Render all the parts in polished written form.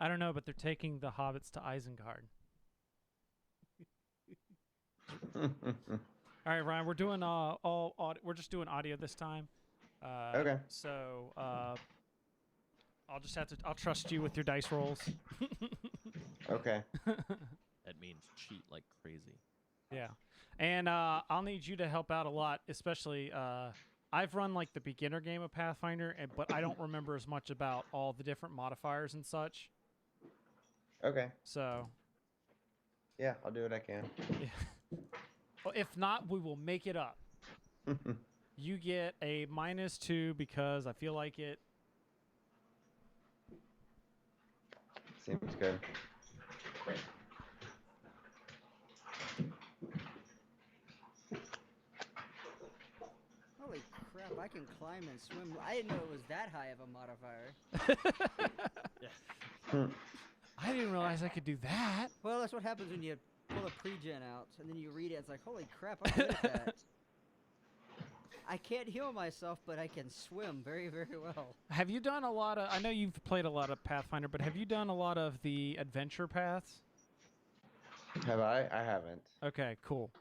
I don't know, but they're taking the hobbits to Isengard. All right, Ryan, we're doing all audio. We're just doing audio this time. Okay. So I'll just have to. I'll trust you with your dice rolls. Okay. That means cheat like crazy. Yeah, and I'll need you to help out a lot, especially. I've run like the beginner game of Pathfinder, but I don't remember as much about all the different modifiers and such. Okay. So, Yeah, I'll do what I can. yeah. Well, if not, we will make it up. You get a -2 because I feel like it. Seems good. Holy crap, I can climb and swim. I didn't know it was that high of a modifier. I didn't realize I could do that. Well, that's what happens when you pull a pre-gen out, and then you read it, it's like, holy crap, I'm good at that. I can't heal myself, but I can swim very, very well. Have you done a lot of... I know you've played a lot of Pathfinder, but have you done a lot of the adventure paths? Have I? I haven't. Okay, cool.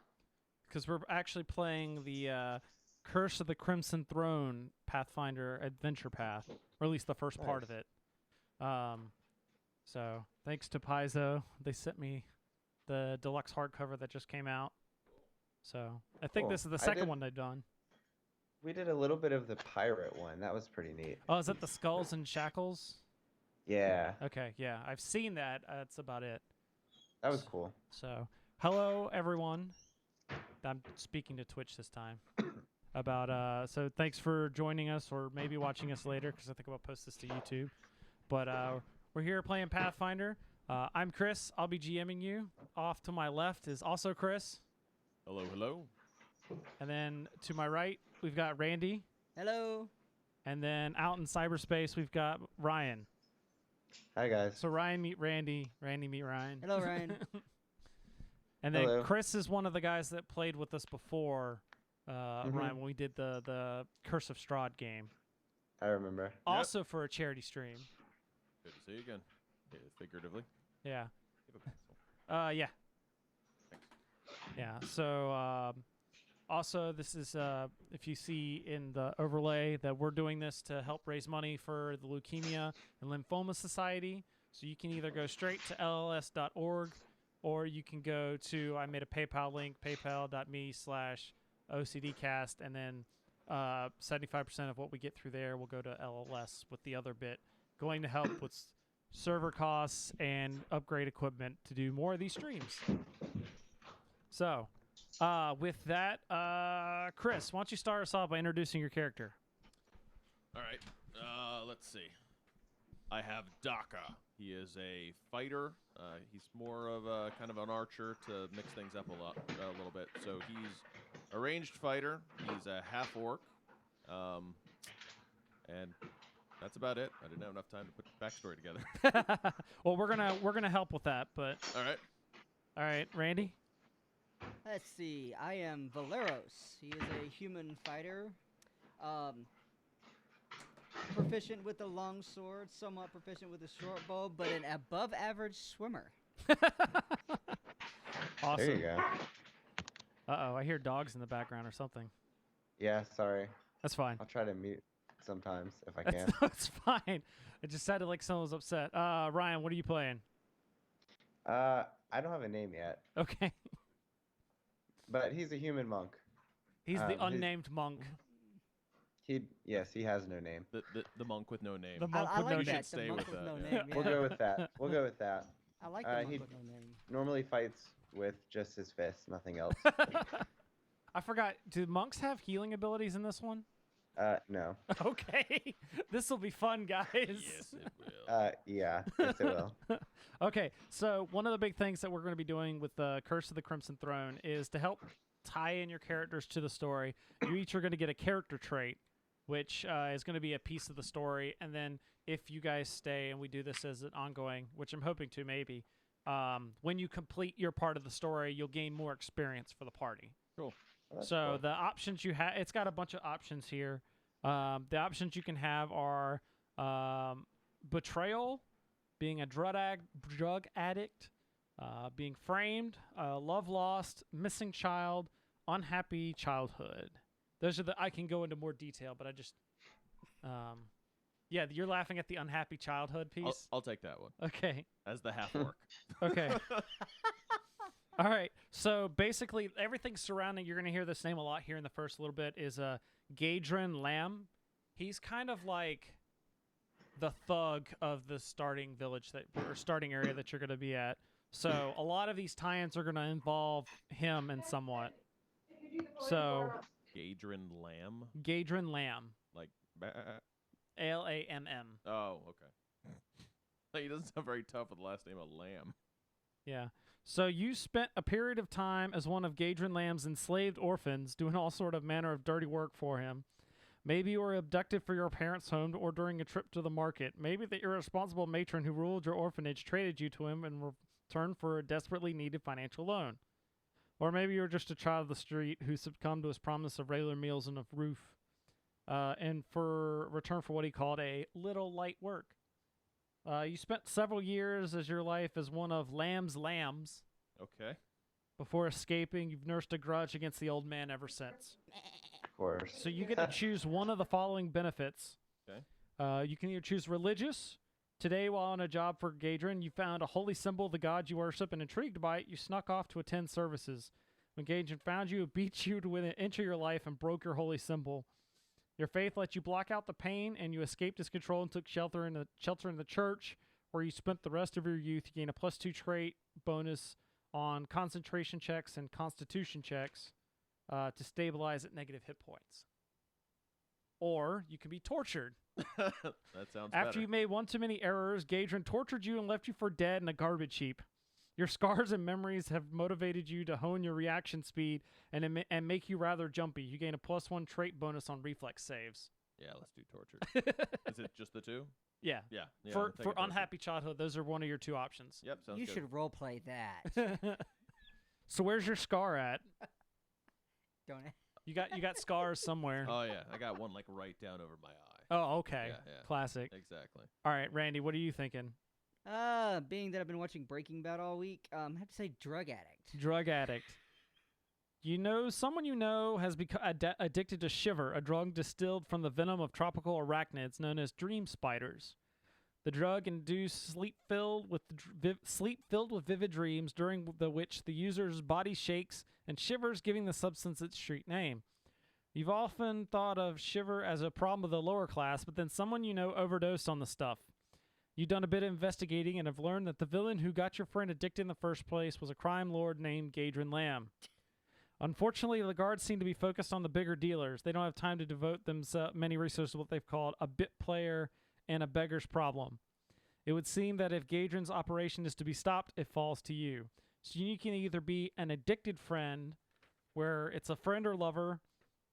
Because we're actually playing the Curse of the Crimson Throne Pathfinder adventure path, or at least the first part of it. So thanks to Paizo, they sent me the deluxe hardcover that just came out. So I think Cool. this is the I second did- one they've done. We did a little bit of the pirate one. That was pretty neat. Oh, is that the Skulls and Shackles? Yeah, Okay, yeah, I've seen that. That's about it. that was cool. So, hello everyone. I'm speaking to Twitch this time. So thanks for joining us, or maybe watching us later, because I think I'll post this to YouTube. But we're here playing Pathfinder. I'm Chris. I'll be GMing you. Off to my left is also Chris. Hello, hello. And then to my right, we've got Randy. Hello. And then out in cyberspace, we've got Ryan. Hi, guys. So Ryan meet Randy. Randy meet Ryan. Hello, Ryan. And then Hello. Chris is one of the guys that played with us before, Ryan, when we did the Curse of Strahd game. I remember. Also for a charity stream. Good to see you again. Yeah, figuratively. Yeah. Give a pencil. Yeah. Thanks. Yeah. So also, this is if you see in the overlay that we're doing this to help raise money for the Leukemia and Lymphoma Society. So you can either go straight to lls.org, or you can go to, I made a PayPal link, paypal.me/OCDcast, and then 75% of what we get through there will go to LLS, with the other bit going to help with server costs and upgrade equipment to do more of these streams. So, with that, Chris, why don't you start us off by introducing your character? All right. Let's see. I have Daka. He is a fighter. He's more of a kind of an archer to mix things up a little bit. So he's a ranged fighter. He's a half orc, and that's about it. I didn't have enough time to put the backstory together. Well, we're gonna help with that, but All all right, Randy. Let's see. I am Valeros. He is a human fighter. Proficient with the long sword, somewhat proficient with the short bow, but an above average swimmer. Awesome. There you go. Uh-oh, I hear dogs in the background or something. Yeah, sorry. That's fine. I'll try to mute sometimes if I can. That's fine. It just sounded like someone was upset. Ryan, what are you playing? I don't have a name yet, Okay. but he's a human monk. He's the his- unnamed monk. Yes, he has no name. The monk with no name. The monk I with like no You should name. that. stay the monk with that, no yeah. name. We'll go with that. We'll go with that. I like the monk he- with no name. Normally fights with just his fists, nothing else. I forgot. Do monks have healing abilities in this one? No. Okay. This will be fun, guys. Yes, it will. Yeah, yes it will. Okay, so one of the big things that we're going to be doing with the Curse of the Crimson Throne is to help tie in your characters to the story. You each are going to get a character trait, which is going to be a piece of the story. And then if you guys stay and we do this as an ongoing, which I'm hoping to maybe, when you complete your part of the story, you'll gain more experience for the party. Cool. That's So cool. the options you have, it's got a bunch of options here. The options you can have are betrayal, being a drug addict, being framed, love lost, missing child, unhappy childhood. Those are I can go into more detail, but I just, yeah, you're laughing at the unhappy childhood piece. I'll take that one Okay. as the half orc. Okay. All right. So basically, everything surrounding, you're going to hear this name a lot here in the first little bit, is Gadrin Lamb. He's kind of like the thug of the starting village or starting area that you're going to be at. So a lot of these tie-ins are going to involve him in somewhat. So Gadrin Lamb? Gadrin Lamb. Like, Lamm. oh, okay. He doesn't sound very tough with the last name of Lamb. Yeah. So you spent a period of time as one of Gadrin Lamb's enslaved orphans, doing all sort of manner of dirty work for him. Maybe you were abducted for your parents' home or during a trip to the market. Maybe the irresponsible matron who ruled your orphanage traded you to him in return for a desperately needed financial loan. Or maybe you were just a child of the street who succumbed to his promise of regular meals and a roof, and for return for what he called a little light work. You spent several years as your life as one of Lamb's lambs. Okay. Before escaping, you've nursed a grudge against the old man ever since. Of course. So you get to choose one of the following benefits. Okay. You can either choose religious. Today, while on a job for Gadrin, you found a holy symbol of the god you worship, and intrigued by it, you snuck off to attend services. When Gadrin found you, it beat you to within an inch of your life and broke your holy symbol. Your faith let you block out the pain, and you escaped his control and took shelter in the church, where you spent the rest of your youth. You gain a +2 trait bonus on concentration checks and constitution checks to stabilize at negative hit points. Or you can be tortured. That sounds After better. you made one too many errors, Gadrin tortured you and left you for dead in a garbage heap. Your scars and memories have motivated you to hone your reaction speed and make you rather jumpy. You gain a +1 trait bonus on reflex saves. Yeah, let's do torture. Is it just the two? Yeah. Yeah. For I'm taking torture. unhappy childhood, those are one of your two options. Yep, sounds You good. should roleplay that. So where's your scar at? Don't. You got scars somewhere. Oh, yeah. I got one, like, right down over my eye. Oh, okay. Yeah, yeah. Classic. Exactly. All right, Randy, what are you thinking? Being that I've been watching Breaking Bad all week, I have to say drug addict. Drug addict. Someone you know has become addicted to Shiver, a drug distilled from the venom of tropical arachnids known as dream spiders. The drug induced sleep filled with vivid dreams, during which the user's body shakes and shivers, giving the substance its street name. You've often thought of Shiver as a problem of the lower class, but then someone you know overdosed on the stuff. You've done a bit of investigating and have learned that the villain who got your friend addicted in the first place was a crime lord named Gadrin Lamb. Unfortunately, the guards seem to be focused on the bigger dealers. They don't have time to devote many resources to what they've called a bit player and a beggar's problem. It would seem that if Gadrin's operation is to be stopped, it falls to you. So you can either be an addicted friend, where it's a friend or lover.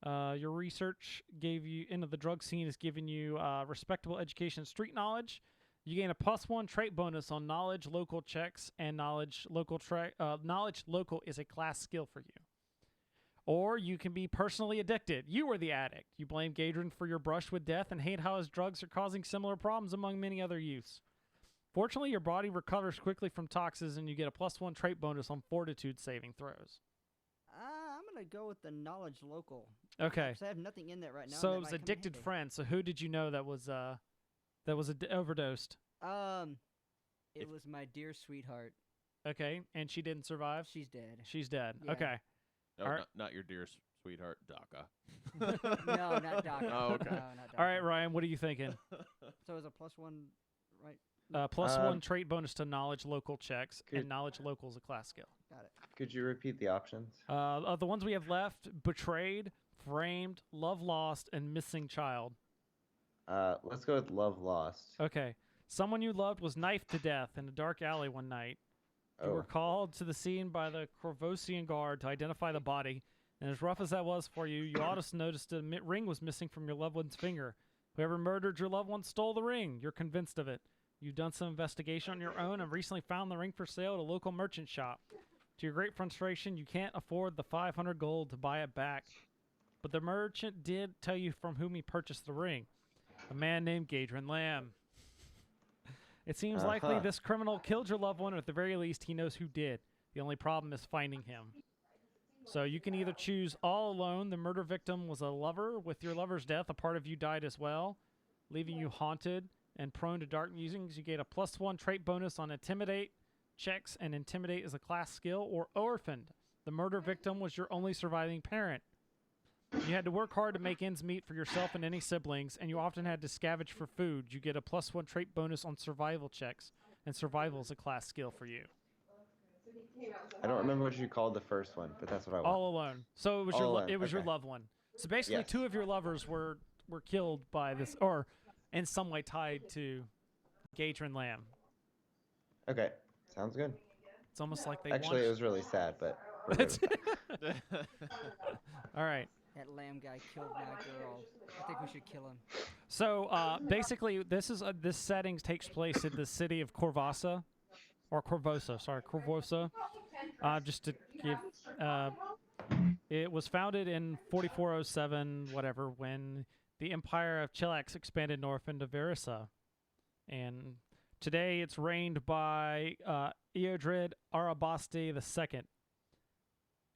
Your research into the drug scene has given you respectable education and street knowledge. You gain a +1 trait bonus on knowledge local checks, and knowledge local is a class skill for you. Or you can be personally addicted. You were the addict. You blame Gadrin for your brush with death and hate how his drugs are causing similar problems among many other youths. Fortunately, your body recovers quickly from toxins, and you get a +1 trait bonus on fortitude saving throws. I'm gonna go with the knowledge local. Okay. Because I have nothing in that right now. So and it that was might come in addicted handy. friend. So who did you know that was overdosed? It was my dear sweetheart. Okay, and she didn't survive. She's dead. She's dead. Yeah. Okay. No, Alright. not your dear sweetheart, DACA. No, not Doc. Oh, okay. No, not Doc. All right, Ryan. What are you thinking? So it was a +1, right? +1 trait bonus to knowledge local checks, Good. and knowledge local is a class skill. Got it. Could you repeat the options? Of the ones we have left: betrayed, framed, love lost, and missing child. Let's go with Love Lost. Okay. Someone you loved was knifed to death in a dark alley one night. You were called to the scene by the Corvosian guard to identify the body, and as rough as that was for you, you also noticed a ring was missing from your loved one's finger. Whoever murdered your loved one stole the ring. You're convinced of it. You've done some investigation on your own and recently found the ring for sale at a local merchant shop. To your great frustration, you can't afford the 500 gold to buy it back. But the merchant did tell you from whom he purchased the ring. A man named Gadrin Lamb. It seems likely Uh-huh. this criminal killed your loved one, or at the very least, he knows who did. The only problem is finding him. So you can either choose all alone. The murder victim was a lover. With your lover's death, a part of you died as well, leaving you haunted and prone to dark musings. You get a +1 trait bonus on intimidate checks, and intimidate is a class skill. Or orphaned. The murder victim was your only surviving parent. You had to work hard to make ends meet for yourself and any siblings, and you often had to scavenge for food. You get a +1 trait bonus on survival checks, and survival is a class skill for you. I don't remember what you called the first one, but that's what I want. All alone. So it was All your alone, it was your okay. loved one. So basically, Yes. 2 of your lovers were killed by this, or in some way tied to Gatron Lamb. Okay, sounds good. It's almost like they Actually, it want. was really sad, but we're good with that. All right. That lamb guy killed my girl. I think we should kill him. So basically, this setting takes place in the city of Corvosa, or Corvosa. Sorry, Corvosa. Just to give, it was founded in 4407, whatever, when the Empire of Chilax expanded north into Verissa, and today it's reigned by Eodred Arabasti II.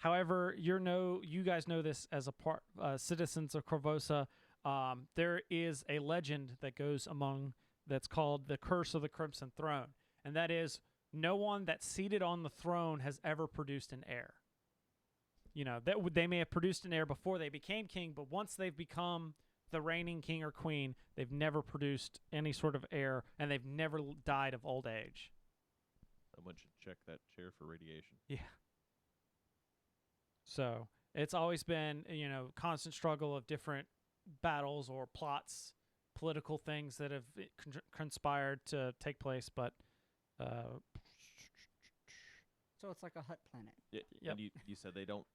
However, you guys know this as citizens of Corvosa. There is a legend that goes among that's called the Curse of the Crimson Throne, and that is no one that's seated on the throne has ever produced an heir. You know, they may have produced an heir before they became king, but once they've become the reigning king or queen, they've never produced any sort of heir, and they've never died of old age. Someone should check that chair for radiation. Yeah. So it's always been, constant struggle of different battles or plots, political things that have conspired to take place. But So it's like a hut planet. Yeah, Yep. And you said they don't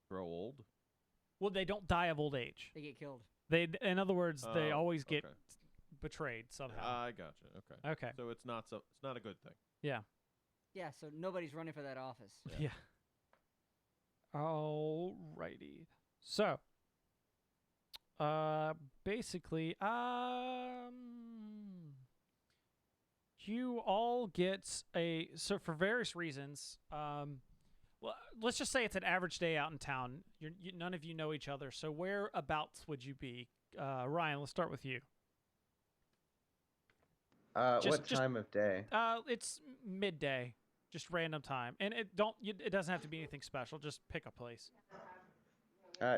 grow old? well, they don't die of old age. They get killed. In other words, they Oh, always get okay. betrayed somehow. I gotcha. Okay. Okay. So it's not a good thing. Yeah. Yeah, so nobody's running for that office. Yeah. Alrighty. So, basically, you all get so for various reasons, well, let's just say it's an average day out in town. None of you know each other, so whereabouts would you be? Ryan, let's start with you. What time of day? It's midday, just random time, and it doesn't have to be anything special. Just pick a place.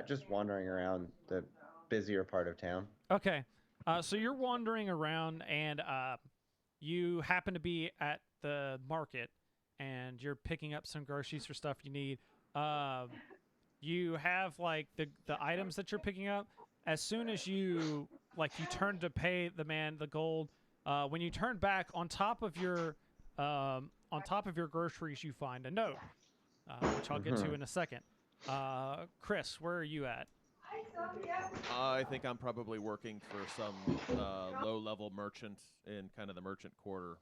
Just wandering around the busier part of town. Okay, so you're wandering around, and you happen to be at the market, and you're picking up some groceries for stuff you need. You have like the items that you're picking up. As soon as you turn to pay the man the gold, when you turn back on top of your groceries, you find a note, which I'll get to in a second. Chris, where are you at? I think I'm probably working for some low-level merchant in kind of the merchant quarter.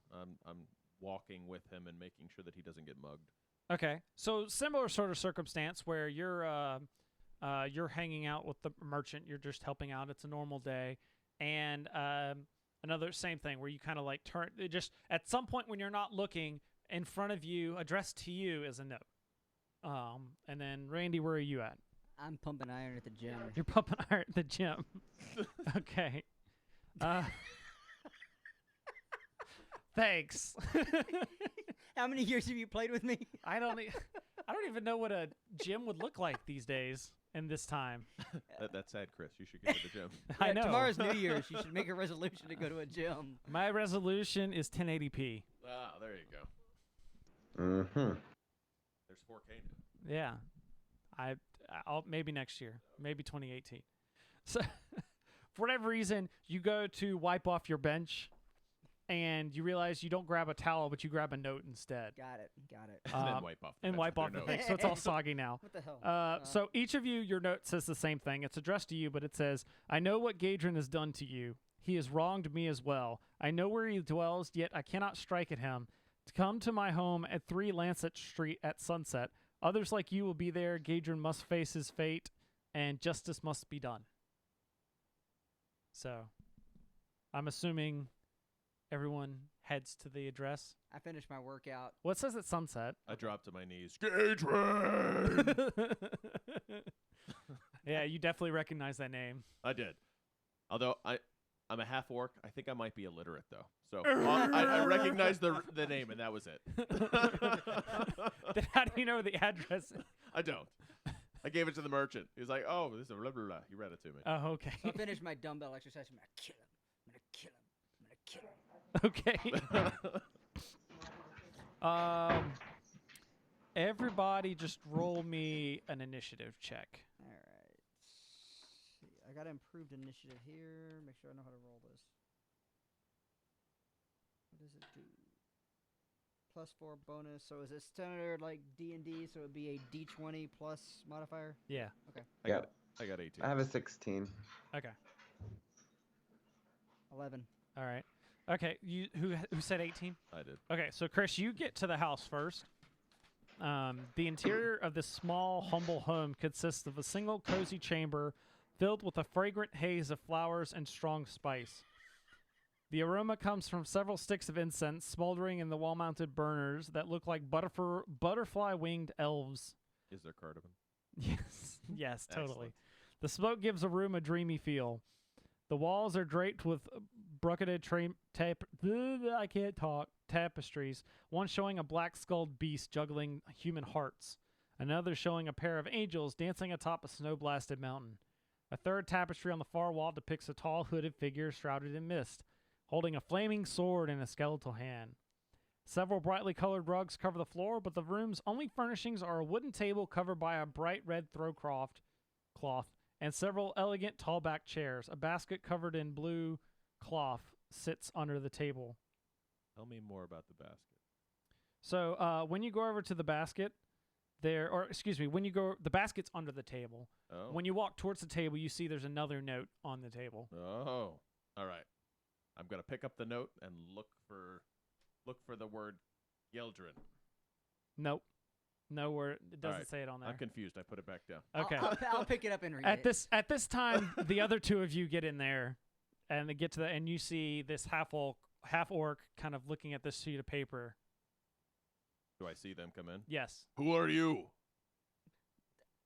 I'm walking with him and making sure that he doesn't get mugged. Okay, so similar sort of circumstance where you're hanging out with the merchant. You're just helping out. It's a normal day, and another same thing where you kind of like turn. Just at some point when you're not looking, in front of you, addressed to you, is a note. And then Randy, where are you at? I'm pumping iron at the gym. You're pumping iron at the gym. Okay. Thanks. How many years have you played with me? I don't even know what a gym would look like these days in this time. That's sad, Chris. You should go to the gym. I Yeah, know. Tomorrow's New Year's. You should make a resolution to go to a gym. My resolution is 1080p. Ah, there you go. Mm-hmm. There's 4K now. Yeah. I'll maybe next year, maybe 2018. So, for whatever reason, you go to wipe off your bench, and you realize you don't grab a towel, but you grab a note instead. Got it. And then wipe off the And bench wipe with off the your thing, nose. so it's all soggy now. What the hell? So each of you, your note says the same thing. It's addressed to you, but it says, I know what Gadrin has done to you. He has wronged me as well. I know where he dwells, yet I cannot strike at him. To come to my home at 3 Lancet Street at sunset. Others like you will be there. Gadrin must face his fate, and justice must be done. So, I'm assuming everyone heads to the address. I finished my workout. Well, it says it's sunset. I dropped to my knees. Gateway! Yeah, you definitely recognize that name. I did. Although I'm a half orc. I think I might be illiterate though. So I recognized the name, and that was it. Then how do you know the address? I don't. I gave it to the merchant. He was like, "Oh, this is a blah blah blah." He read it to me. Oh, okay. So I finished my dumbbell exercise. I'm gonna kill him. I'm gonna kill him. I'm gonna kill him. Okay. Everybody just roll me an initiative check. All right. See, I got improved initiative here. Make sure I know how to roll this. What does it do? +4 bonus. So is it standard like D&D? So it would be a D20 plus modifier. Yeah. Okay. I got 18. I have a 16. Okay. 11. All right. Okay. You who said 18? I did. Okay. So Chris, you get to the house first. The interior of this small, humble home consists of a single cozy chamber filled with a fragrant haze of flowers and strong spice. The aroma comes from several sticks of incense smoldering in the wall-mounted burners that look like butterfly-winged elves. Is there cardamom? Yes, yes, totally. Excellent. The smoke gives a room a dreamy feel. The walls are draped with brocaded tapestries, one showing a black-skulled beast juggling human hearts, another showing a pair of angels dancing atop a snow-blasted mountain. A third tapestry on the far wall depicts a tall, hooded figure shrouded in mist, holding a flaming sword in a skeletal hand. Several brightly colored rugs cover the floor, but the room's only furnishings are a wooden table covered by a bright red cloth and several elegant tall-back chairs. A basket covered in blue cloth sits under the table. Tell me more about the basket. So when you go over to the basket, the basket's under the table. Oh. When you walk towards the table, you see there's another note on the table. Oh. All right. I'm gonna pick up the note and look for the word Yeldrin. Nope. No word. It doesn't right. say it on there. I'm confused. I put it back down. Okay. I'll pick it up and read At it. this time, the other two of you get in there, and they get to and you see this half orc kind of looking at this sheet of paper. Do I see them come in? Yes. Who are you?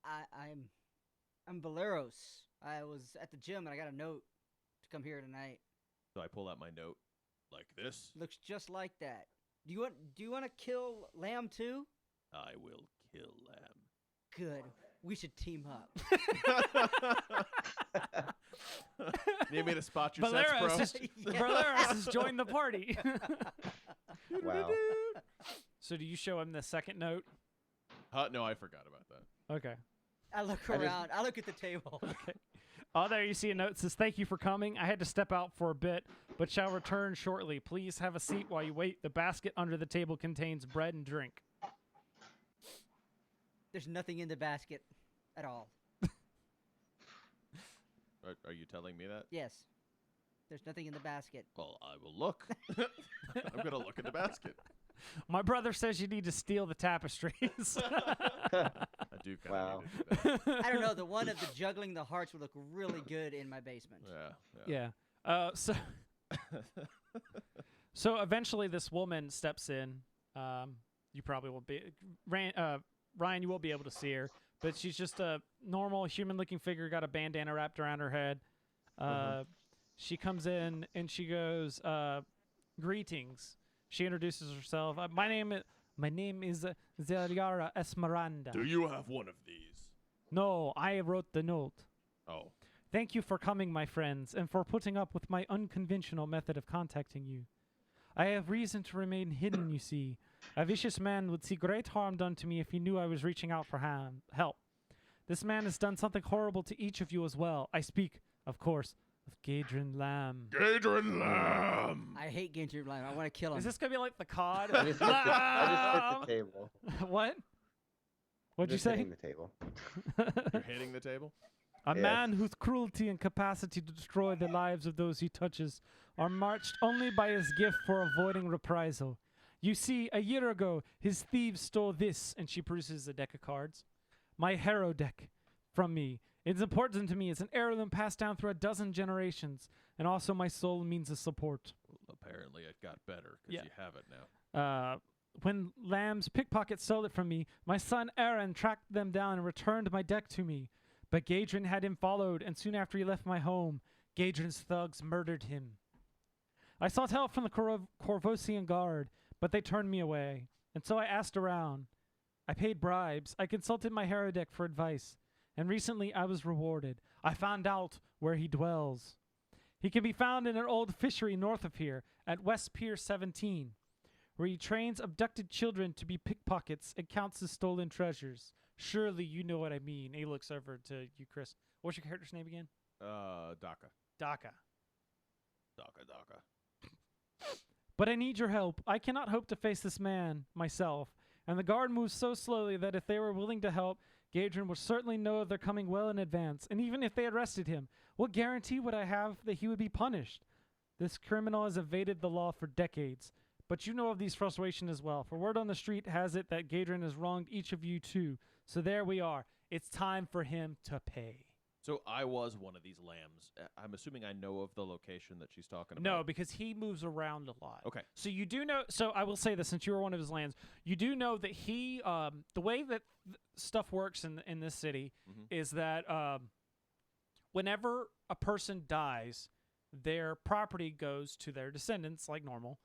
I'm Valeros. I was at the gym and I got a note to come here tonight. So I pull out my note like this. Looks just like that. Do you want to kill Lamb too? I will kill Lamb. Good. We should team up. Need me to spot your sets, bro? Valeros has joined the party. Wow. So do you show him the second note? No, I forgot about that. Okay. I look around. I look at the table. Okay. Oh, there you see a note that says, "Thank you for coming. I had to step out for a bit, but shall return shortly. Please have a seat while you wait. The basket under the table contains bread and drink." There's nothing in the basket at all. Are you telling me that? Yes. There's nothing in the basket. Well, I will look. I'm gonna look in the basket. My brother says you need to steal the tapestries. I do kind of Wow. need to do that. I don't know. The one of the juggling the hearts would look really good in my basement. Yeah. Yeah. So eventually this woman steps in. You probably won't be Ryan, you won't be able to see her, but she's just a normal human-looking figure, got a bandana wrapped around her head. She comes in and she goes, "Greetings." She introduces herself. My name is Zara Esmeralda. Do you have one of these? No, I wrote the note. Oh. Thank you for coming, my friends, and for putting up with my unconventional method of contacting you. I have reason to remain hidden, you see. A vicious man would see great harm done to me if he knew I was reaching out for help. This man has done something horrible to each of you as well. I speak, of course, of Gadrin Lamb. Gadrin Lamb! I hate Ginter Lamb. I want to kill him. Is this going to be like the COD? I just hit the table. What? What'd you Just say? hitting the table. You're hitting the table? A Yes. man whose cruelty and capacity to destroy the lives of those he touches are matched only by his gift for avoiding reprisal. You see, a year ago, his thieves stole this, and she produces a deck of cards. My Harrow deck from me. It's important to me. It's an heirloom passed down through a dozen generations, and also my soul means a support. Well, Apparently, it got better because Yeah. you have it now. When Lamb's pickpockets stole it from me, my son Aaron tracked them down and returned my deck to me. But Gadrin had him followed, and soon after he left my home, Gadrin's thugs murdered him. I sought help from the Corvosian Guard, but they turned me away, and so I asked around. I paid bribes. I consulted my Harrow deck for advice, and recently I was rewarded. I found out where he dwells. He can be found in an old fishery north of here, at West Pier 17, where he trains abducted children to be pickpockets and counts his stolen treasures. Surely you know what I mean. He looks over to you, Chris. What's your character's name again? DACA. Daka. DACA. But I need your help. I cannot hope to face this man myself, and the guard moves so slowly that if they were willing to help, Gadrin would certainly know of their coming well in advance, and even if they arrested him, what guarantee would I have that he would be punished? This criminal has evaded the law for decades, but you know of these frustrations as well, for word on the street has it that Gadrin has wronged each of you too. So there we are. It's time for him to pay. So I was one of these lambs. I'm assuming I know of the location that she's talking about. No, because he moves around a lot. Okay. So you do know. So I will say this, since you were one of his lands, you do know that he, the way that stuff works in this city is that whenever a person dies, their property goes to their descendants like normal.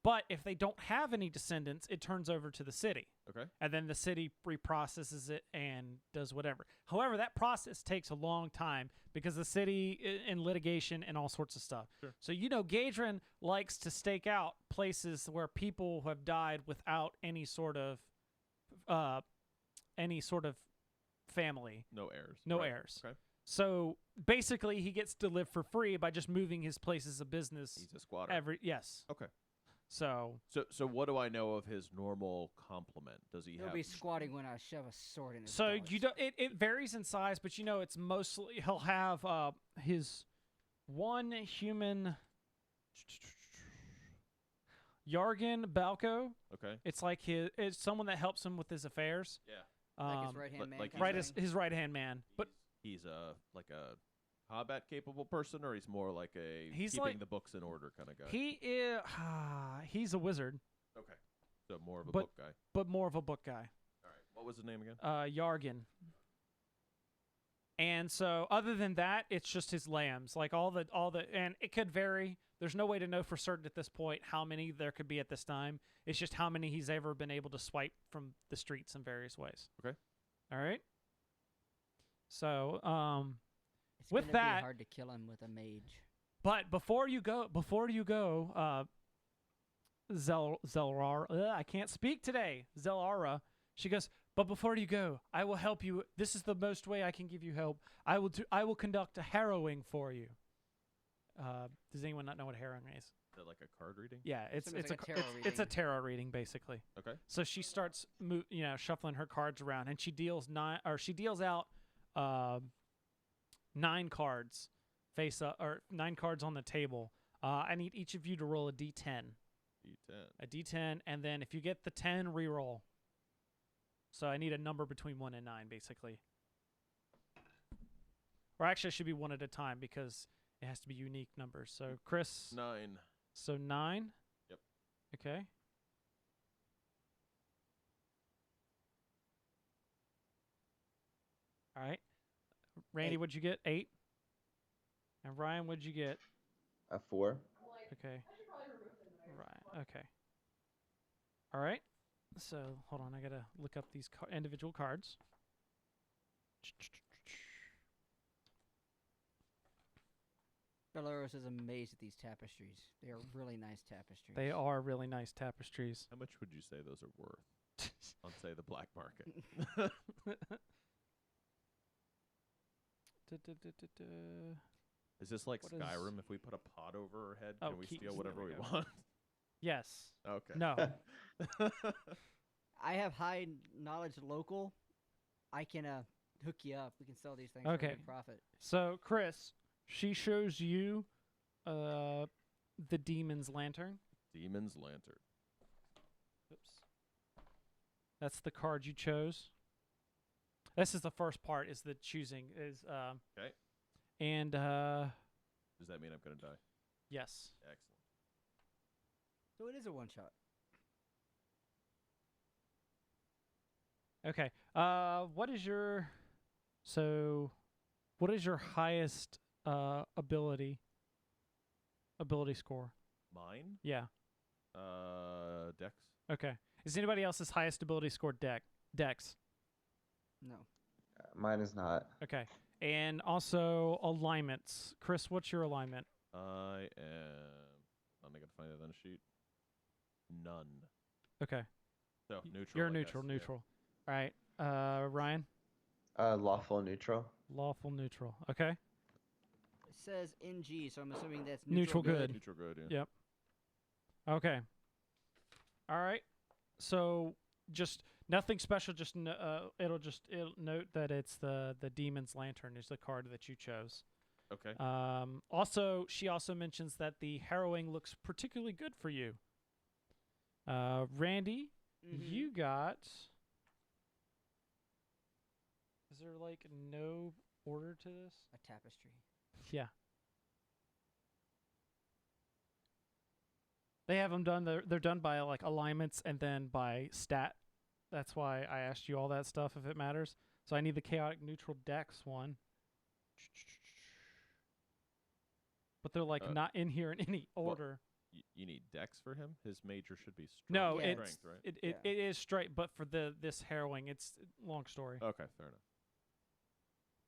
But if they don't have any descendants, it turns over to the city. Okay. And then the city reprocesses it and does whatever. However, that process takes a long time because the city in litigation and all sorts of stuff. Sure. So, you know, Gadrin likes to stake out places where people have died without any sort of family. No heirs. No Right. heirs. Okay. So basically he gets to live for free by just moving his places of business. He's a squatter. Yes. Okay. So what do I know of his normal complement? Does he He'll have? be squatting when I shove a sword in his So guts. you don't. It varies in size, but you know it's mostly he'll have his one human Yargan Balco. Okay. It's like it's someone that helps him with his affairs. Yeah. Like his right-hand man. like kinda Right, thing? his right hand man. But he's like a combat capable person, or he's more like a He's keeping like- the books in order kind of guy. he is he's a wizard, Okay. So more of a But- book guy. but more of a book guy. All right. What was his name again? Yargan. And so other than that, it's just his lambs. Like all the and it could vary. There's no way to know for certain at this point how many there could be at this time. It's just how many he's ever been able to swipe from the streets in various ways. Okay. All right. So, It's with gonna that- be hard to kill him with a mage. but before you go, Zelrara, I can't speak today. Zelrara, she goes, but before you go, I will help you. This is the most way I can give you help. I will conduct a harrowing for you. Does anyone not know what harrowing is? Is that like a card reading? Yeah, it's Assume it's like a tarot it's a reading. tarot reading basically. Okay. So she starts shuffling her cards around, and she deals out 9 cards face up, or 9 cards on the table. I need each of you to roll a d10. D10. A d10, and then if you get the 10, re-roll. So I need a number between 1 and 9, basically. Or actually, it should be one at a time because it has to be unique numbers. So Chris, 9. so 9. Yep. Okay. All right. Randy, 8. what'd you get? 8. And Ryan, what'd you get? A 4. Okay. Right. Okay. All right. So hold on, I gotta look up these individual cards. Belarus is amazed at these tapestries. They are really nice tapestries. They are really nice tapestries. How much would you say those are worth on, say, the black market? Is this like What is- Skyrim? If we put a pot over our head, Oh, can we keys, steal there whatever we we go. want? Yes. Okay. No. I have high knowledge local. I can hook you up. We can sell these things for a Okay. good profit. So Chris, she shows you the demon's lantern. Demon's Lantern. Oops. That's the card you chose. This is the first part. Is the choosing is Okay. and Does that mean I'm going to die? yes. Excellent. So it is a one shot. Okay. What is your highest ability score? Mine? Yeah. Dex. Okay. Is anybody else's highest ability score Dex? No. Mine is not. Okay. And also alignments. Chris, what's your alignment? I am. I'm not gonna find it on the sheet. None. Okay. So neutral. You're I neutral. guess, yeah. Neutral. All right. Ryan. Lawful neutral. Lawful neutral. Okay. It says NG, so I'm assuming that's Neutral neutral good. Neutral good. Yeah. Yep. Okay. All right. So just nothing special. Just it'll note that it's the demon's lantern is the card that you chose. Okay. Also, she also mentions that the harrowing looks particularly good for you. Randy, you got. Is there like no order to this? a tapestry. Yeah. They have them done. They're done by like alignments and then by stat. That's why I asked you all that stuff if it matters. So I need the chaotic neutral dex one. But they're like not in here in any order. You need Dex for him. His major should be strength. No, Yeah, it's strength, right? it is straight, but for this harrowing, it's long story. Okay, fair enough.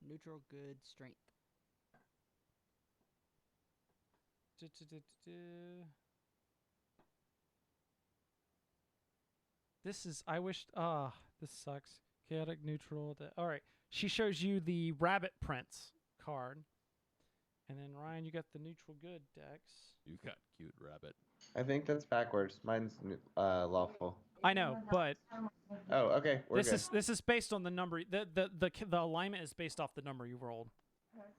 Neutral good strength. This is I wish this sucks. Chaotic neutral. All right. She shows you the rabbit prince card. And then Ryan, you got the neutral good dex. You got cute rabbit. I think that's backwards. Mine's lawful. I know, but Oh, okay. We're good. this is based on the number. The alignment is based off the number you rolled.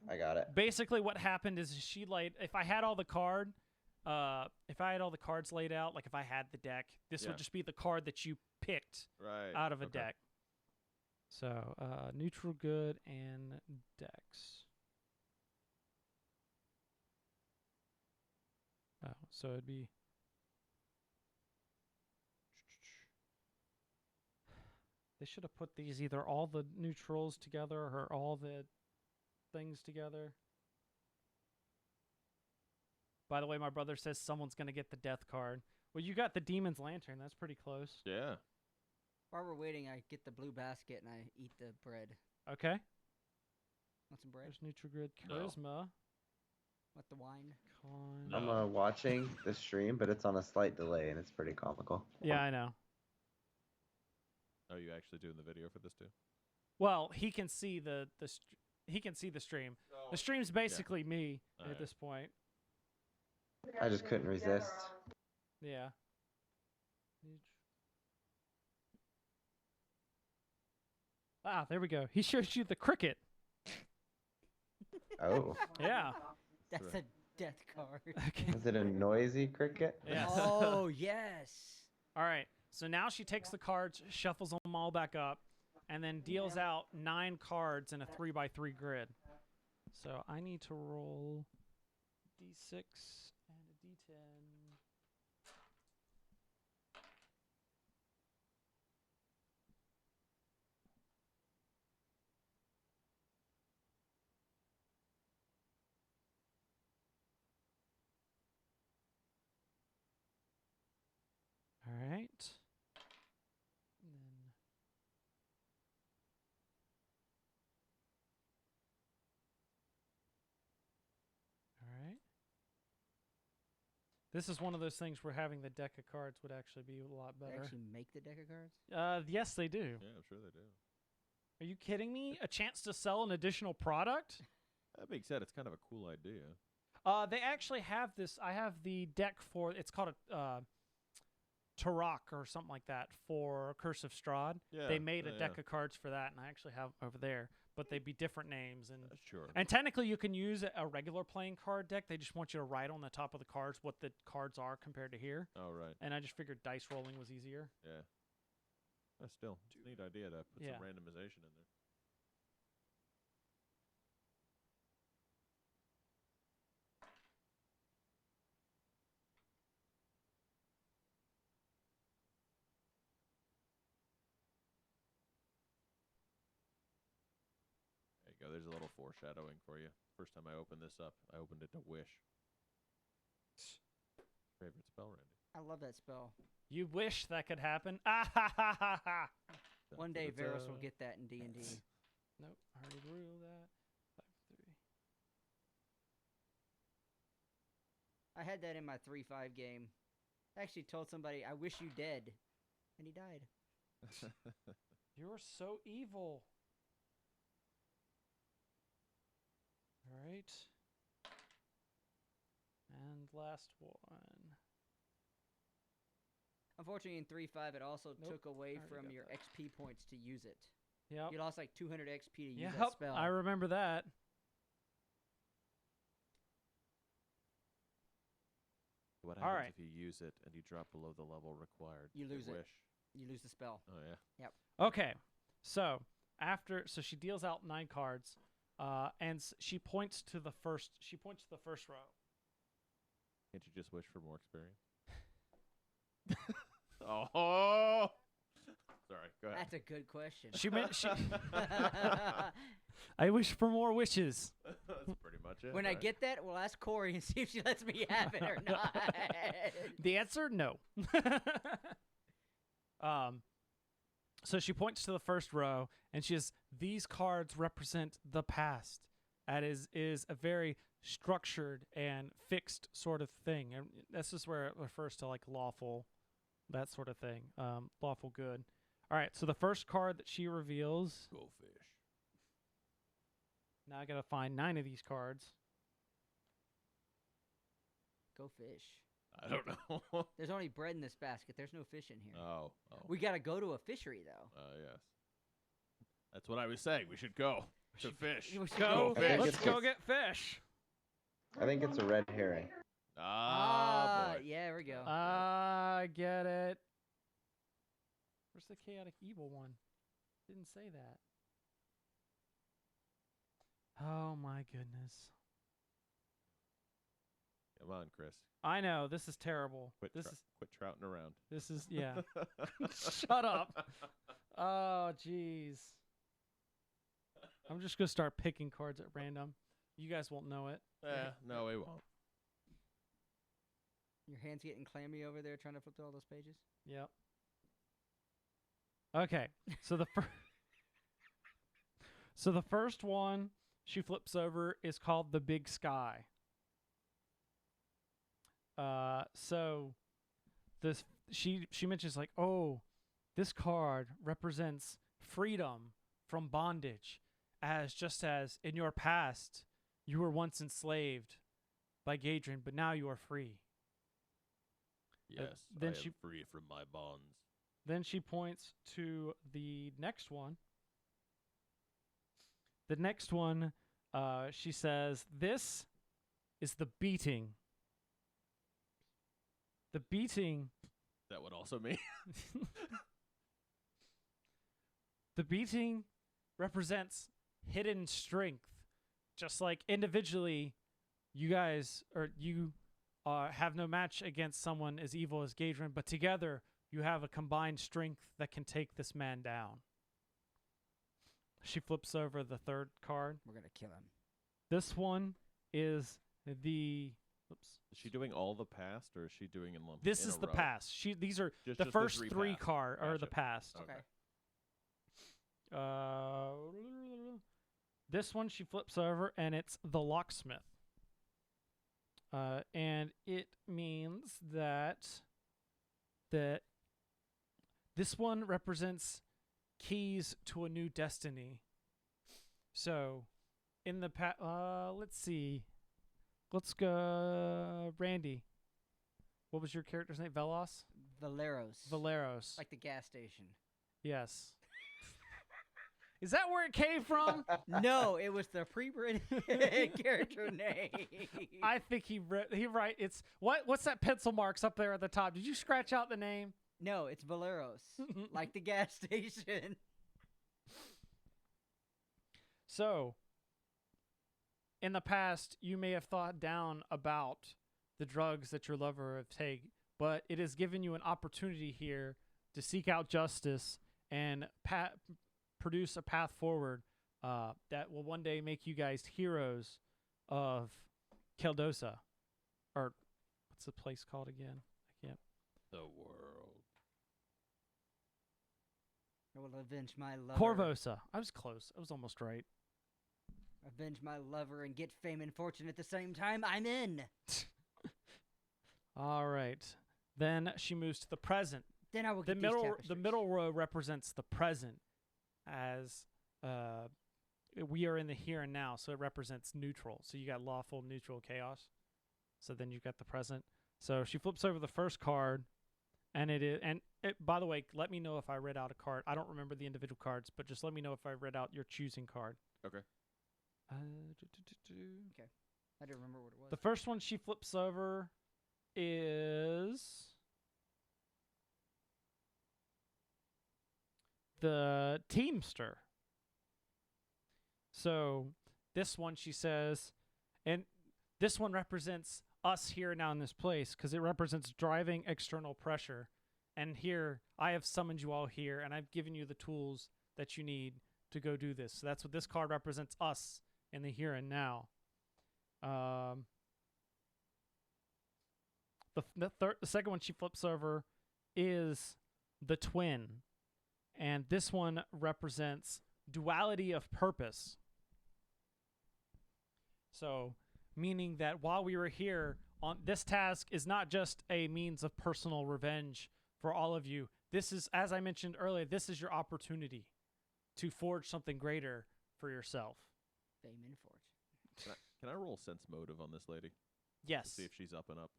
I got it. Basically, what happened is she laid. If I had all the cards laid out, like if I had the deck, this would just be the card that you picked out of a deck. So neutral good and dex. Oh, so it'd be. They should have put these either all the neutrals together or all the things together. By the way, my brother says someone's going to get the death card. Well, you got the demon's lantern. That's pretty close. Yeah. While we're waiting, I get the blue basket and I eat the bread. Okay. Want some bread? There's neutral grid No. charisma. Want the wine? Con. No. I'm watching the stream, but it's on a slight delay, and it's pretty comical. Yeah, I know. Are you actually doing the video for this too? Well, he can see he can see the stream. The stream's basically me at Alright. this point. I just couldn't resist. Yeah. Ah, there we go. He shows you the cricket. Oh. Yeah. That's Right. a death card. Okay. Is it a noisy cricket? Yeah. Oh, yes. All right. So now she takes the cards, shuffles them all back up, and then deals out 9 cards in a 3x3 grid. So I need to roll D6 and a D10. All right. And then all right. This is one of those things where having the deck of cards would actually be a lot They better. actually make the deck of cards? Yes, they do. Yeah, I'm sure they do. Are you kidding me? A chance to sell an additional product? That being said, it's kind of a cool idea. They actually have this. I have the deck for. It's called a Tarok or something like that for Curse of Strahd. Yeah. They made a deck yeah. of cards for that, and I actually have over there. But they'd be different names, and Sure. and technically you can use a regular playing card deck. They just want you to write on the top of the cards what the cards are compared to here. Oh, right. And I just figured dice rolling was easier. Yeah. Still, it's a neat idea to put Yeah. some randomization in there. go. There's a little foreshadowing for you. First time I opened this up, I opened it to wish. Favorite spell, Randy. I love that spell. You wish that could happen. Ah ha ha ha ha. One day Varus will Da-da-da. get that in D&D. Nope, I already ruled that. 5-3. I had that in my 3-5 game. I actually told somebody, I wish you dead. And he died. You're so evil. All right. And last one. Unfortunately, in 3-5, it also Nope, took away already from got your that. XP points to use it. Yep. You lost like 200 XP to use Yep. that spell. I remember that. What All happens right. if you use it and you drop below the level required? You lose it. Wish. You lose the spell. Oh yeah. Okay. So she deals out 9 cards, and she points to the first. She points to the first row. Can't you just wish for more experience? Oh. Sorry. Go ahead. That's a good question. She meant she. I wish for more wishes. That's pretty much it. When I right? get that, we'll ask Corey and see if she lets me have it or not. The answer, no. So she points to the first row, and she says, "These cards represent the past. That is a very structured and fixed sort of thing, and this is where it refers to like lawful, that sort of thing, lawful good." All right. So the first card that she reveals. Go fish. Now I gotta find 9 of these cards. Go fish. I don't know. There's only bread in this basket. There's no fish in here. Oh. We gotta go to a fishery though. Yes. That's what I was saying. We should go to fish. We should Go. go fish. Let's Get go this. get fish. I think it's a red herring. Ah, boy. yeah, there we go. I get it. Where's the chaotic evil one? Didn't say that. Oh my goodness. Come on, Chris. I know this is terrible. Quit trouting around. This is yeah. Shut up. Oh jeez. I'm just gonna start picking cards at random. You guys won't know it. No, we won't. Your hand's getting clammy over there trying to flip through all those pages. Yep. Okay. So the first one she flips over is called the Big Sky. So this she mentions like, "Oh, this card represents freedom from bondage, just as in your past you were once enslaved by Gadrin, but now you are free." Yes. then I she- am free from my bonds. Then she points to the next one. The next one, she says, "This is the beating." The beating. That would also mean. The beating represents hidden strength. Just like individually, you guys have no match against someone as evil as Gadrin, but together you have a combined strength that can take this man down. She flips over the third card. We're gonna kill him. This one is the. Oops. Is she doing all the past, or is she doing in lump? This in is a the row? past. These are Just the the first three three past. card are the Gotcha. past. Okay. This one she flips over, and it's the locksmith. And it means that this one represents keys to a new destiny. So, in the let's see. Let's go, Randy. What was your character's name? Valeros? Valeros. Like the gas station. Yes. Is that where it came from? No, it was the pre-written character name. I think he right. It's what's that pencil marks up there at the top? Did you scratch out the name? No, it's Valeros, like the gas station. So, in the past, you may have thought down about the drugs that your lover have taken, but it has given you an opportunity here to seek out justice and produce a path forward that will one day make you guys heroes of Keldosa, or what's the place called again? I can't. The world. I will avenge my lover. Corvosa. I was close. I was almost right. Avenge my lover and get fame and fortune at the same time. I'm in. All right. Then she moves to the present. Then I will The get middle, these the tapestries. middle row represents the present, as we are in the here and now, so it represents neutral. So you got lawful, neutral, chaos. So then you've got the present. So she flips over the first card, and by the way, let me know if I read out a card. I don't remember the individual cards, but just let me know if I read out your choosing card. Okay. Okay. I don't remember what it was. The first one she flips over is the Teamster. So this one, she says, and this one represents us here now in this place because it represents driving external pressure. And here, I have summoned you all here, and I've given you the tools that you need to go do this. So that's what this card represents, us in the here and now. The second one she flips over is the Twin. And this one represents duality of purpose. So, meaning that while we were here, on this task is not just a means of personal revenge for all of you. This is, as I mentioned earlier, this is your opportunity to forge something greater for yourself. Fame and fortune. Can I roll sense motive on this lady? Yes. See if she's up and up.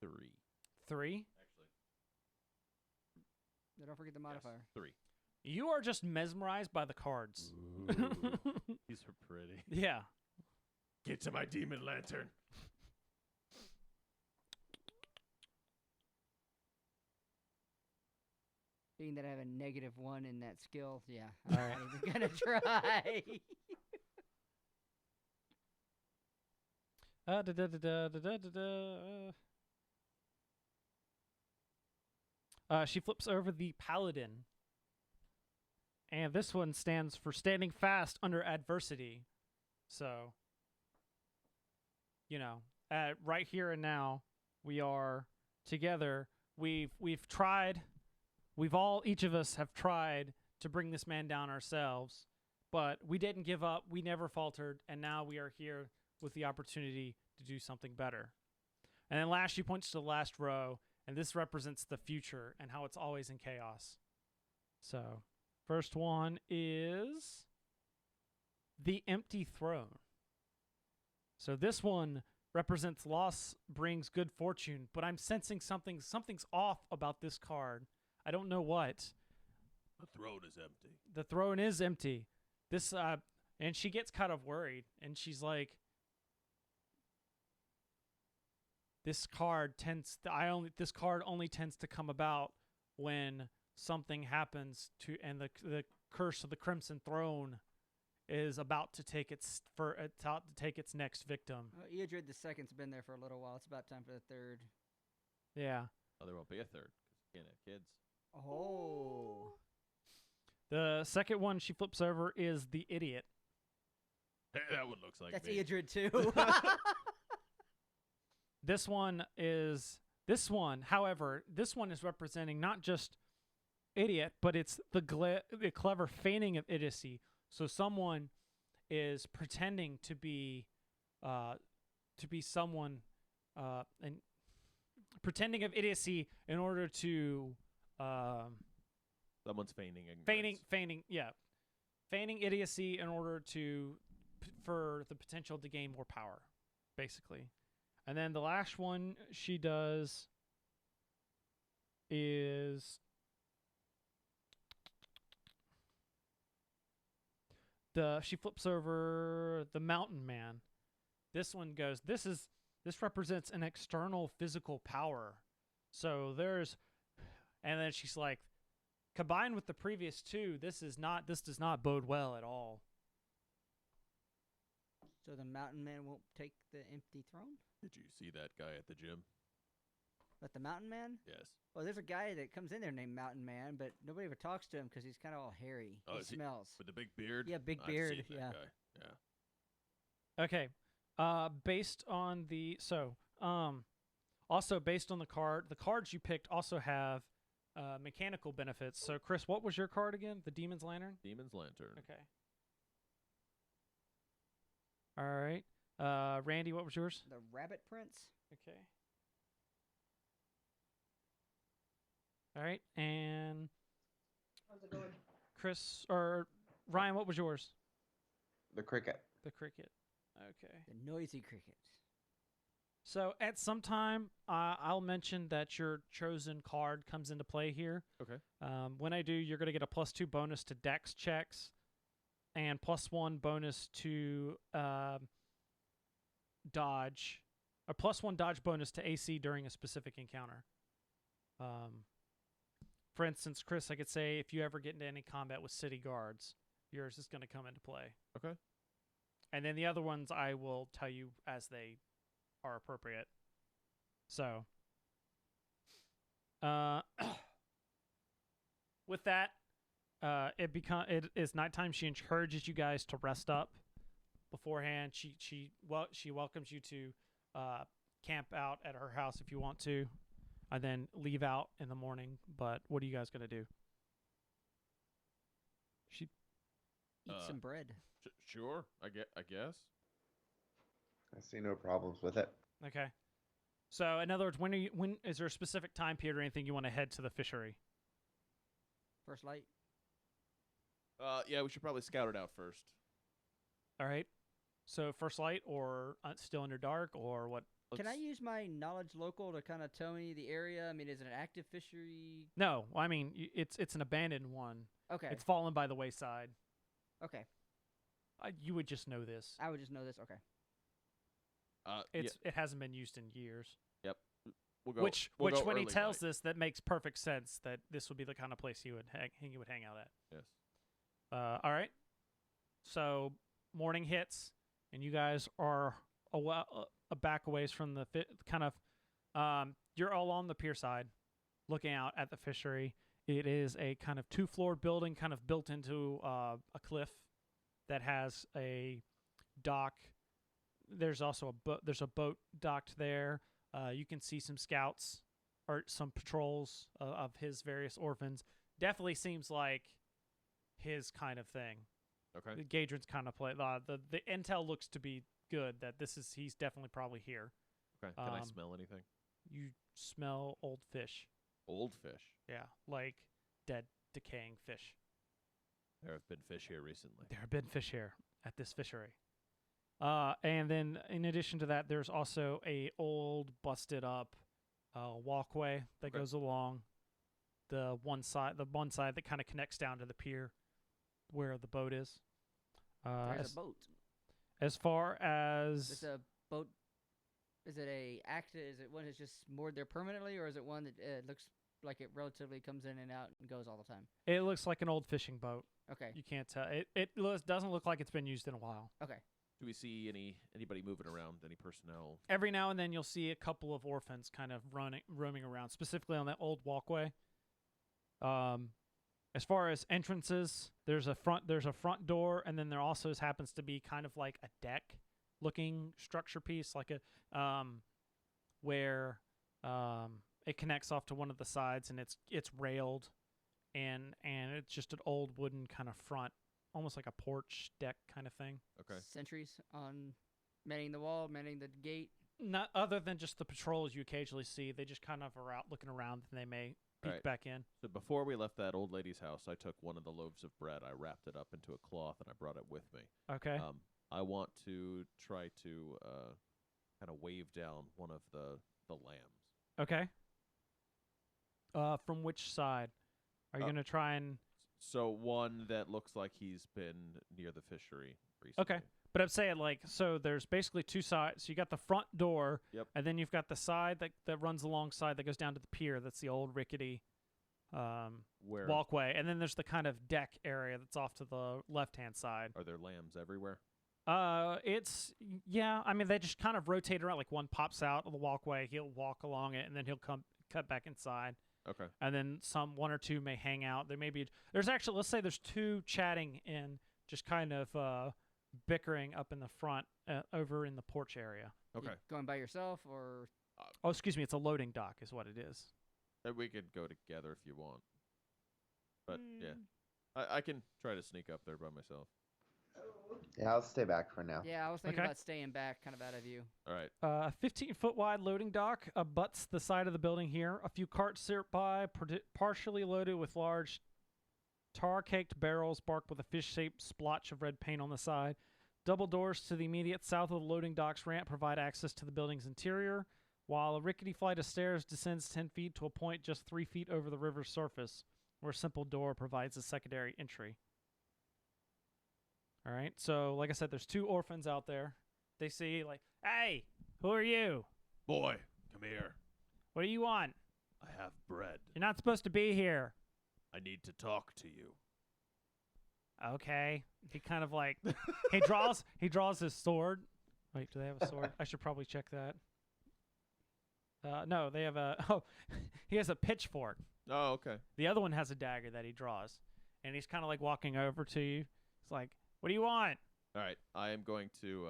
3. 3. Actually, Don't forget the modifier. 3. You are just mesmerized by the cards. These are pretty. Yeah. Get to my demon lantern. Being that I have a -1 in that skill, yeah, All I'm right. not even gonna try. She flips over the Paladin. And this one stands for standing fast under adversity. So, right here and now, we are together. We've tried. Each of us have tried to bring this man down ourselves, but we didn't give up. We never faltered, and now we are here with the opportunity to do something better. And then last, she points to the last row, and this represents the future and how it's always in chaos. So, first one is the empty throne. So this one represents loss brings good fortune, but I'm sensing something's off about this card. I don't know what. The throne is empty. The throne is empty. This and she gets kind of worried, and she's like, this card only tends to come about when something happens to, and the curse of the Crimson Throne is about to take its next victim. Eodred the second's been there for a little while. It's about time for the third. Yeah. Oh, there won't be a third because you can't have kids. Oh. The second one she flips over is the Idiot. Hey, that one looks like That's me. Eodred too. However, this one is representing not just idiot, but it's the clever feigning of idiocy. So someone is pretending to be someone, and pretending of idiocy in order to Someone's feigning ignorance. feigning idiocy in order to for the potential to gain more power, basically. And then the last one she does is she flips over the Mountain Man. This one goes, this represents an external physical power. So and then she's like, combined with the previous two, this does not bode well at all. So the Mountain Man won't take the empty throne? Did you see that guy at the gym? Like the Mountain Man? Yes. Well, there's a guy that comes in there named Mountain Man, but nobody ever talks to him because he's kind of all hairy. Oh, He is he- smells. With the big beard? Yeah, big I've beard, seen that yeah. guy. Yeah. Okay. Based on also based on the cards you picked also have mechanical benefits. So, Chris, what was your card again? The Demon's Lantern? Demon's Lantern. Okay. All right. Randy, what was yours? The Rabbit Prince? Okay. All right. And How's it going? Chris, or Ryan, what was yours? The cricket. The cricket. Okay. The noisy cricket. So at some time, I'll mention that your chosen card comes into play here. Okay. When I do, you're going to get a +2 bonus to Dex checks, and +1 bonus to dodge, a +1 dodge bonus to AC during a specific encounter. For instance, Chris, I could say if you ever get into any combat with city guards, yours is going to come into play. Okay. And then the other ones I will tell you as they are appropriate. So, with that, it is nighttime. She encourages you guys to rest up beforehand. She welcomes you to camp out at her house if you want to, and then leave out in the morning. But what are you guys gonna do? Eat some bread. Sure. I guess. I see no problems with it. Okay. So, in other words, when is there a specific time period or anything you want to head to the fishery? First light. Yeah, we should probably scout it out first. All right. So first light or still in the dark or what? Can I use my knowledge local to kind of tell me the area? I mean, is it an active fishery? No, I mean it's an abandoned one. Okay. It's fallen by the wayside. Okay. You would just know this. I would just know this. Okay. It hasn't been used in years. Yep. We'll go. Which we'll go when he early tells night. this, that makes perfect sense. That this would be the kind of place he would hang out at. Yes. All right. So morning hits, and you guys are a back a ways from the kind of. You're all on the pier side, looking out at the fishery. It is a kind of 2-floored building, kind of built into a cliff, that has a dock. There's also there's a boat docked there. You can see some scouts or some patrols of his various orphans. Definitely seems like his kind of thing. Okay. Gadrin's kind of play. The intel looks to be good that he's definitely probably here. Okay. Can I smell anything? You smell old fish. Old fish. Yeah, like dead, decaying fish. There have been fish here recently. There have been fish here at this fishery. And then in addition to that, there's also a old busted up walkway that goes along the one side that kind of connects down to the pier where the boat is. There's a boat. As far as It's a boat. Is it is it one that's just moored there permanently, or is it one that looks like it relatively comes in and out and goes all the time? it looks like an old fishing boat. Okay. You can't tell. It doesn't look like it's been used in a while. Okay. Do we see anybody moving around? Any personnel? Every now and then you'll see a couple of orphans kind of roaming around, specifically on that old walkway. As far as entrances, there's a front door, and then there also happens to be kind of like a deck-looking structure piece, like a where it connects off to one of the sides, and it's railed, and it's just an old wooden kind of front, almost like a porch deck kind of thing. Okay. Sentries on manning the wall, manning the gate. Not other than just the patrols you occasionally see. They just kind of are out looking around, and they may peek Alright. back in. So before we left that old lady's house, I took one of the loaves of bread, I wrapped it up into a cloth, and I brought it with me. Okay. I want to try to kind of wave down one of the lambs. Okay. From which side? Are you going to try and... So one that looks like he's been near the fishery recently. Okay. But I'm saying, like, so there's basically two sides. So you got the front door, Yep. and then you've got the side that runs alongside that goes down to the pier. That's the old rickety Where walkway. And then there's the kind of deck area that's off to the left-hand side. are there lambs everywhere? Yeah. I mean, they just kind of rotate around. Like one pops out of the walkway, he'll walk along it, and then he'll cut back inside. Okay. And then one or two may hang out. There's actually, let's say there's two chatting and just kind of bickering up in the front, over in the porch area. Okay. Going by yourself or? Oh, excuse me. It's a loading dock, is what it is. We could go together if you want. But yeah, I can try to sneak up there by myself. Yeah, I'll stay back for now. Yeah, I was thinking Okay. about staying back, kind of out of view. All right. A 15-foot wide loading dock abuts the side of the building here. A few carts sit by, partially loaded with large tar-caked barrels marked with a fish-shaped splotch of red paint on the side. Double doors to the immediate south of the loading dock's ramp provide access to the building's interior, while a rickety flight of stairs descends 10 feet to a point just 3 feet over the river's surface, where a simple door provides a secondary entry. All right, so like I said, there's two orphans out there. They see, like, hey, who are you? Boy, come here. What do you want? I have bread. You're not supposed to be here. I need to talk to you. Okay. He kind of like he draws his sword. Wait, do they have a sword? I should probably check that. No, they have he has a pitchfork. Oh, okay. The other one has a dagger that he draws. And he's kind of like walking over to you. It's like, "What do you want?" All right. I am going to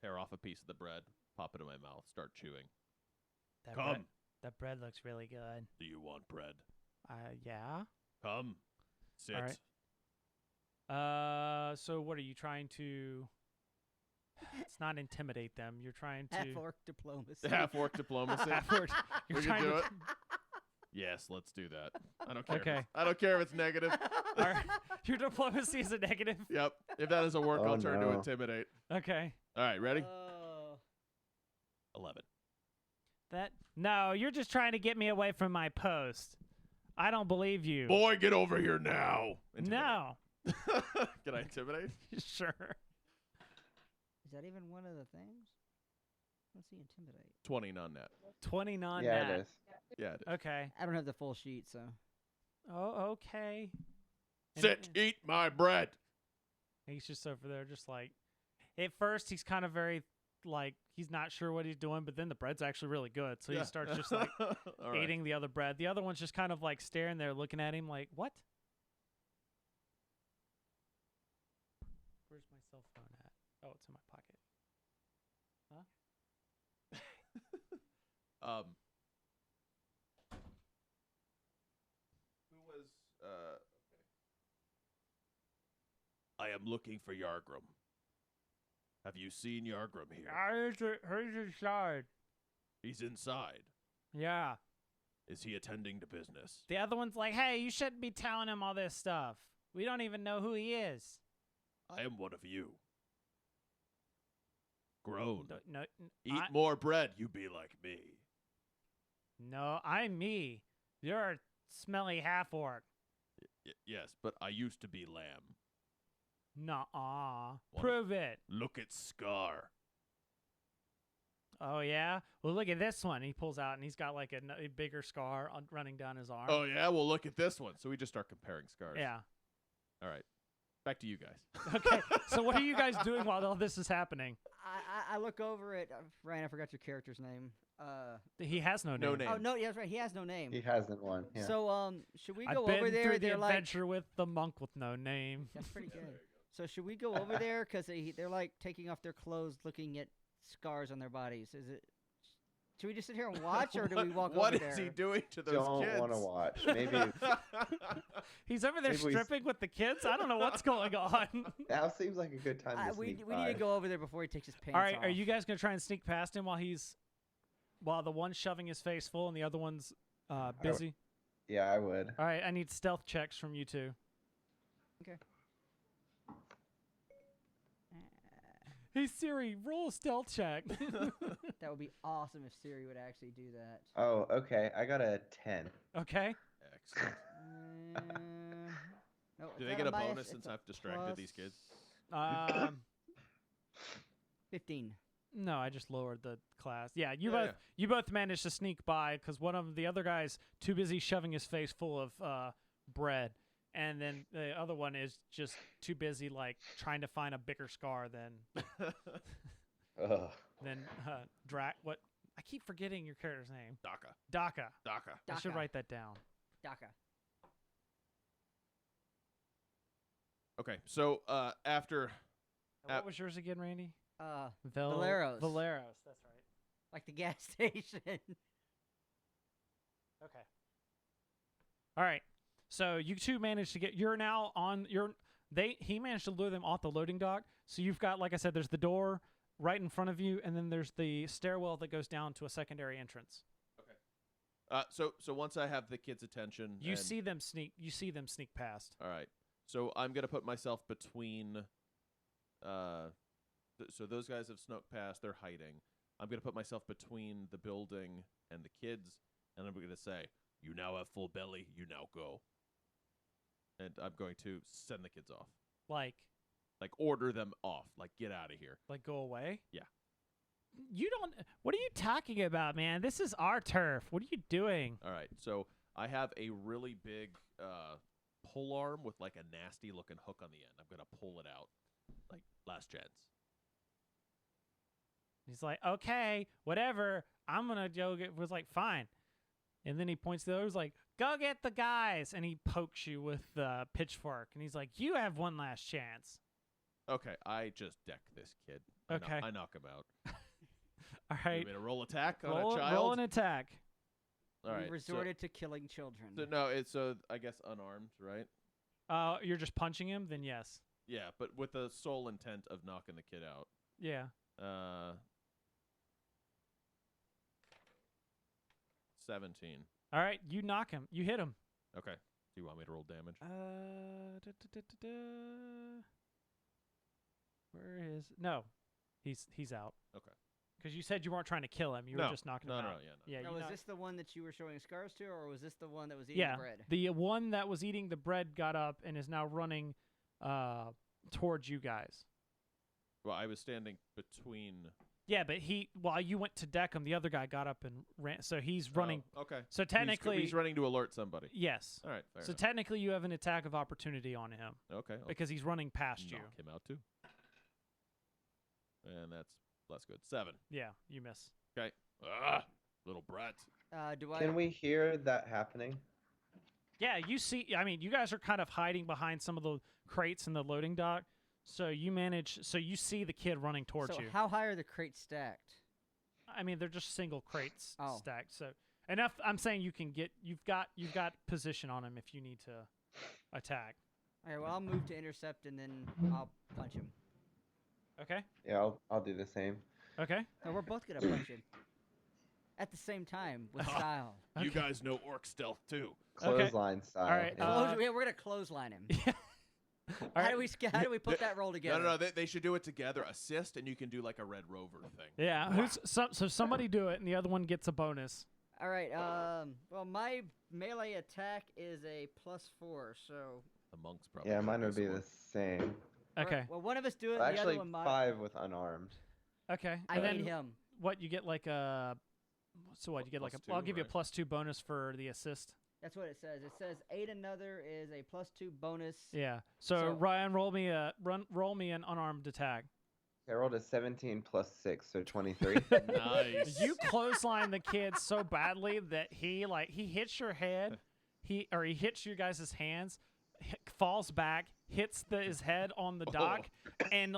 tear off a piece of the bread, pop it in my mouth, start chewing. Come. That bread looks really good. Do you want bread? Yeah. Come. Sit. All right. So what are you trying to? It's not intimidate them. You're trying to Half-orc diplomacy. Half-orc diplomacy. Half-orc. You're We can trying do to. it. Yes, let's do that. I don't care. Okay. I don't care if it's negative. All right. Your diplomacy is a negative. Yep. If that doesn't work, Oh, I'll turn to no. intimidate. Okay. All right, ready? Oh. 11. No, you're just trying to get me away from my post. I don't believe you. Boy, get over here now. Intimidate. No. Can I intimidate? Sure. Is that even one of the things? Let's see, intimidate. 20 non-net. 29 Yeah, nat. it is. Yeah, it is. Okay. I don't have the full sheet, so. Oh, okay. And Sit, eat my bread. he's just over there, just like. At first, he's kind of very, like, he's not sure what he's doing, but then the bread's actually really good. So Yeah. he starts just, like, All right. eating the other bread. The other one's just kind of, like, staring there, looking at him like, what? Where's my cell phone at? Oh, it's in my pocket. Who was okay. I am looking for Yargrim. Have you seen Yargrim here? Who's inside? He's inside. Yeah. Is he attending to business? The other one's like, hey, you shouldn't be telling him all this stuff. We don't even know who he is. I am one of you. Grown. No, Eat more bread, you be like me. no, I'm me. You're a smelly half-orc. Yes, but I used to be lamb. Nuh-uh. What? Prove it. Look at Scar. Oh, yeah? Well, look at this one. He pulls out, and he's got, like, a bigger scar running down his arm. Oh, yeah? Well, look at this one. So we just start comparing scars. Yeah. All right. Back to you guys. Okay, so what are you guys doing while all this is happening? I look over at Ryan. I forgot your character's name. He has no name. No name. Oh no, yeah, that's right. He has no name. He hasn't one. Yeah. So should we I've go been over there? through the They're like, adventure with the monk with no name. that's pretty good. So should we go over there because they're like taking off their clothes, looking at scars on their bodies? Is it? Should we just sit here and watch, or do we walk What over is there? he doing to those Don't kids? want to watch. Maybe He's over there Maybe we- stripping with the kids? I don't know what's going on. now seems like a good time to we sneak need by. to go over there before he takes his pants All right, off. are you guys going to try and sneak past him while the one's shoving his face full and the other one's busy? Yeah, I would. All right, I need stealth checks from you two. Okay. Hey Siri, roll a stealth check. That would be awesome if Siri would actually do that. Oh, okay. I got a 10. Okay. Excellent. No, Do is they that get a minus? bonus It's since a I've distracted these plus kids? 15. No, I just lowered the class. Yeah, Yeah, you both managed to sneak by because one of the other guys too busy shoving his face full of bread, and then the other one is just too busy like trying to find a bigger scar than Ugh. what I keep forgetting your character's name. Daka. I should Daka. write that down. Daka. Okay, so after What was yours again, Randy? Valeros. Valeros, that's right. Like the gas station. Okay. All right. So you two managed to get. You're now on. He managed to lure them off the loading dock. So you've got, like I said, there's the door right in front of you, and then there's the stairwell that goes down to a secondary entrance. So once I have the kids' attention, You and- see them sneak. You see them sneak past. All right. So I'm gonna put myself between. So those guys have snuck past. They're hiding. I'm gonna put myself between the building and the kids, and I'm gonna say, "You now have full belly. You now go." And I'm going to send the kids off. Like Order them off. Get out of here. go away. Yeah. You don't. What are you talking about, man? This is our turf. What are you doing? All right. So I have a really big pull arm with a nasty looking hook on the end. I'm gonna pull it out, last chance. He's like, okay, whatever. I'm gonna go get. Was like, fine. And then he points to the others, like, go get the guys. And he pokes you with the pitchfork. And he's like, you have one last chance. Okay, I just deck this kid. Okay. I knock him out. All You right. want me to roll attack on Roll, a child? roll an attack. All right. We resorted to killing children. So no, it's I guess unarmed, right? You're just punching him? Then yes. Yeah, but with the sole intent of knocking the kid out. Yeah. 17. All right. You knock him. You hit him. Okay. Do you want me to roll damage? Where is? No, he's out. Okay. Because you said you weren't trying to kill him. You were just knocking him out. Yeah. Yeah. Now, you was knocked- this the one that you were showing scars to, or was this the one that was eating yeah. the bread? The one that was eating the bread got up and is now running towards you guys. Well, I was standing between. Yeah, but while you went to deck him, the other guy got up and ran. So he's running. Oh, okay. So technically, he's running to alert somebody. yes. All right. Fair So enough. technically, you have an attack of opportunity on him Okay. I'll because he's running past you. knock him out too. And that's less good. 7. Yeah, you miss. Okay. Little brat. Do I? Can we hear that happening? Yeah, you see. I mean, you guys are kind of hiding behind some of the crates in the loading dock. So you manage. So you see the kid running towards So you. how high are the crates stacked? I mean, they're just single crates Oh. stacked. So enough. I'm saying you can get. You've got position on him if you need to attack. All right. Well, I'll move to intercept and then I'll punch him. Okay. Yeah, I'll do the same. Okay. No, we're both gonna punch him at the same time with style. You Okay. guys know orc stealth too. Clothesline style. right, yeah. Yeah, we're gonna clothesline him. All How right. do we put that roll together? No. They should do it together. Assist, and you can do a Red Rover thing. Yeah. So somebody do it, and the other one gets a bonus. All right. Well, my melee attack is a +4, so. The monks probably. Yeah, should mine do would be some the work. same. Okay. Well, one of us do it. Well, the actually, other one might. 5 with unarmed. Okay. I And need then him. what you get like a. So what you get Plus like a? 2, I'll give you a right? +2 bonus for the assist. That's what it says. It says aid another is a +2 bonus. Yeah. So So- Ryan, roll me an unarmed attack. I rolled a 17 plus 6, so 23. Nice. You clothesline the kid so badly that he hits your head, he hits you guys' hands, falls back, hits his head on the dock, and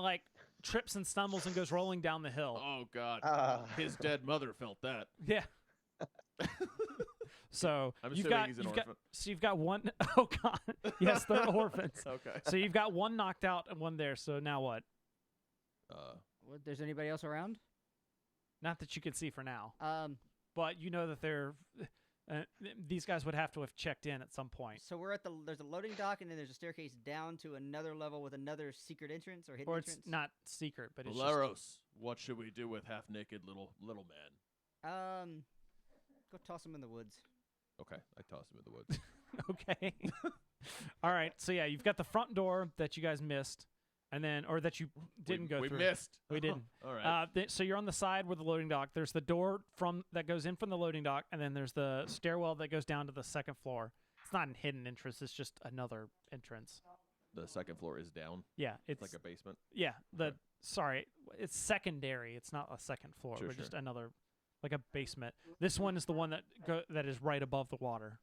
trips and stumbles and goes rolling down the hill. Oh God. Ah. His dead mother felt that. Yeah. So I'm you've assuming got he's an you've got orphan. so you've got one oh god. Yes, they're orphans. Okay. So you've got one knocked out and one there. So now what? What, there's anybody else around? Not that you can see for now, But you know that they're these guys would have to have checked in at some point. so we're at there's a loading dock and then there's a staircase down to another level with another secret entrance or hidden Or entrance. it's not secret, but it's just, Valeros, what should we do with half-naked little man? Go toss him in the woods. Okay, I toss him in the woods. okay. All right. So yeah, you've got the front door that you guys missed, and then or that you didn't go we through. missed. We didn't. All right. So you're on the side where the loading dock. There's the door that goes in from the loading dock, and then there's the stairwell that goes down to the second floor. It's not a hidden entrance. It's just another entrance. The second floor is down. Yeah, it's Like a basement. yeah. Okay. Sorry, it's secondary. It's not a second floor. Sure, but just sure. another, like a basement. This one is the one that is right above the water.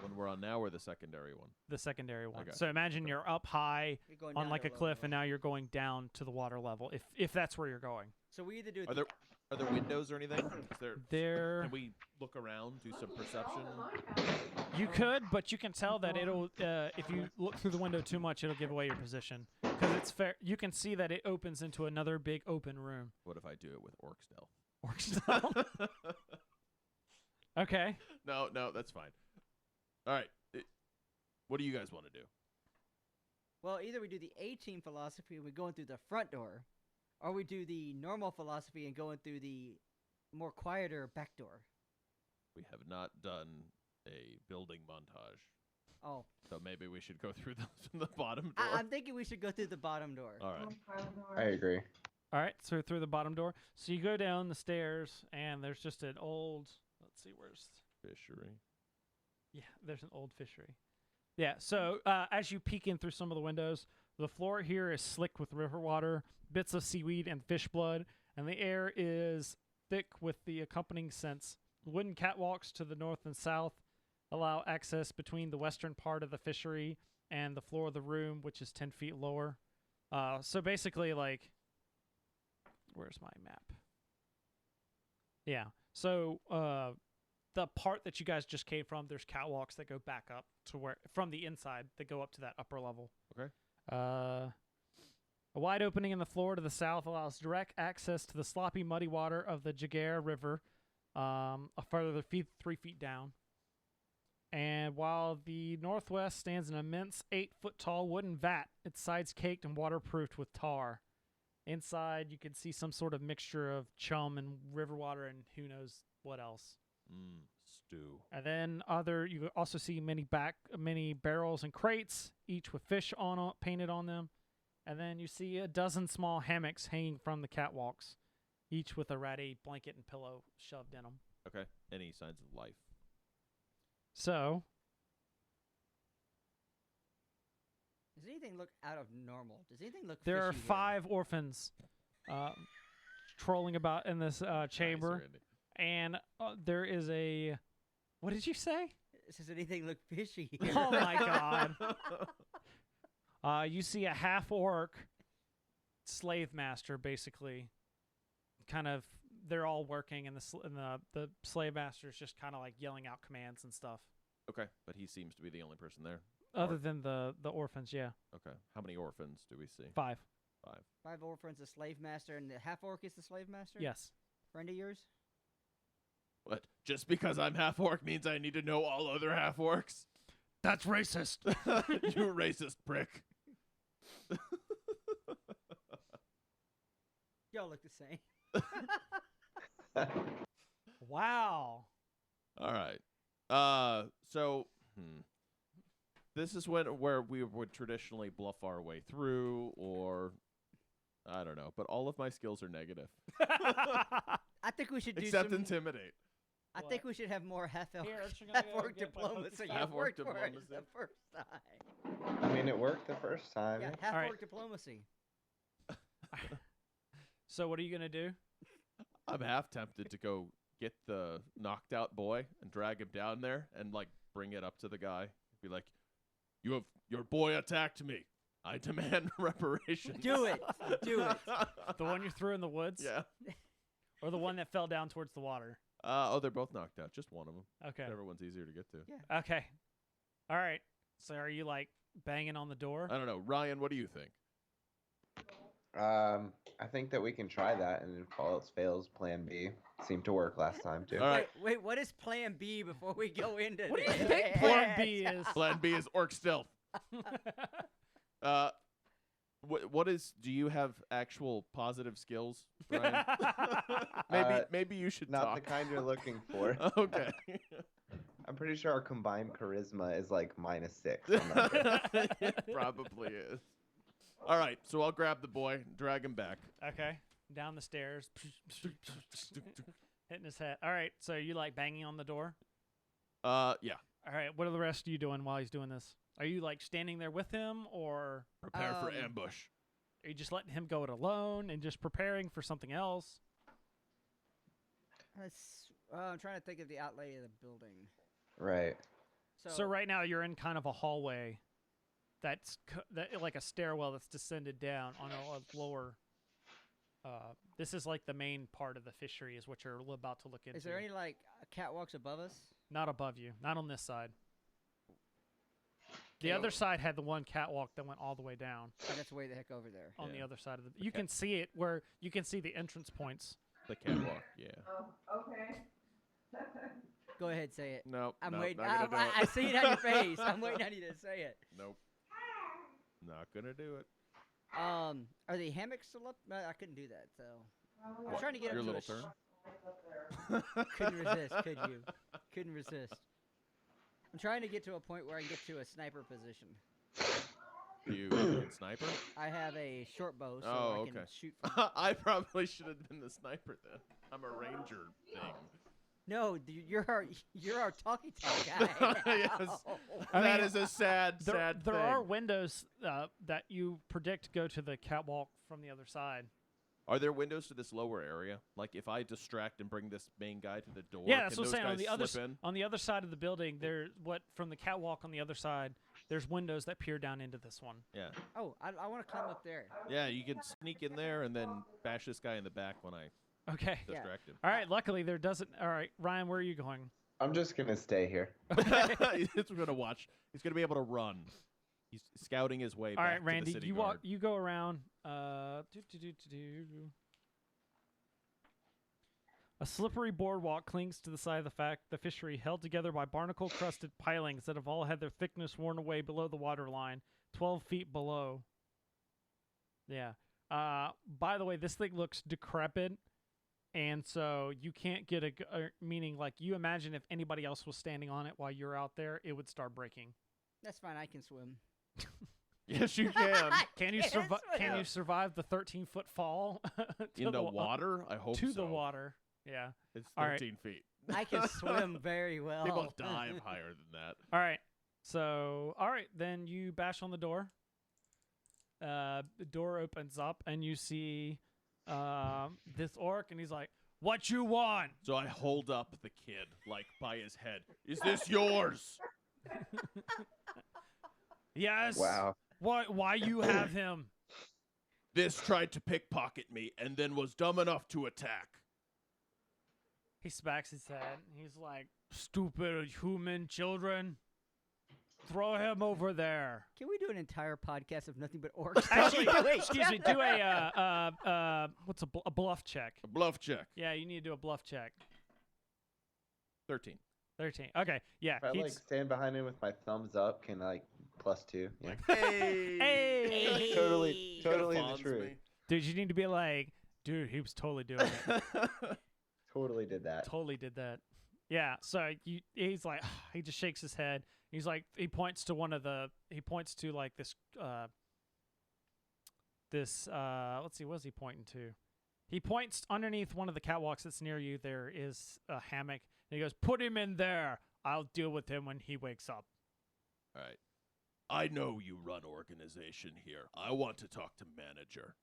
One we're on now, or the secondary one? The secondary one. Okay. So imagine you're up high You're going on down like to a low cliff, level. and now you're going down to the water level. If that's where you're going, So we either do Are there windows or anything? Is there? there Can we look around, do some perception? you could, but you can tell that it'll if you look through the window too much, it'll give away your position because it's fair. You can see that it opens into another big open room. What if I do it with orc stealth? Orc style. Okay. No, that's fine. All right. What do you guys want to do? Well, either we do the A-team philosophy and we go in through the front door, or we do the normal philosophy and go in through the more quieter back door. We have not done a building montage, Oh, so maybe we should go through the bottom door. I'm thinking we should go through the bottom door. All right. I agree. All right. So through the bottom door. So you go down the stairs, and there's just an old. Let's see, where's. Fishery. Yeah, there's an old fishery. Yeah, so as you peek in through some of the windows, the floor here is slick with river water, bits of seaweed and fish blood, and the air is thick with the accompanying scents. Wooden catwalks to the north and south allow access between the western part of the fishery and the floor of the room, which is 10 feet lower. So basically, like, where's my map? Yeah, so the part that you guys just came from, there's catwalks that go back up to where, from the inside, that go up to that upper level. Okay. A wide opening in the floor to the south allows direct access to the sloppy, muddy water of the Jaguar River, a further 3 feet down. And while the northwest stands an immense 8-foot-tall wooden vat, its sides caked and waterproofed with tar. Inside, you can see some sort of mixture of chum and river water and who knows what else. Stew. And then you also see many barrels and crates, each with fish painted on them. And then you see a dozen small hammocks hanging from the catwalks, each with a ratty blanket and pillow shoved in them. Okay. Any signs of life? So, Does anything look out of normal? Does anything look there are fishy here? 5 orphans trolling about in this chamber. Nice, Randy. And there is a... What did you say? Does anything look fishy here? Oh, my God. You see a half-orc slave master, basically. Kind of, they're all working, and the slave master's just kind of like yelling out commands and stuff. Okay, but he seems to be the only person there. Other than the orphans, yeah. Okay. How many orphans do we see? 5. 5 orphans, a slave master, and the half-orc is the slave master? Yes. Friend of yours? What? Just because I'm half orc means I need to know all other half orcs? That's racist. You racist prick. Y'all look the same. Wow. All right. So this is where we would traditionally bluff our way through, or I don't know. But all of my skills are negative, I think we should do except some... intimidate. I think we should have more half-orc Here, aren't you gonna go half-orc get my diplomacy. focus It Half-orc worked for us diplomacy. the first time. I mean, it worked the first time. Yeah, All right. half-orc diplomacy. So what are you going to do? I'm half tempted to go get the knocked out boy and drag him down there and like bring it up to the guy. Be like, your boy attacked me. I demand reparations. Do it. Do it. The one you threw in the woods? Yeah. Or the one that fell down towards the water? They're both knocked out. Just one of them. Okay. Whichever one's easier to get to. Yeah. Okay. All right. So are you like banging on the door? I don't know. Ryan, what do you think? I think that we can try that, and if all else fails, Plan B seemed to work last time too. All right. Wait, what is Plan B before we go into What do you this? think Plan B is? Plan B is orc stealth. What is? Do you have actual positive skills, Ryan? maybe you should Not talk. the kind you're looking for. Okay. I'm pretty sure our combined charisma is like -6. I'm not sure. It probably is. All right, so I'll grab the boy, drag him back. Okay. Down the stairs. Hitting his head. All right. So you like banging on the door? Yeah. All right. What are the rest of you doing while he's doing this? Are you like standing there with him, or Prepare for ambush. are you just letting him go it alone and just preparing for something else? I'm trying to think of the outlay of the building. Right. So right now you're in kind of a hallway that's like a stairwell that's descended down on a lower. This is like the main part of the fishery is what you're about to look into. Is there any like catwalks above us? Not above you. Not on this side. The other side had the one catwalk that went all the way down. Oh, that's way the heck over there. On the other side of the. You can see it where you can see the entrance points. The catwalk, yeah. Oh, okay. Go ahead, say it. Nope. I'm nope, waiting. Not gonna do I it. see it on your face. I'm waiting on you to say it. Nope. Not gonna do it. Are the hammocks still up? No, I couldn't do that. So I'm trying to get Your up to little turn. Couldn't resist, could you? Couldn't resist. I'm trying to get to a point where I can get to a sniper position. You can sniper? I have a short bow, so Oh, I can okay. shoot. From... I probably should have been the sniper then. I'm a ranger thing. No, you're our talkie guy. Yes. I That mean, is a sad thing. There are windows that you predict go to the catwalk from the other side. Are there windows to this lower area? Like if I distract and bring this main guy to the door, Yeah, that's can what I'm those saying. guys slip in? On the other side of the building, from the catwalk on the other side, there's windows that peer down into this one. Yeah. Oh, I want to climb up there. Yeah, you can sneak in there and then bash this guy in the back when I Okay. distract him. All right. Luckily, there doesn't. All right, Ryan, where are you going? I'm just gonna stay here. He's gonna watch. He's gonna be able to run. He's scouting his way All back right, to Randy, the city you guard. You go around. A slippery boardwalk clings to the side of the fishery, held together by barnacle-crusted pilings that have all had their thickness worn away below the water line, 12 feet below. Yeah. By the way, this thing looks decrepit, and so you can't get meaning like you imagine if anybody else was standing on it while you're out there, it would start breaking. That's fine. I can swim. Yes, you can. Can you survive? Can you survive the 13-foot fall In the water? I hope to so. the water? Yeah. It's All right. 13 feet. I can swim very well. People dive higher than that. All right. So, all right, then you bash on the door. The door opens up, and you see this orc, and he's like, "What you want?" So I hold up the kid, like, by his head. Is this yours? Yes. Wow. Why you have him? This tried to pickpocket me and then was dumb enough to attack. He smacks his head. He's like, "Stupid human children. Throw him over there." Can we do an entire podcast of nothing but orcs? Actually, Wait, excuse me. Do what's a bluff check? A bluff check. Yeah, you need to do a bluff check. 13. 13. Okay. Yeah. If I like stand behind him with my thumbs up, can I like +2? Yeah. Like, hey! Hey! Totally the Fawns truth. me. Dude, you need to be like, dude, he was totally doing it. Totally did that. Totally did that. Yeah. So he's like, he just shakes his head. He's like, he points to like this, let's see, what is he pointing to? He points underneath one of the catwalks that's near you. There is a hammock. And he goes, "Put him in there. I'll deal with him when he wakes up." All right. I know you run organization here. I want to talk to manager.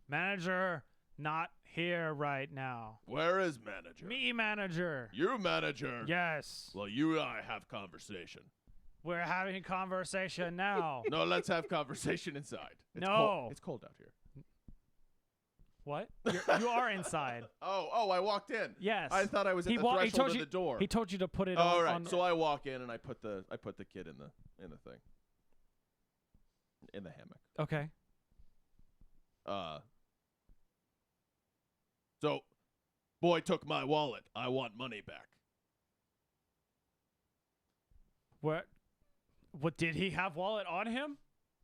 Manager, not here right now. Where is manager? Me, manager. You manager? Yes. Well, you and I have conversation. We're having a conversation now. No, let's have conversation inside. It's No. Cold. It's cold out here. What? You are inside. Oh, I walked in. Yes. I thought I was at the threshold of the door. He told you to put it All on. right. on So I walk in and I put the kid in the thing. In the hammock. Okay. So boy took my wallet. I want money back. What did he have wallet on him?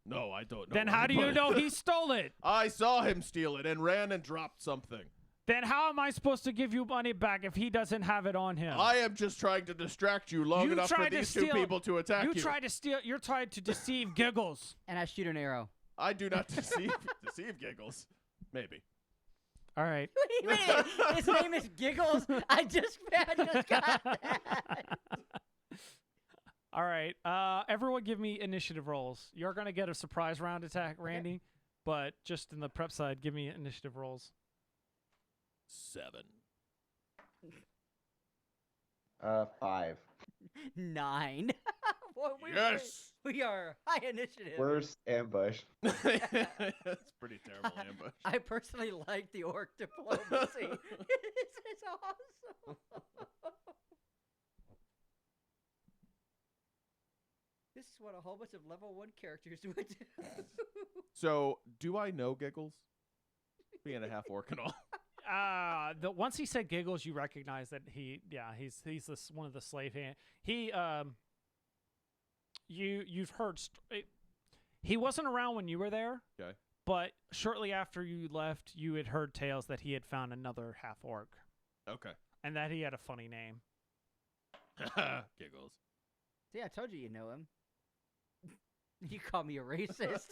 No, I don't know. Then where how do put you it. know he stole it? I saw him steal it and ran and dropped something. Then how am I supposed to give you money back if he doesn't have it on him? I am just trying to distract you long You enough for tried to these steal- two people to attack you. You're trying to deceive Giggles. And I shoot an arrow. I do not deceive Giggles. Maybe. All right. Wait a minute. His name is Giggles. I just got that. All right. Everyone give me initiative rolls. You're going to get a surprise round attack, Randy. But just in the prep side, give me initiative rolls. 7. 5. 9. Boy, Yes! We are high initiative. Worst ambush. That's pretty terrible ambush. I personally like the orc diplomacy. it's awesome. This is what a whole bunch of level 1 characters would do. So, do I know Giggles? Being a half orc and all. Once he said Giggles, you recognize that he's one of the slave hand. He you've heard he wasn't around when you were there. Okay. But shortly after you left, you had heard tales that he had found another half orc. Okay. And that he had a funny name. Giggles. See, I told you know him. You call me a racist.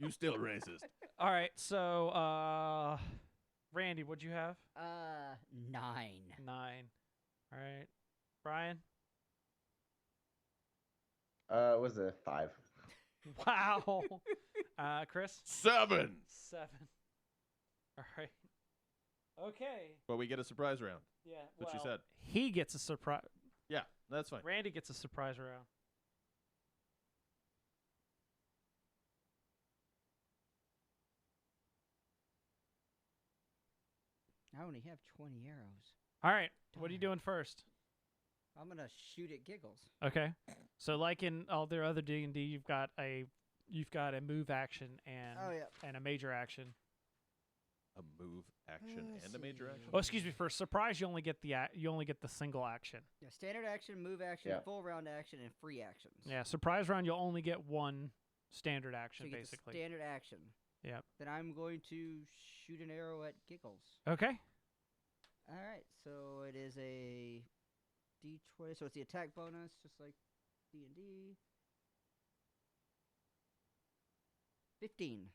You still racist. All right, so Randy, what'd you have? 9. 9. All right. Brian? Was a 5. Wow. Chris? 7. 7. All right. Okay. But we get a surprise round. Yeah. What you said. He gets a surprise. Yeah, that's fine. Randy gets a surprise round. I only have 20 arrows. All right. What are you doing first? I'm gonna shoot at Giggles. Okay. So like in all their other D&D, you've got a move action and a major action. A move action Let's and a major see. action? Oh, excuse me. For a surprise, you only get the single action. Yeah, standard action, move action, Yeah. full round action, and free actions. Yeah. Surprise round, you'll only get one standard So action, you get the basically. standard action. Yep. Then I'm going to shoot an arrow at Giggles. Okay. All right, so it is a D20. So it's the attack bonus, just like D&D. 15.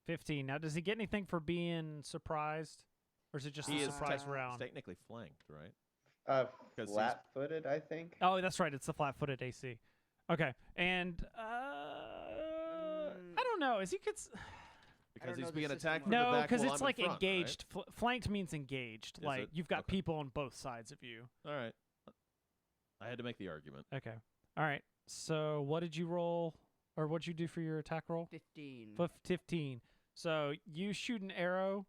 15. Now, does he get anything for being surprised, or is it just He a is surprise tec- round? technically flanked, right? 'Cause he's- Flat-footed, I think. Oh, that's right. It's the flat-footed AC. Okay, and I don't know. Is he Because know he's the being system attacked works. from the No, back because while it's I'm in like front, right? engaged. Flanked means engaged. Is Like it? you've got Okay. people on both sides of you. All right. I had to make the argument. Okay. All right. So what did you roll, or what'd you do for your attack roll? 15. 15. So you shoot an arrow,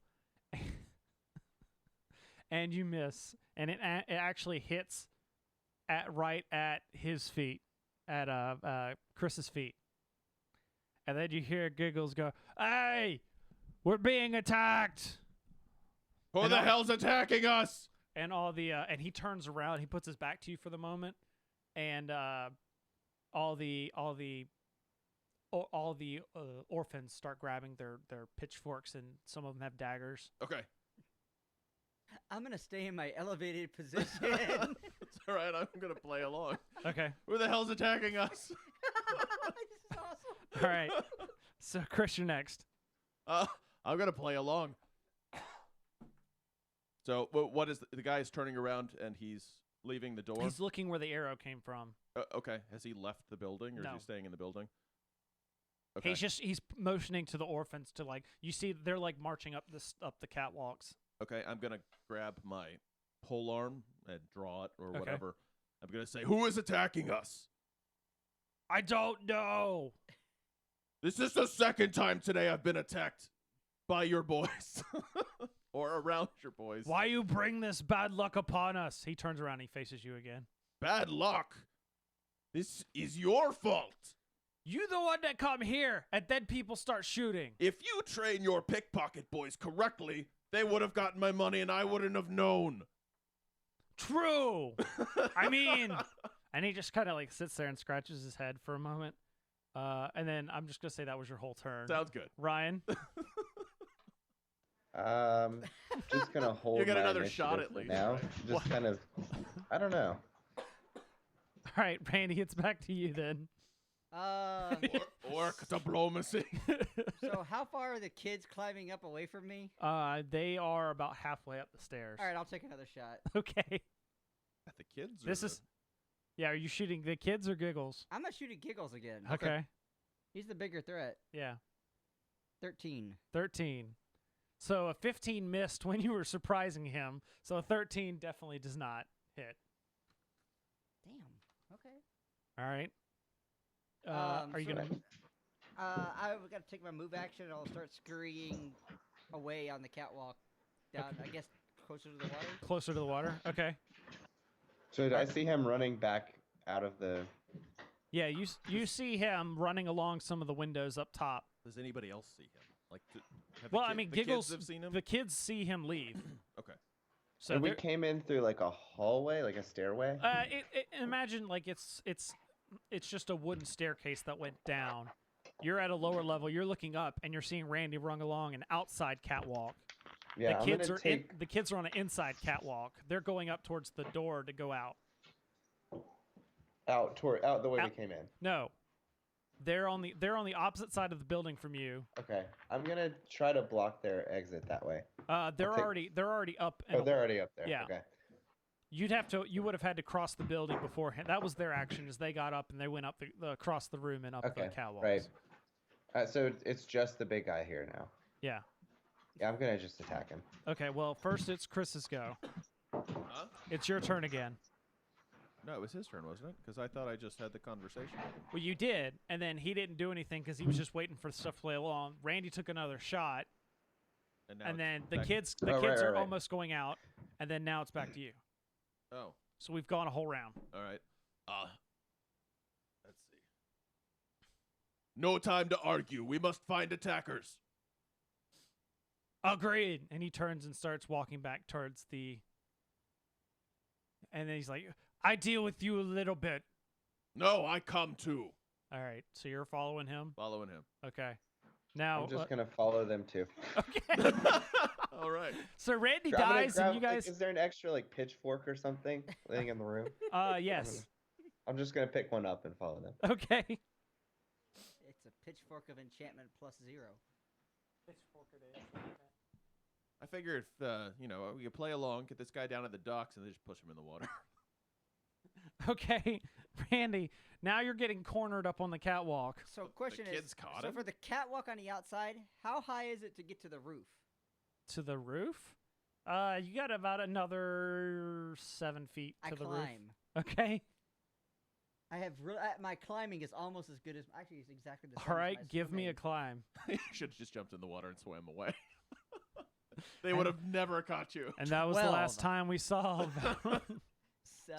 and you miss, and it actually hits right at his feet, at Chris's feet, and then you hear Giggles go, "Hey, we're being attacked!" Who And the all- hell's attacking us? And all the and he turns around, he puts his back to you for the moment, and all the orphans start grabbing their pitchforks, and some of them have daggers. Okay. I'm going to stay in my elevated position. It's all right. I'm going to play along. Okay. Who the hell's attacking us? This is awesome. All right. So Chris, you're next. I'm going to play along. So what is the guy is turning around and he's leaving the door? He's looking where the arrow came from. Okay. Has he left the building or is No. he staying in the building? Okay. He's motioning to the orphans to, like, you see they're like marching up the catwalks. Okay, I'm going to grab my polearm and draw it or Okay. whatever. I'm going to say, who is attacking us? I don't know. This is the second time today I've been attacked by your boys. Or around your boys. Why you bring this bad luck upon us? He turns around and he faces you again. Bad luck. This is your fault. You the one that come here, and then people start shooting. If you train your pickpocket boys correctly, they would have gotten my money and I wouldn't have known. True. I mean, and he just kind of like sits there and scratches his head for a moment. And then I'm just going to say that was your whole turn. Sounds good. Ryan? Just gonna hold. You get my another shot initiative at for least, now. right? Just kind of. I don't know. All right, Randy, it's back to you then. Orc diplomacy. So how far are the kids climbing up away from me? They are about halfway up the stairs. All right, I'll take another shot. Okay. At the kids. This is. Yeah, are you shooting the kids or Giggles? I'm not shooting Giggles again. Okay. He's the bigger threat. Yeah. 13. 13. So a 15 missed when you were surprising him. So a 13 definitely does not hit. Damn. Okay. All right. Are you so, gonna? I've got to take my move action, and I'll start scurrying away on the catwalk down. I guess closer to the water. Closer to the water? Okay. So I see him running back out of the. Yeah, you see him running along some of the windows up top. Does anybody else see him? Like, have Well, the I mean, the Giggles. kids have seen him. The kids see him leave. Okay. So And we they're- came in through like a hallway, like a stairway. imagine like it's just a wooden staircase that went down. You're at a lower level. You're looking up, and you're seeing Randy run along an outside catwalk. Yeah, the I'm kids gonna are take. the kids are on an inside catwalk. They're going up towards the door to go out. out the way Out- we came in. No, they're on the opposite side of the building from you. Okay, I'm gonna try to block their exit that way. They're take- already up. And Oh, they're already up there. Yeah. Okay. You would have had to cross the building beforehand. That was their action, as they got up and they went up across the room and up Okay. the catwalks. Right. So it's just the big guy here now. Yeah. Yeah, I'm gonna just attack him. Okay. Well, first it's Chris's go. Huh? It's your turn again. No, it was his turn, wasn't it? Because I thought I just had the conversation. Well, you did, and then he didn't do anything because he was just waiting for the stuff to play along. Randy took another shot, Now and it's then the back- kids Oh, right, are right. almost going out, and then now it's back to you. Oh, So we've gone a whole round. all right. Let's see. No time to argue. We must find attackers. Agreed. And he turns and starts walking back towards the. And then he's like, "I deal with you a little bit." No, I come too. All right. So you're following him. Following him. Okay. Now. I'm just gonna follow them too. Okay. All right. So Randy I'm gonna dies, and grab, you like, guys. is there an extra like pitchfork or something laying in the room? Yes. I'm just gonna pick one up and follow them. Okay. It's a pitchfork of enchantment +0. I figure if we could play along, get this guy down at the docks, and then just push him in the water. Okay, Randy. Now you're getting cornered up on the catwalk. So question is, kids caught so him? for the catwalk on the outside, how high is it to get to the roof? To the roof? You got about another 7 feet to I the climb. roof. Okay. I have my climbing is almost as good as actually it's exactly the same. All as right, my give me a swimming. climb. You should have just jumped in the water and swam away. They would have never caught you. And that was the last 12. time we saw.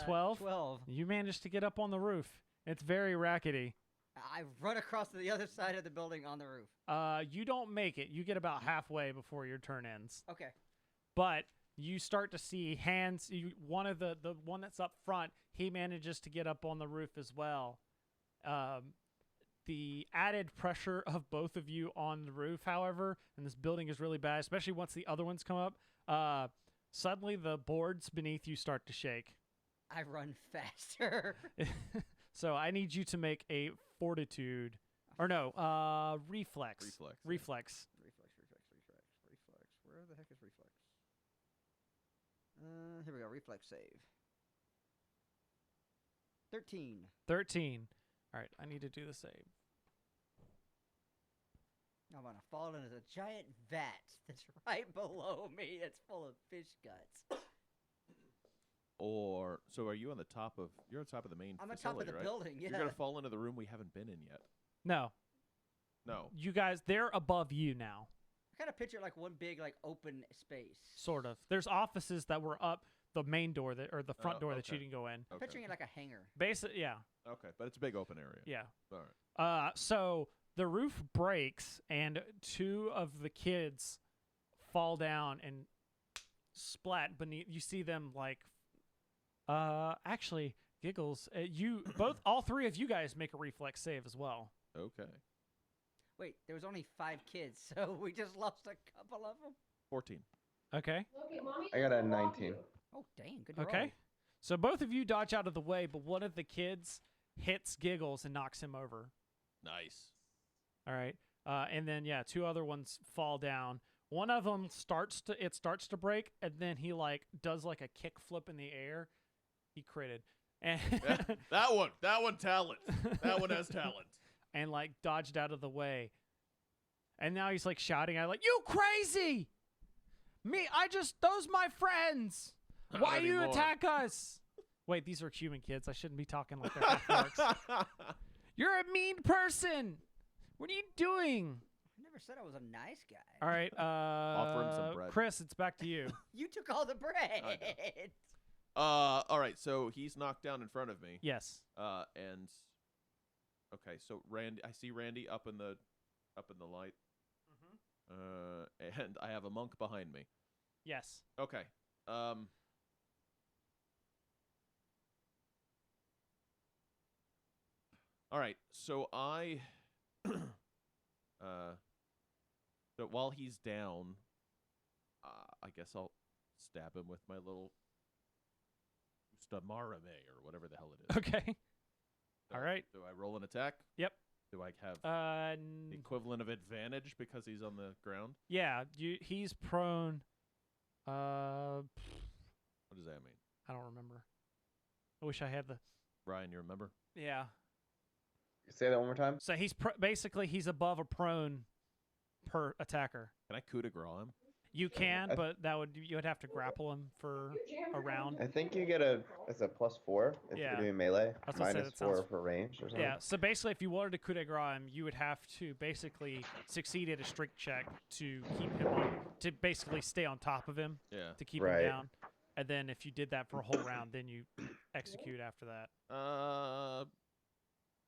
12? 12. You managed to get up on the roof. It's very rackety. I run across to the other side of the building on the roof. You don't make it. You get about halfway before your turn ends. Okay. But you start to see hands. One of the one that's up front, he manages to get up on the roof as well. The added pressure of both of you on the roof, however, and this building is really bad, especially once the other ones come up. Suddenly the boards beneath you start to shake. I run faster. So I need you to make a fortitude, or no, reflex. Reflex. Reflex. Reflex. Where the heck is reflex? Here we go. Reflex save. 13. 13. All right, I need to do the save. I'm gonna fall into the giant vat that's right below me. It's full of fish guts. Or so are you on the top of? You're on top of the main. I'm on facility, top of the right? building. Yeah. You're gonna fall into the room we haven't been in yet. No, No. you guys, they're above you now, I kind of picture like one big like open space. sort of. There's offices that were up the main door or the front Oh, door that you okay. didn't go in. Okay. Picturing it like a hangar. Yeah, Okay, but it's a big open area. yeah. All right. So the roof breaks and two of the kids fall down and splat beneath. You see them like, actually, Giggles. All three of you guys make a reflex save as well. Okay. Wait, there was only 5 kids, so we just lost a couple of them. 14. Okay. I got a 19. Oh, dang, good Okay. roll. So both of you dodge out of the way, but one of the kids hits Giggles and knocks him over. Nice. All right. And then yeah, 2 other ones fall down. One of them starts to break, and then he like does like a kick flip in the air. He critted. And Yeah, that one talent. That one has talent. and like dodged out of the way. And now he's like shouting at like, "You crazy! Those my friends. Not Why you anymore." attack us?" Wait, these are human kids. I shouldn't be talking like they're orcs. You're a mean person. What are you doing? I never said I was a nice guy. All right, Offer him some bread. Chris, it's back to you. You took all the bread. All right, so he's knocked down in front of me. Yes. And okay, so Randy, I see Randy up in the light. And I have a monk behind me. Yes. Okay. All right, so so while he's down, I guess I'll stab him with my little Stamarame or whatever the hell it is. Okay. So, All right. Do I roll an attack? Yep. Do I have Uh, equivalent of advantage because he's on the ground? yeah. He's prone. What does that mean? I don't remember. I wish I had the. Ryan, you remember? Yeah. Say that one more time. So basically he's above a prone per attacker. Can I coup de grace him? You can, but you would have to grapple him for a round. I think you get it's a +4 if Yeah. you're doing melee. That's what I said, it -4 sounds- for range or something. Yeah. So basically, if you wanted to coup de grace him, you would have to basically succeed at a strength check to keep him to basically stay on top of him Yeah. to keep Right. him down. And then if you did that for a whole round, then you execute after that.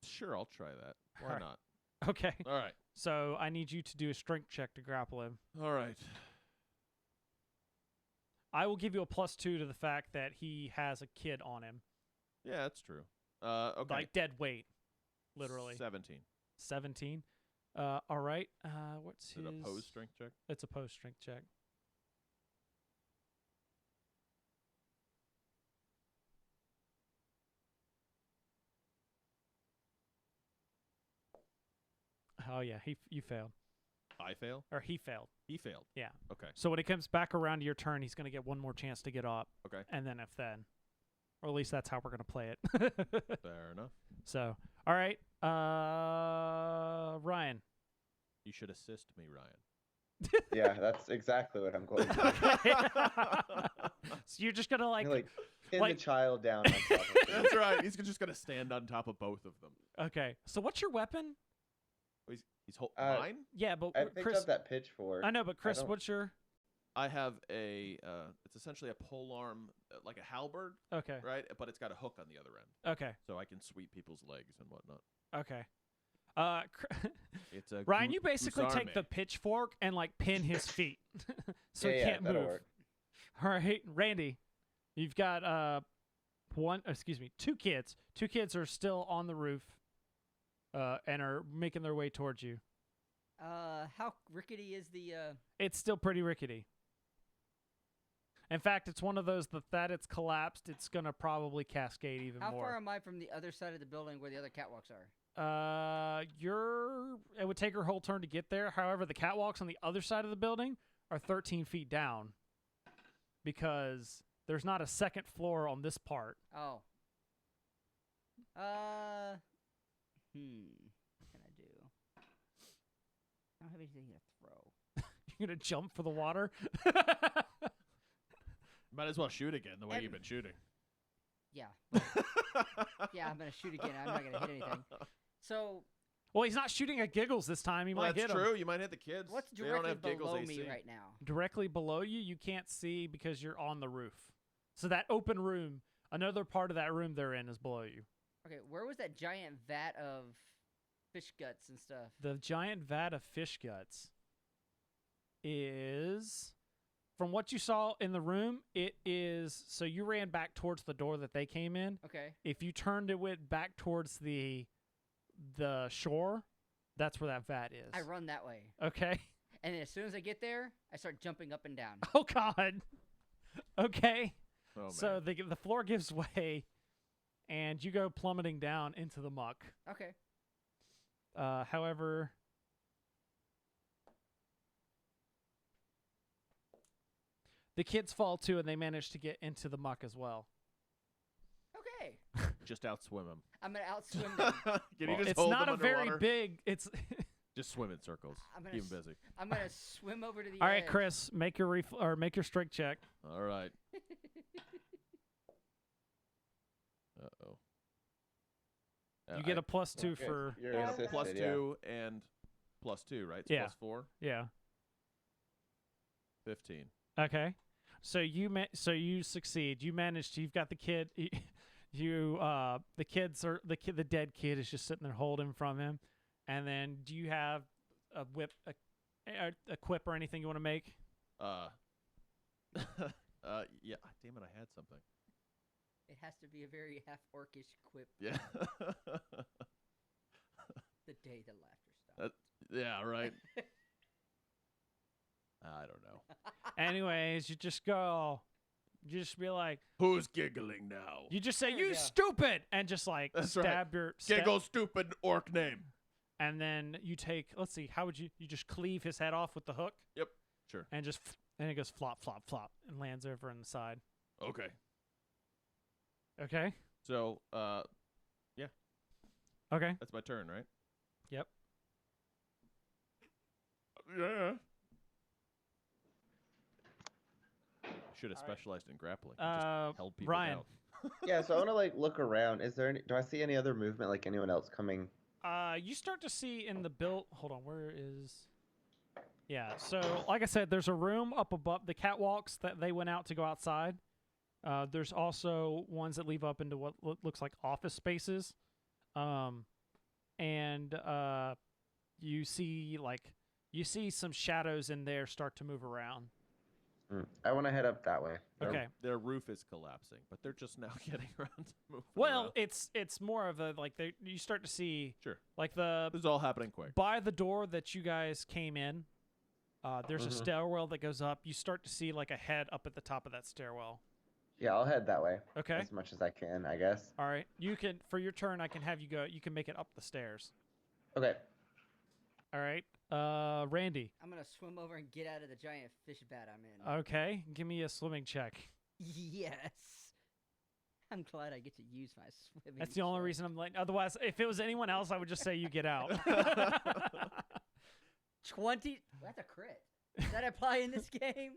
Sure, I'll try that. Why Alright. not? Okay. All right. So I need you to do a strength check to grapple him. All right. I will give you a +2 to the fact that he has a kid on him, Yeah, that's true. Okay. like dead weight, literally. 17. 17. All right. What's Is his? it a pose strength check? It's a pose strength check. Oh yeah, you failed, I fail? or he failed. He failed. Yeah. Okay. So when it comes back around to your turn, he's gonna get one more chance to get up, Okay. and then or at least that's how we're gonna play it. Fair enough. So, all right, Ryan. You should assist me, Ryan. Yeah, that's exactly what I'm going to do. So you're just gonna Like pin like- the child down on top of him. That's right. He's just going to stand on top of both of them. okay. So what's your weapon? He's mine? Yeah, but I picked Chris. up that pitchfork. I know, but Chris, don't- what's your? I have it's essentially a polearm, like a halberd, Okay. right? But it's got a hook on the other end. Okay. So I can sweep people's legs and whatnot. Okay. It's a Ryan, you basically take gusarme. the pitchfork and like pin his feet, so he Yeah, can't that'll move. work. All right, Randy, you've got two kids. Two kids are still on the roof, and are making their way towards you. How rickety is the? It's still pretty rickety. In fact, it's one of those that it's collapsed. It's gonna probably cascade even How more. far am I from the other side of the building where the other catwalks are? It would take her whole turn to get there. However, the catwalks on the other side of the building are 13 feet down because there's not a second floor on this part. Oh. What can I do? I don't have anything to throw. You're gonna jump for the water. Might as well shoot again the way Em- you've been shooting. Yeah. but- yeah, I'm gonna shoot again. I'm not gonna hit anything. So Well, he's not shooting at Giggles this time. He Well, might that's hit him. true. You might hit the kids. what's They don't directly have Giggles below AC. me right now? Directly below you, you can't see because you're on the roof. So that open room, another part of that room they're in is below you. Okay, where was that giant vat of fish guts and stuff? The giant vat of fish guts is, from what you saw in the room, it is, so you ran back towards the door that they came in. Okay. If you turned it back towards the shore, that's where that vat is. I run that way. Okay. And then as soon as I get there, I start jumping up and down. Oh, God. Okay. Oh, man. So the floor gives way, and you go plummeting down into the muck. Okay. However, the kids fall too, and they manage to get into the muck as well. Okay. Just outswim him. I'm gonna outswim them. Can Well, you just It's hold not him a very underwater? big. It's Just swim in circles. I'm gonna Keep him busy. I'm gonna swim over to the all right, edge. Chris. Make your make your strength check. All right. Uh-oh. You get a +2 Okay, for You're Yeah. assisted, plus yeah. 2 and +2, right? It's Yeah. +4. yeah. 15. Okay, so you succeed. You managed. You've got the kid. The kids are the dead kid is just sitting there holding from him, and then do you have a whip, a quip or anything you want to make? Yeah. Damn it! I had something. It has to be a very half-orcish quip. Yeah. The day the laughter stopped. Yeah. Right. I don't know. Anyways, you just go. You just be like, Who's giggling now? you just say, There we "You go. stupid," and just like That's right. stab your Giggle, stupid orc name. and then you take. Let's see, how would you just cleave his head off with the hook? Yep. Sure. And and it goes flop, flop, flop, and lands over on the side. Okay. Okay. So, Okay. that's my turn, right? Yep. Yeah. Should have All right. specialized in grappling. and just held people Ryan. down. Yeah, so I want to like look around. Is there any? Do I see any other movement? Like anyone else coming? You start to see in the build. Hold on, where is? Yeah. So, like I said, there's a room up above the catwalks that they went out to go outside. There's also ones that leave up into what looks like office spaces. And you see some shadows in there start to move around. I want to head up that way. Okay. Their roof is collapsing, but they're just now getting around to move. Well, around. it's more of a you start to see Sure. like the This is all happening quick. by the door that you guys came in. There's a Mhm. stairwell that goes up. You start to see like a head up at the top of that stairwell. Yeah, I'll head that way. Okay. As much as I can, I guess. All right. You can for your turn. I can have you go. You can make it up the stairs. Okay. All right. Randy. I'm gonna swim over and get out of the giant fish vat I'm in. Okay. Give me a swimming check. Yes. I'm glad I get to use my swimming. That's the only check. reason I'm like. Otherwise, if it was anyone else, I would just say you get out. 20. That's a crit. Does that apply in this game?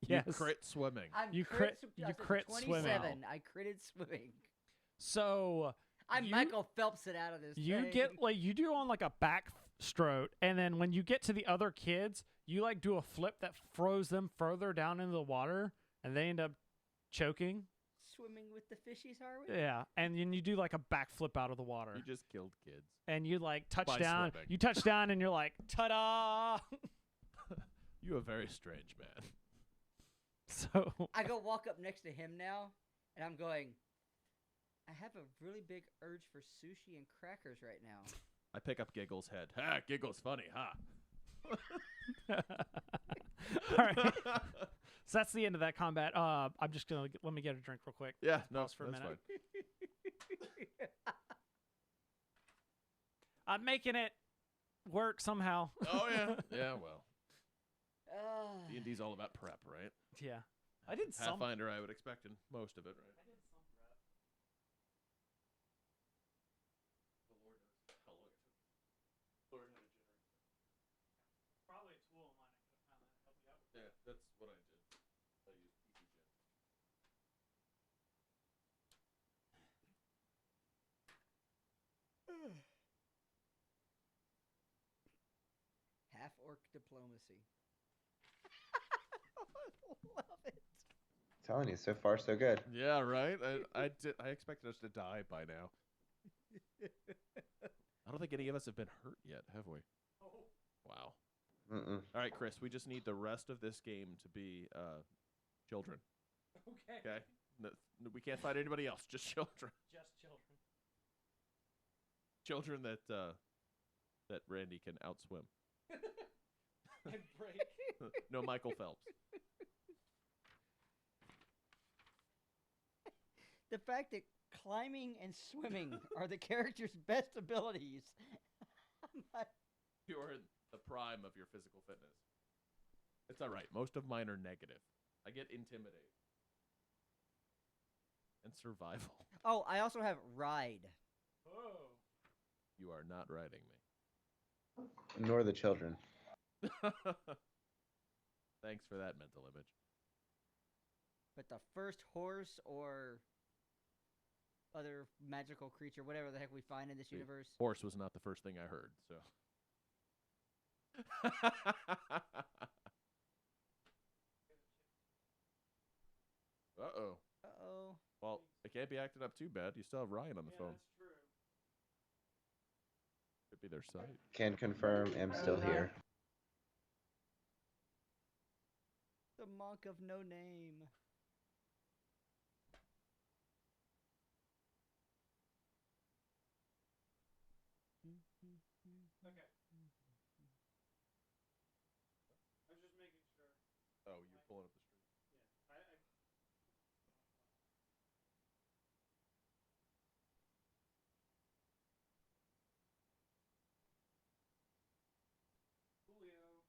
Yes. You crit swimming. I'm You crit. crit- I you said crit swimming. 27. I critted swimming. So I'm You- Michael Phelps it out of this. you thing. get like you do on like a backstroke, and then when you get to the other kids, you like do a flip that throws them further down into the water, and they end up choking. swimming with the fishies, are we? Yeah, and then you do like a backflip out of the water, You just killed kids. and you like touch By down. swimming. You touch down, and you're like, ta-da! You a very strange man. So I go walk up next to him now, and I'm going. I have a really big urge for sushi and crackers right now. I pick up Giggle's head. Ha! Giggle's funny, ha! all right. So that's the end of that combat. I'm just gonna let me get a drink real quick. Yeah, no, Pause for a that's minute. fine. I'm making it work somehow. Oh yeah, yeah. Well, Ah. D&D's all about prep, right? Yeah, I did some. Pathfinder, I would expect in most of it, right? Probably a tool of mine. I could have found that to help you out with. Yeah, that's what I did. I used PC Gen. Half orc diplomacy. Love it. telling you, so far so good. Yeah, right. I expected us to die by now. I don't think any of us have been hurt yet, have we? Wow. Mm-mm. All right, Chris. We just need the rest of this game to be children. Okay. Okay. We can't fight anybody else. Just children. Just children. Children that Randy can outswim. And break. No Michael Phelps. The fact that climbing and swimming are the character's best abilities. You're in the prime of your physical fitness. It's all right. Most of mine are negative. I get intimidated. And survival. Oh, I also have ride. Oh. You are not riding Nor the children. me. Thanks for that mental image. But the first horse or other magical creature, whatever the heck we find in this universe. Horse was not the first thing I heard, so. Uh-oh. Uh-oh. Well, it can't be acting up too bad. You still have Ryan on the phone. That's true. Could be their site. Can confirm, am still here. The monk of no name. Okay. I was just making sure. Oh, you're pulling up the street. Yeah. Julio.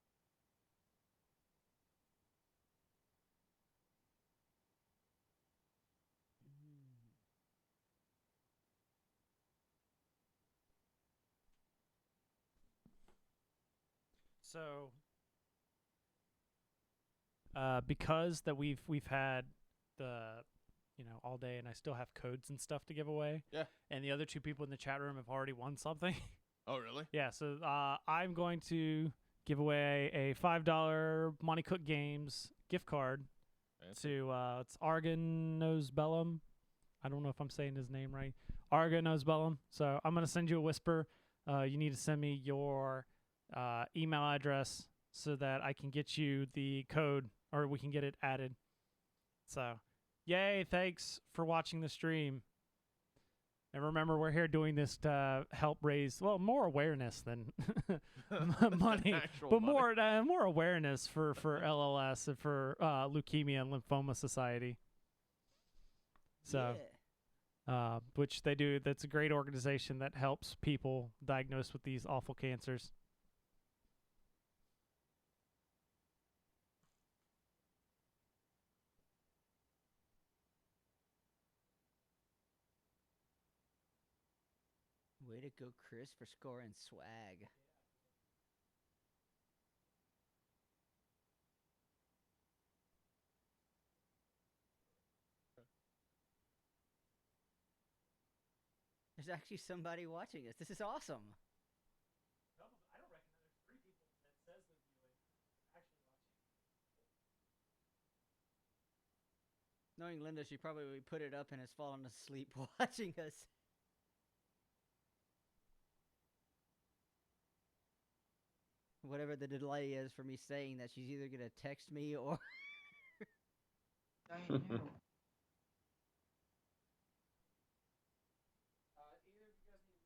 So, because that we've had the, all day, and I still have codes and stuff to give away. Yeah. And the other two people in the chat room have already won something. Oh, really? Yeah. So I'm going to give away a $5 Monty Cook Games gift card Fancy. to it's Arganos Bellum. I don't know if I'm saying his name right. Arganos Bellum. So I'm gonna send you a whisper. You need to send me your email address so that I can get you the code, or we can get it added. So, yay! Thanks for watching the stream. And remember, we're here doing this to help raise, well, more awareness than money, Actual but money. more awareness for LLS and for Leukemia and Lymphoma Society. So, yeah. which they do. That's a great organization that helps people diagnosed with these awful cancers. Way to go, Chris, for scoring swag. There's actually somebody watching us. This is awesome. I don't reckon there's 3 people that says they're viewing actually watching. Knowing Linda, she probably put it up and has fallen asleep watching us. Whatever the delay is for me saying that, she's either going to text me or... Either of you guys need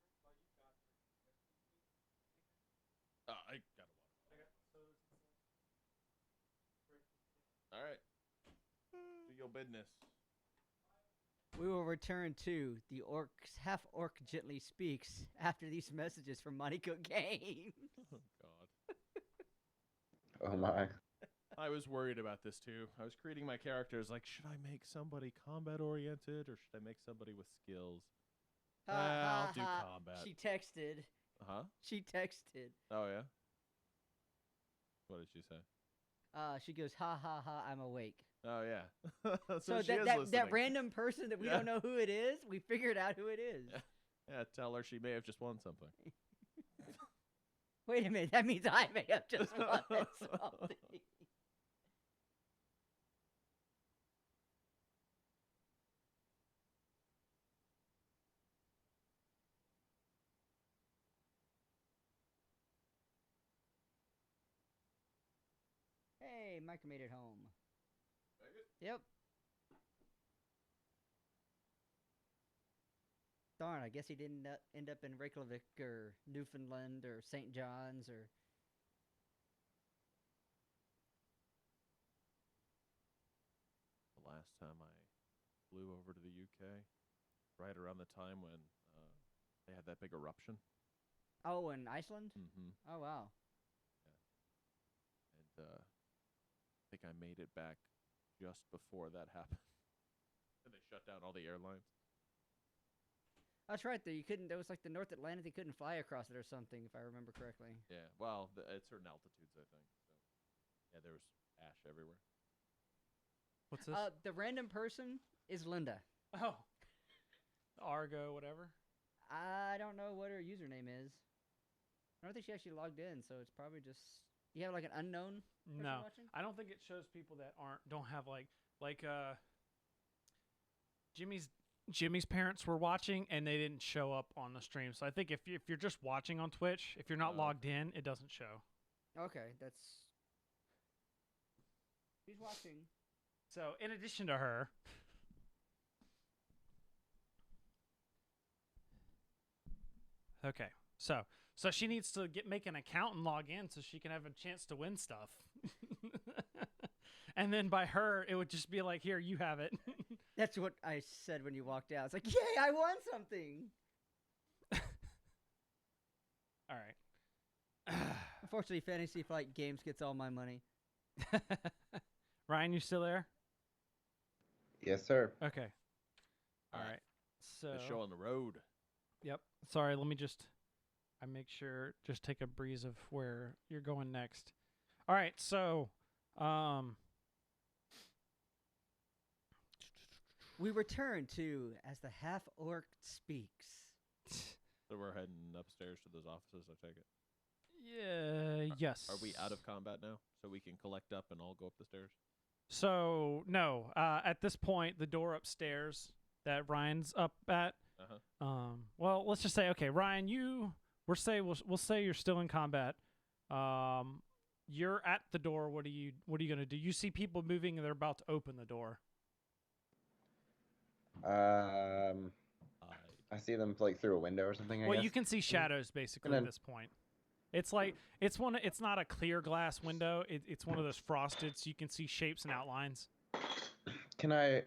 I got a water. All right. Do your business. We will return to the orcs. Half orc gently speaks after these messages from Monty Cook Games. Oh, God. Oh my. I was worried about this, too. I was creating my characters like, should I make somebody combat-oriented or should I make somebody with skills? I'll do combat. She texted. Huh? She texted. Oh, yeah? What did she say? She goes, ha ha ha, I'm awake. Oh, yeah. So she is that listening. random person that we Yeah. don't know who it is, we figured out who it is. Yeah, tell her she may have just won something. Wait a minute, that means I may have just won something. Hey, Micah made it home. Yep. Darn, I guess he didn't end up in Reykjavik or Newfoundland or St. John's or... The last time I flew over to the UK, right around the time when they had that big eruption. Oh, in Iceland? Mm-hmm. Oh, wow. And I think I made it back just before that happened. And they shut down all the airlines. That's right. There, you couldn't. There was like the North Atlantic. They couldn't fly across it or something, if I remember correctly. Yeah, well, at certain altitudes, I think. So, yeah, there was ash everywhere. What's this? The random person is Linda. Oh. Argo, whatever. I don't know what her username is. I don't think she actually logged in, so it's probably just you have like an unknown person No, watching. I don't think it shows people that don't have like Jimmy's parents were watching and they didn't show up on the stream. So I think if you're just watching on Twitch, if you're not logged in, it doesn't show. Okay, that's. She's watching. So in addition to her, okay, so she needs to make an account and log in so she can have a chance to win stuff. And then by her, it would just be like, here, you have it. That's what I said when you walked out. It's like, yay, I won something. All right. Unfortunately, Fantasy Flight Games gets all my money. Ryan, you still there? Yes, sir. Okay. All All right. right. So The show on the road. Yep. Sorry, let me I make sure, just take a breeze of where you're going next. All right, so, We return to As the Half-Orc Speaks. So we're heading upstairs to those offices, I take it. yeah, yes. Are we out of combat now? So we can collect up and all go up the stairs? So, no, at this point, the door upstairs that Ryan's up at, Uh-huh. well, let's just say, okay, Ryan, we'll say you're still in combat. You're at the door. What are you going to do? You see people moving and they're about to open the door. I see them like through a window or something. I Well, guess. you can see shadows basically And at then- this point. It's like it's not a clear glass window. It's one of those frosted, so you can see shapes and outlines. Can I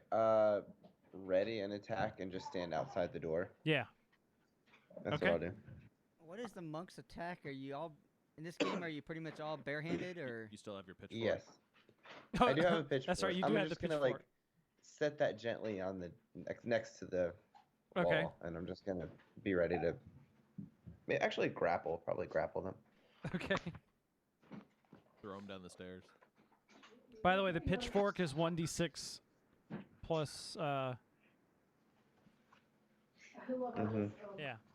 ready an attack and just stand outside the door? Yeah. That's Okay. what I'll do. What is the monk's attack? Are you all in this game? Are you pretty much all barehanded, or You still have your pitchfork? Yes, I do have a pitchfork. That's right. You I'm do have the just gonna pitchfork. like set that gently on the next to the Okay. wall, and I'm just gonna be ready to actually probably grapple them. Okay. Throw them down the stairs. By the way, the pitchfork is 1d6 plus. Yeah,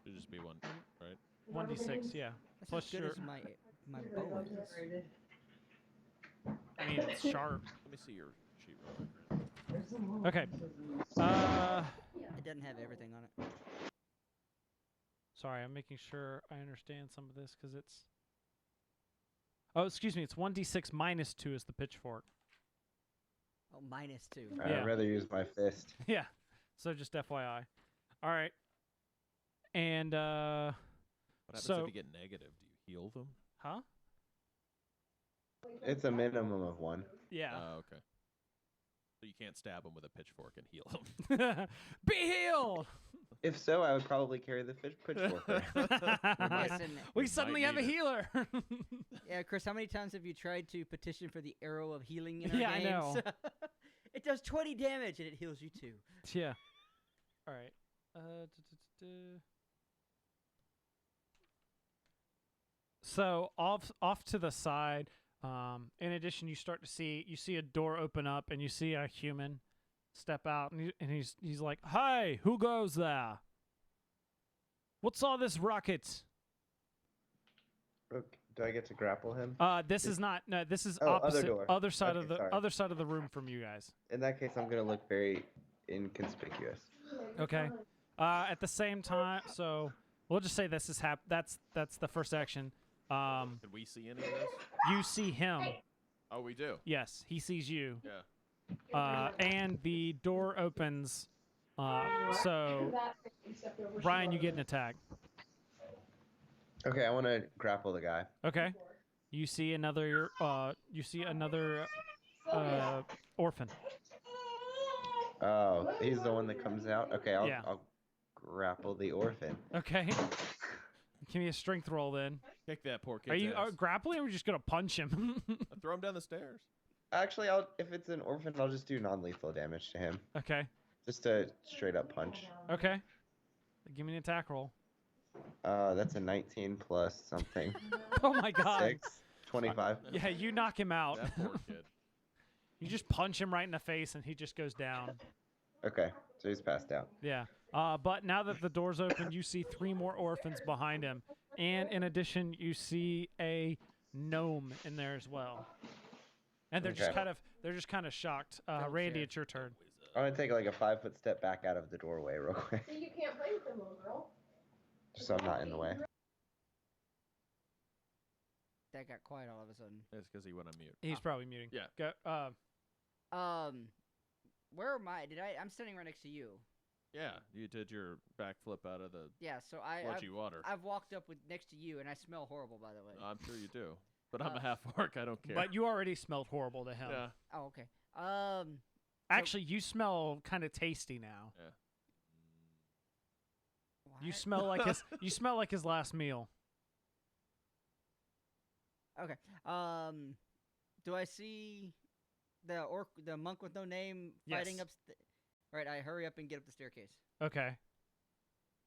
Should just be one, right? 1d6. Yeah. that's Plus as good your- as my bow is. I mean, it's sharp. Let me see your sheet real quick. Okay. It doesn't have everything on it. Sorry, I'm making sure I understand some of this because it's. Oh, excuse me. It's 1d6 minus 2 is the pitchfork. Oh, -2. Yeah. I'd rather use my fist. Yeah. So just FYI. All right. And What happens So- if you get negative? Do you heal them? huh? It's a minimum of 1. Yeah. Oh, okay. So you can't stab them with a pitchfork and heal them. Be healed. If so, I would probably carry the pitchfork. around. Listen, We might suddenly have a need it. healer. yeah, Chris, how many times have you tried to petition for the arrow of healing in our Yeah, I games? know. It does 20 damage and it heals you too. Yeah. All right. So off to the side. In addition, you see a door open up, and you see a human step out, and he's like, "Hey, who goes there? What's all this racket?" Okay, do I get to grapple him? This is not. No, this is Oh, other opposite. door. Other side of Okay, the sorry. other side of the room from you guys. In that case, I'm gonna look very inconspicuous. Okay. At the same time, so we'll just say this is that's the first action. Can we see any of this? You see him. Oh, we do. Yes, he sees you. Yeah. And the door opens. So Brian, you get an attack. Okay, I want to grapple the guy. Okay. You see another. Orphan. Oh, he's the one that comes out. Okay, Yeah. I'll grapple the orphan. Okay. Give me a strength roll then. Kick that poor kid's Are you ass. grappling or are you just going to punch him? I throw him down the stairs. Actually, if it's an orphan, I'll just do non-lethal damage to him. Okay. Just a straight up punch. Okay. Give me an attack roll. That's a 19 plus something. Oh my god. 6, 25. Yeah, you knock him out. That poor kid. You just punch him right in the face and he just goes down. Okay, so he's passed out. Yeah. But now that the door's open, you see 3 more orphans behind him. And in addition, you see a gnome in there as well. And they're just Okay. kind of shocked. Don't Randy, care. it's your turn. I'm gonna take like a 5-foot step back out of the doorway real quick, So you can't play with them, little girl. just so I'm not in the way. That got quiet all of a sudden. It's because he went on mute. He's probably muting. Yeah. Go. Where am I? I'm standing right next to you. Yeah, you did your backflip out of the Yeah, so sludgy water. I've walked up with next to you, and I smell horrible, by the way. I'm sure you do. But I'm a half orc. I don't care. But you already smelled horrible to him. yeah. Oh, okay. Actually, you smell kind of tasty now. You what? smell like his last meal. Okay. Do I see the monk with no name fighting Yes. up? Right. I hurry up and get up the staircase. Okay.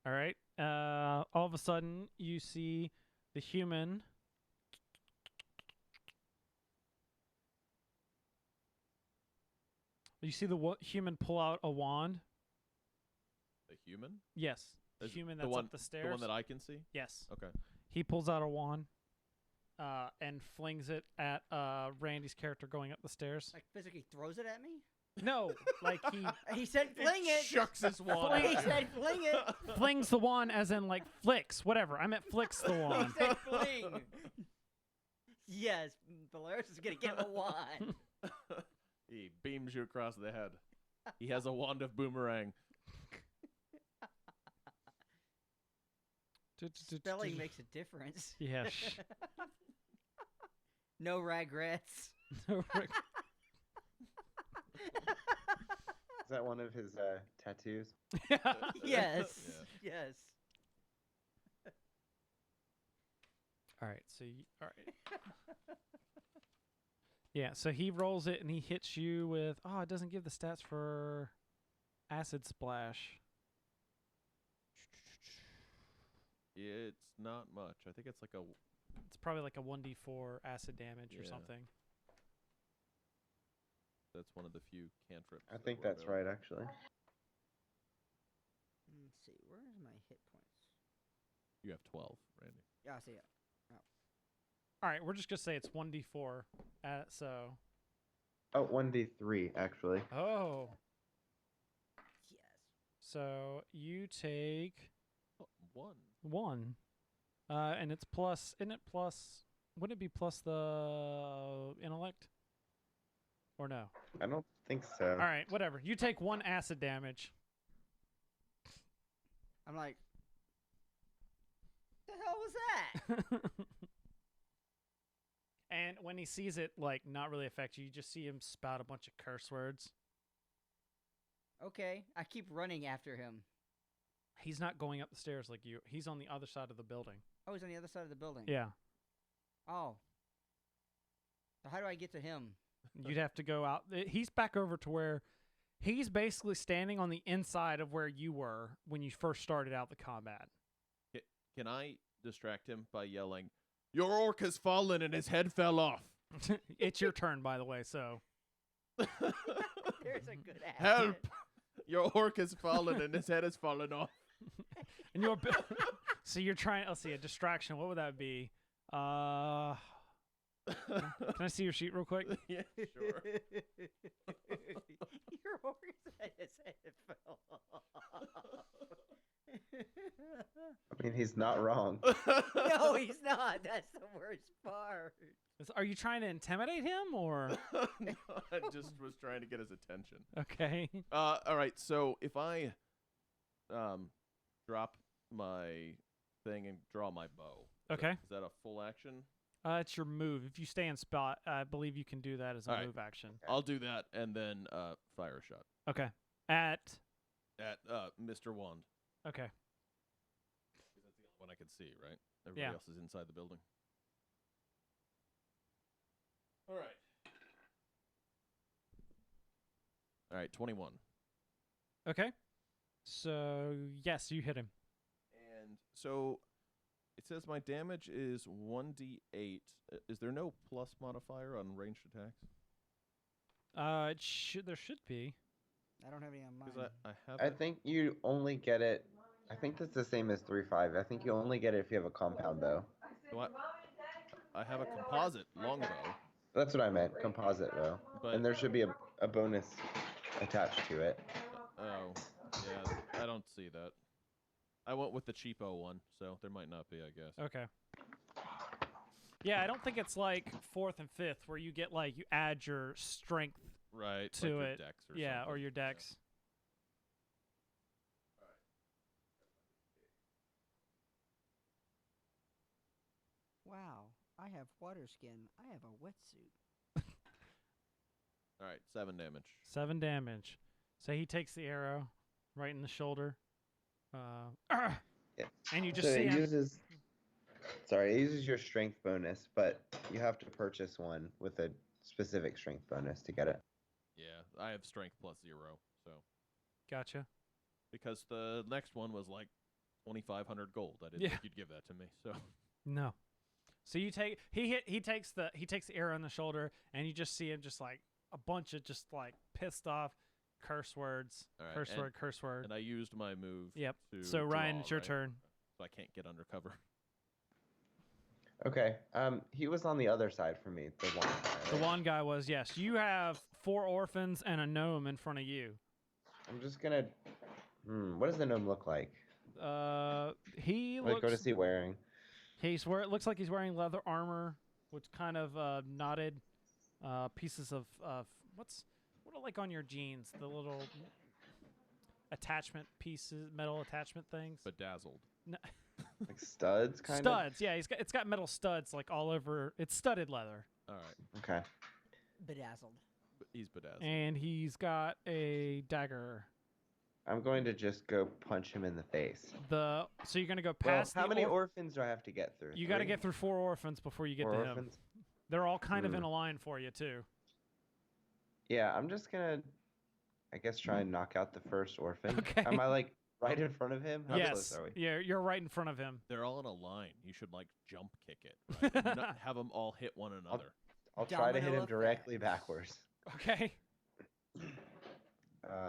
All right. All of a sudden, you see the human. You see the human pull out a wand. The human? Yes, the Is it human the that's one, up the stairs. The one that I can see? Yes. Okay. He pulls out a wand, and flings it at Randy's character going up the stairs. Like physically throws it at me. No, like he He said, "Fling it." Shucks his wand. He said, "Fling it." flings the wand as in like flicks, whatever. I meant flicks the He wand. said, "Fling." Yes, Polaris is gonna get him a wand. He beams you across the head. He has a wand of boomerang. Spelling makes a difference. Yeah. No regrets. Is that one of his tattoos? Yes. Yeah. Yes. All right. So all right. Yeah. So he rolls it and he hits you with. Oh, it doesn't give the stats for acid splash. It's not much. I think it's like a. It's probably like a 1d4 acid damage or Yeah. something. That's one of the few cantrips. I that think were that's available. right, actually. Let's see. Where's my hit points? You have 12, Randy. Yeah, I see it. All right. We're just gonna say it's 1d4. So. Oh, 1d3, actually. Oh. Yes. So you take Oh, 1. 1. And it's plus. Isn't it plus? Wouldn't it be plus the intellect? Or no? I don't think so. All right, whatever. You take 1 acid damage. I'm like, the hell was that? And when he sees it, like, not really affect you, you just see him spout a bunch of curse words. Okay, I keep running after him. He's not going up the stairs like you. He's on the other side of the building. Oh, he's on the other side of the building. Yeah. Oh. So how do I get to him? You'd have to go out. He's back over to where he's basically standing on the inside of where you were when you first started out the combat. Can I distract him by yelling, "Your orc has fallen and his head fell off"? It's your turn, by the way, so. There's a good ass. Help! Your orc has fallen and his head has fallen off. And you're so you're trying. Let's see, a distraction. What would that be? Can I see your sheet real quick? Yeah, sure. Your horse had his head fell off. I mean, he's not wrong. No, he's not. That's the worst part. Are you trying to intimidate him or? No, I just was trying to get his attention. Okay. All right, so if I drop my thing and draw my bow, Okay. is that a full action? It's your move. If you stay in spot, I believe you can do that as a All right. move action. I'll do that and then fire a shot Okay. At. at Mr. Wand. Okay. That's the only one I can see, right? Everybody else is inside the building. All right. All right, 21. Okay. So yes, you hit him. And so it says my damage is 1d8. Is there no plus modifier on ranged attacks? There should be. I don't have any on mine. Because I have. I think you only get it. I think that's the same as 3-5. I think you only get it if you have a compound bow. So I have a composite longbow. That's what I meant, composite bow. But And there should be a bonus attached to it. oh, yeah, I don't see that. I went with the cheapo one, so there might not be, I guess. Okay. Yeah, I don't think it's like 4th and 5th where you get like you add your strength Right. to like your it. dex or Yeah, something. or your dex. Wow, I have water skin. I have a wetsuit. All right, 7 damage. 7 damage. So he takes the arrow right in the shoulder. Yeah. And you just So see it him. it uses your strength bonus, but you have to purchase one with a specific strength bonus to get it. Yeah, I have strength plus 0, so Gotcha. because the next one was like 2,500 gold. I didn't Yeah. think you'd give that to me. So No. So you take he takes the arrow in the shoulder, and you just see him just like a bunch of just like pissed off curse words, All right, curse word. and I used my move. Yep. To So Ryan, draw, it's your right? turn. So I can't get undercover. Okay. He was on the other side from me, the one guy, The right? one guy was, yes. You have 4 orphans and a gnome in front of you. I'm just gonna. What does the gnome look like? He What looks. is he wearing? It looks like he's wearing leather armor with kind of knotted pieces of what are like on your jeans, the little attachment pieces, metal attachment things. Bedazzled. Like studs, kind Studs, yeah. It's got metal studs like all over. It's studded leather, All right, of? Okay. Bedazzled. he's bedazzled. and he's got a dagger. I'm going to just go punch him in the face. So you're gonna go Well, past. how the many or- orphans do I have to get through? You got to 3? get through 4 orphans before you get 4 to him. orphans? They're all kind of in a line for you too. Yeah, I'm just gonna, I guess, try and knock out the first orphan. Okay. Am I like right in front of him? How Yes. close are we? Yeah, you're right in front of him. They're all in a line. You should like jump kick it. Right? And not have them all hit one another. I'll try to hit Domino him directly effect. backwards. Okay.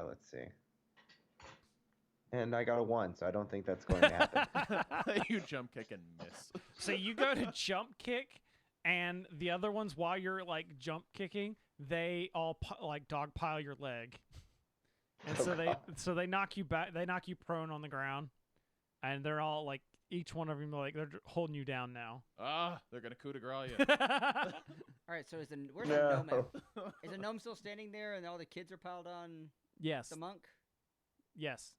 Let's see. And I got a 1, so I don't think that's going to happen. You jump kick and miss. So you go to jump kick, and the other ones, while you're like jump kicking, they all like dogpile your leg, and so they knock you back. They knock you prone on the ground, and they're all like each one of them like they're holding you down now. They're gonna coup de grace you. All right, so where's the gnome No. at? Is the gnome still standing there and all the kids are piled on Yes. the monk? Yes.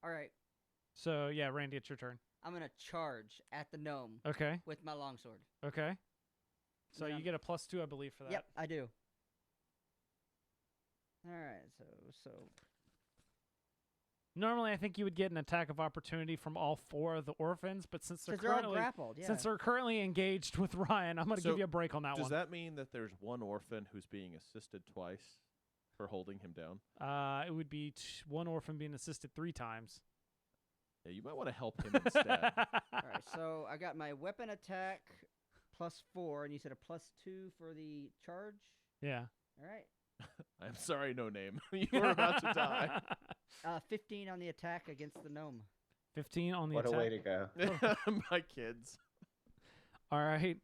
All right, So yeah, Randy, it's your turn. I'm going to charge at the gnome Okay. with my longsword. Okay. So Yeah. you get a +2, I believe, for that. Yep, I do. All right, so Normally, I think you would get an attack of opportunity from all 4 of the orphans, but since they're since they're all currently grappled, yeah. since they're currently engaged with Ryan, I'm going to So, give you a break on that Does one. that mean that there's one orphan who's being assisted twice for holding him down? It would be 1 orphan being assisted 3 times. Yeah, you might want to help him instead. All right, so I got my weapon attack +4, and you said a +2 for the charge. Yeah. All right, I'm sorry, no name. You were about to die. 15 on the attack against the gnome. 15 on the What attack. a way to go. My kids. All right.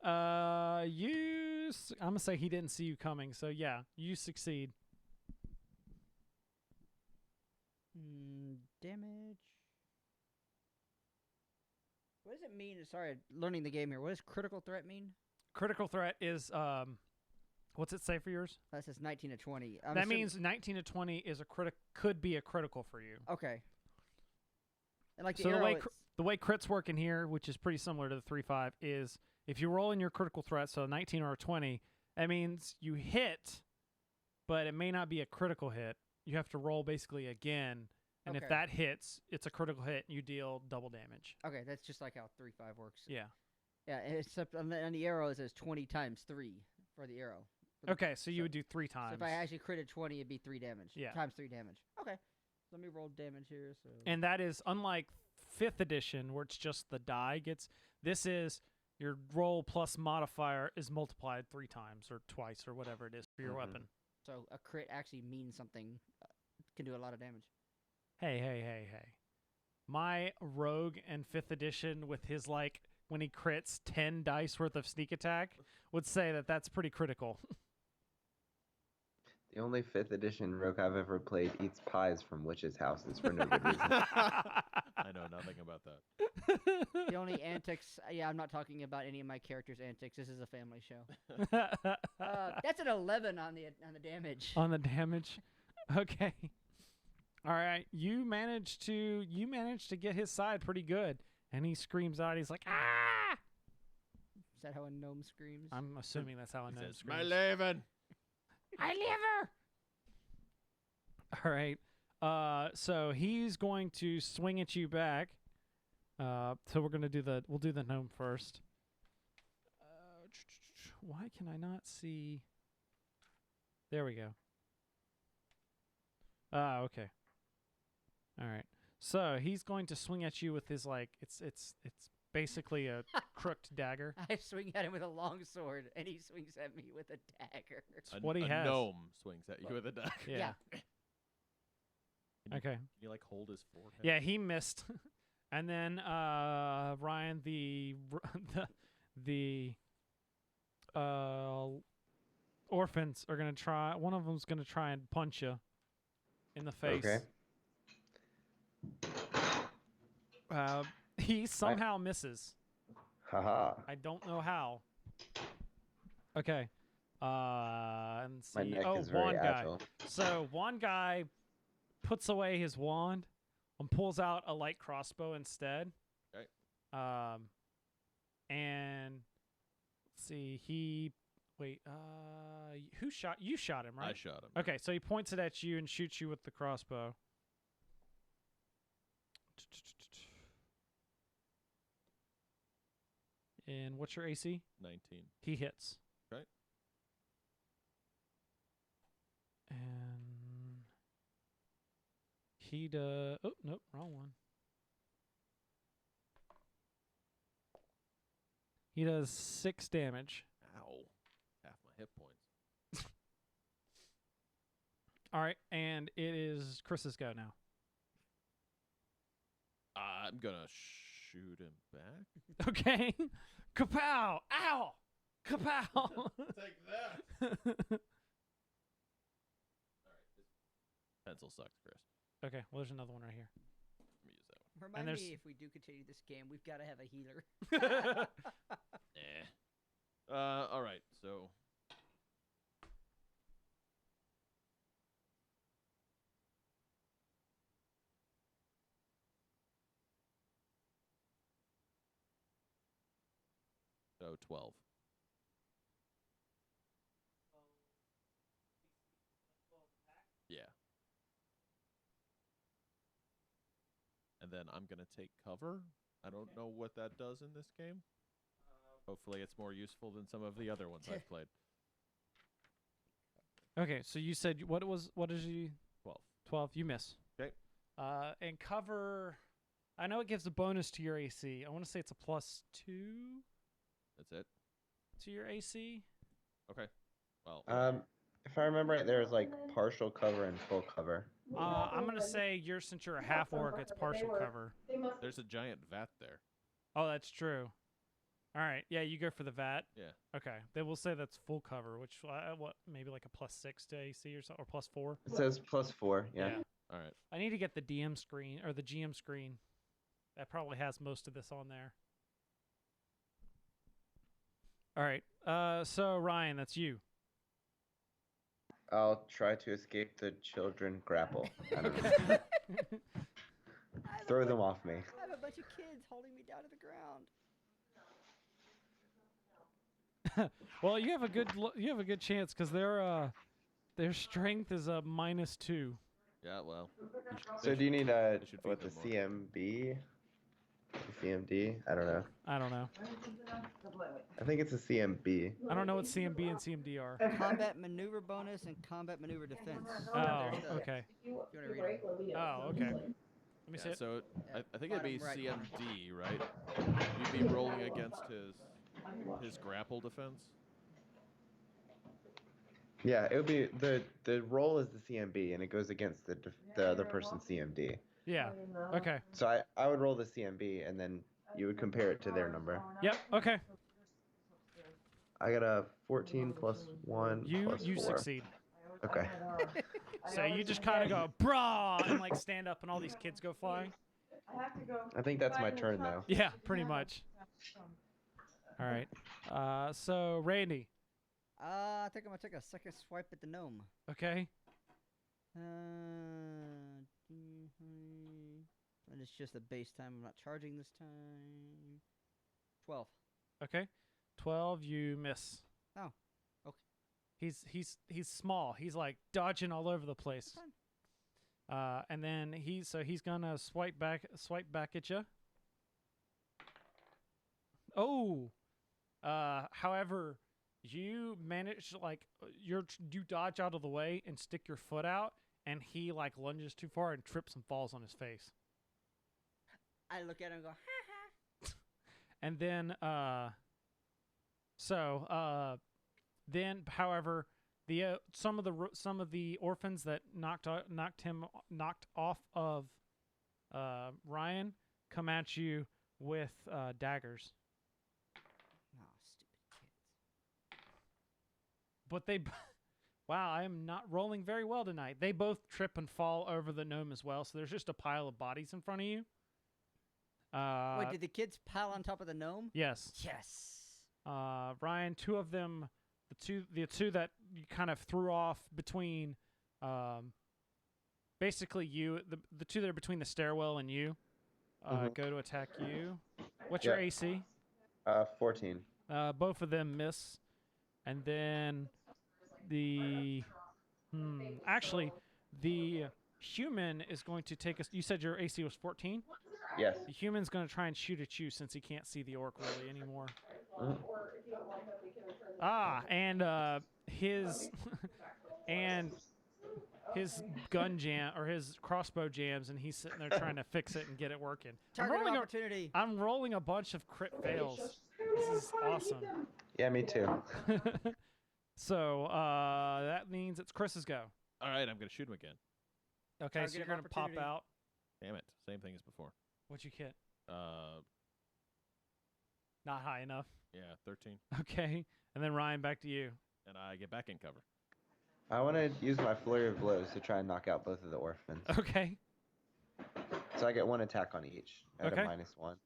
I'm going to say he didn't see you coming, so yeah, you succeed. Damage. What does it mean? Sorry, learning the game here. What does critical threat mean? Critical threat is what's it say for yours? That says 19 to 20. That means 19 to 20 is could be a critical for you. Okay. And like the So arrow, it's- the way crits work in here, which is pretty similar to the 3-5, is if you roll in your critical threat, so 19 or a 20, that means you hit, but it may not be a critical hit. You have to roll basically again and if Okay. that hits, it's a critical hit. You deal double damage. Okay, that's just like how 3-5 works. Yeah. Yeah, except on the arrow it says 20 times 3 for the arrow. Okay, so you so- would do 3 So times. if I actually critted 20, it'd be 3 damage. Yeah. Times 3 damage. Okay. Let me roll damage here. So. And that is unlike 5th edition where it's just the die gets. This is your roll plus modifier is multiplied 3 times or twice or whatever it is for your Mhm. weapon. So a crit actually means something. Can do a lot of damage. Hey. My rogue in 5th edition with his like when he crits 10 dice worth of sneak attack would say that that's pretty critical. The only 5th edition rogue I've ever played eats pies from witches' houses for no good reason. I know nothing about that. The only antics. Yeah, I'm not talking about any of my characters' antics. This is a family show. That's an 11 on the damage. On the damage. Okay. All right, you managed to get his side pretty good, and he screams out. He's like, "Ah!" Is that how a gnome screams? I'm assuming that's how I He know. says, "My leven." I liver. All right. So he's going to swing at you back. So we'll do the gnome first. Why can I not see? There we go. Okay. All right. So he's going to swing at you with his like it's basically a crooked dagger. I swing at him with a long sword, and he swings at me with a dagger. A, what he a has. gnome swings at you with a dagger. Yeah. Can you, Okay. Can you like hold his forehead? Yeah, he missed. And then Ryan, the orphans are gonna try. One of them's gonna try and punch you in the face. Okay. He somehow misses. Haha. I don't know how. Okay. And see. My neck Oh, is very wand guy. agile. So one guy puts away his wand and pulls out a light crossbow instead. Okay. And let's see, who shot you? Shot him, right? I shot him. Okay, so he points it at you and shoots you with the crossbow. And what's your AC? 19. He hits. Okay. And he does. Oh, nope, wrong one. He does 6 damage. Ow. Half my hit points. All right, and it is Chris's go now. I'm gonna shoot him back. Okay. Kapow! Ow! Kapow! Take that. All right. Pencil sucks, Chris. Okay, well, there's another one right here. Let me use that one. Remind there's- me if we do continue this game, we've got to have a healer. All right. So. So 12. Yeah. And then I'm going to take cover. I don't know what that does in this game. Hopefully it's more useful than some of the other ones I've played. Okay, so you said what is you 12. 12? You miss. Okay. And cover. I know it gives a bonus to your AC. I want to say it's a +2 That's it. to your AC. Okay. Well, If I remember right, there's like partial cover and full cover. I'm gonna say since you're a half orc, it's partial cover. there's a giant vat there. Oh, that's true. All right, yeah, you go for the vat. Yeah. Okay, they will say that's full cover, which what maybe like a +6 to AC or so, or +4. It says +4. Yeah. All right. I need to get the DM screen or the GM screen. That probably has most of this on there. All right. So Ryan, that's you. I'll try to escape the children grapple. I don't know. Throw them off me. I have a bunch of kids holding me down to the ground. Well, you have a good chance because their strength is a -2. Yeah, well. So do you need they should feed what the them more. CMB, the CMD? I don't know. I don't know. I think it's a CMB. I don't know what CMB and CMD are. Combat maneuver bonus and combat maneuver defense. Oh, There's the- okay. If you want to read 'em. Oh, okay. Let me see Yeah, it. so Yeah, I think it'd be bottom right corner. CMD, right? You'd be rolling against his grapple defense. Yeah, it would be the roll is the CMB and it goes against the other person's CMD. Yeah. Okay. So I would roll the CMB and then you would compare it to their number. Yep. Okay. I got a 14 plus 1 You plus 4. succeed. Okay. So you just kind of go brah and like stand up and all these kids go flying. I think that's my turn though. Yeah, pretty much. All right. So Randy. I think I'm gonna take a second swipe at the gnome. Okay. And it's just a base time. I'm not charging this time. 12. Okay. 12. You miss. Oh, okay. He's small. He's like dodging all over the place. Fine. And then he's gonna swipe back at you. Oh. However, you manage you dodge out of the way and stick your foot out, and he like lunges too far and trips and falls on his face. I look at him and go, ha ha. And then then however the some of the orphans that knocked off of Ryan come at you with daggers. Oh, stupid kids. But they wow, I am not rolling very well tonight. They both trip and fall over the gnome as well, so there's just a pile of bodies in front of you. Wait, did the kids pile on top of the gnome? Yes. Yes. Ryan, two of them, the two that you kind of threw off between, basically you, the two that are between the stairwell and you, go to attack you. What's your Yeah. AC? 14. Both of them miss, and then actually, the human is going to take us. You said your AC was 14. Yes. The human's going to try and shoot at you since he can't see the orc really anymore. Mhm. And his and his gun jam or his crossbow jams, and he's sitting there trying to fix it and get it working. Target of opportunity. I'm rolling a bunch of crit fails. This is awesome. Yeah, me too. So that means it's Chris's go. All right, I'm gonna shoot him again. Okay, Target so you're of gonna pop opportunity. out. Damn it, same thing as before. What'd you get? Not high enough. Yeah, 13, Okay, and then Ryan, back to you. and I get back in cover. I want to use my flurry of blows to try and knock out both of the orphans. Okay. So I get 1 attack on each at Okay. a -1.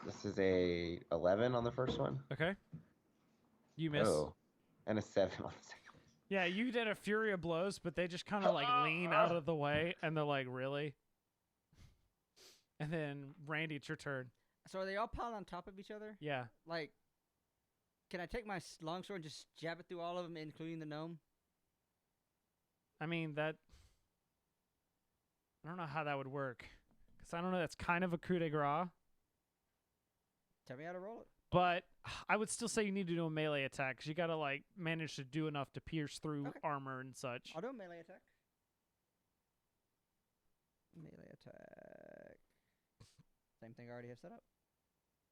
This is a 11 on the first one. Okay. You miss. Oh, and a 7 on the second one. Yeah, you did a fury of blows, but they just kind of like lean out of the way, and they're like, really? And then, Randy, it's your turn. So are they all piled on top of each other? Yeah. Like, can I take my longsword and just jab it through all of them, including the gnome? I mean, I don't know how that would work. Because I don't know, that's kind of a coup de grace. Tell me how to roll it. But I would still say you need to do a melee attack, because you got to, like, manage to do enough to pierce through Okay. armor and such. I'll do a melee attack. Melee attack. Same thing I already have set up.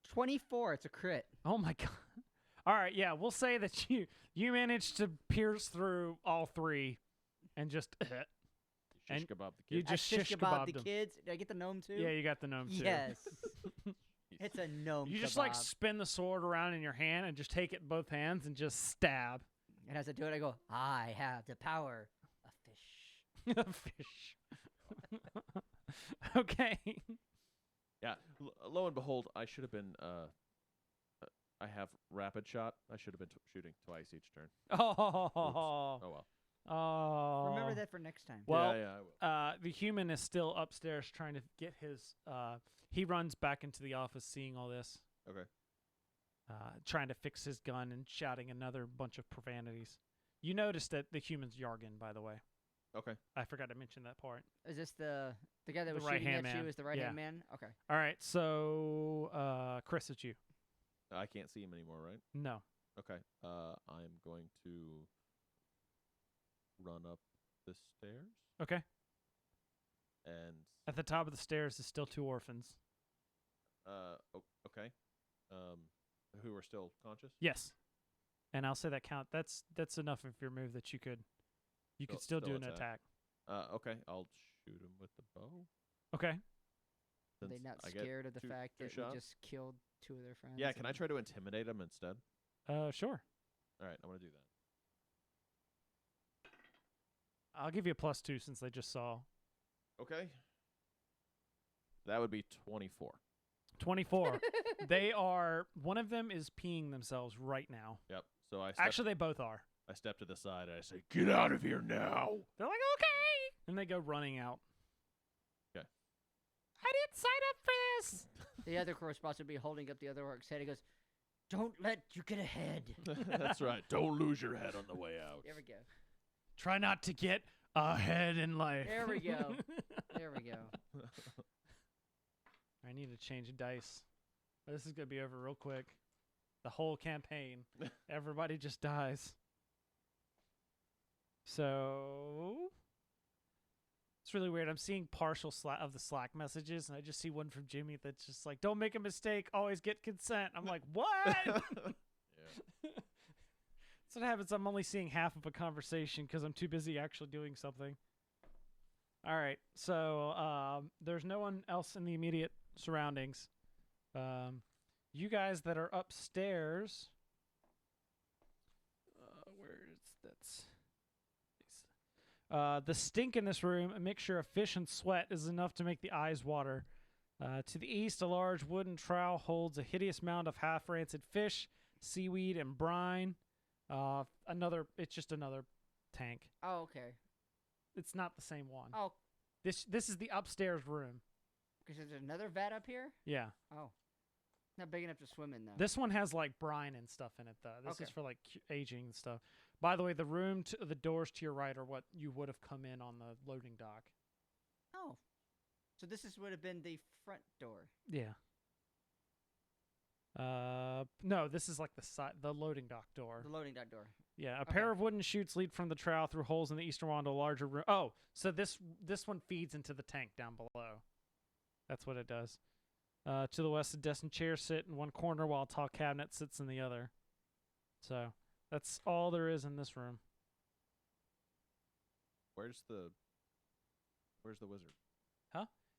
24. It's a crit. Oh, my God. All right, yeah, we'll say that you managed to pierce through all three and just... You shish And kebab the you kid. just I shish shish kebab the kebabbed 'em. kids. Did I get the gnome too? Yeah, you got the gnome too. Yes. It's a gnome You just kebab. like spin the sword around in your hand and just take it in both hands and just stab. And as I do it, I go, I have the power of fish. A fish. Okay. Yeah, lo and behold, I should have been. I have rapid shot. I should have been shooting twice each turn. Oh. Oh well. Oh. Remember that for next time. Well, yeah, I will. the human is still upstairs trying to get his. He runs back into the office, seeing all this. Okay. Trying to fix his gun and shouting another bunch of profanities. You noticed that the human's jargon, by the way. Okay. I forgot to mention that part. Is this the guy that The was shooting right-hand at you? man. Is the right hand Yeah. man? Okay. All right, so Chris, it's you. I can't see him anymore, right? No. Okay. I'm going to run up the stairs Okay. and At the top of the stairs is still 2 orphans. okay. Who are still conscious? Yes. And I'll say that count. That's enough of your move that you could still do an attack. Okay. I'll shoot him with the bow. Okay. Are they since not I get scared of the two- fact two that shots? we just killed 2 of their friends? Yeah. Can I and- try to intimidate him instead? Sure. All right. I'm gonna do that. I'll give you a +2 since they just saw. Okay. That would be 24. 24. They are. One of them is peeing themselves right now. Yep. So I step, Actually, they both are. I step to the side and I say, "Get out of here now!" They're like, okay, and they go running out. 'Kay. I didn't sign up for this. The other correspondent would be holding up the other orc's head. He goes, "Don't let you get ahead." That's right. Don't lose your head on the way out. There we go. Try not to get ahead in life. There we go. There we go. I need to change dice. This is gonna be over real quick. The whole campaign. Everybody just dies. So it's really weird. I'm seeing partial of the Slack messages, and I just see one from Jimmy that's just like, "Don't make a mistake. Always get consent." I'm like, what? Yeah. That's what happens. I'm only seeing half of a conversation because I'm too busy actually doing something. All right. So there's no one else in the immediate surroundings. You guys that are upstairs. The stink in this room, a mixture of fish and sweat, is enough to make the eyes water. To the east, a large wooden trowel holds a hideous mound of half-rancid fish, seaweed, and brine. It's just another tank. Oh, okay. It's not the same one. Oh, This is the upstairs room. because there's another vat up here? Yeah. Oh. Not big enough to swim in, though. This one has like brine and stuff in it, though. This is Okay. for like aging and stuff. By the way, the doors to your right are what you would have come in on the loading dock. Oh. So this would have been the front door. Yeah. No, this is like the loading dock door. The loading dock door. Yeah, a Okay. pair of wooden chutes lead from the trowel through holes in the eastern wall into a larger room. Oh, so this one feeds into the tank down below. That's what it does. To the west, a desk and chair sit in one corner while a tall cabinet sits in the other. So that's all there is in this room. Where's the wizard?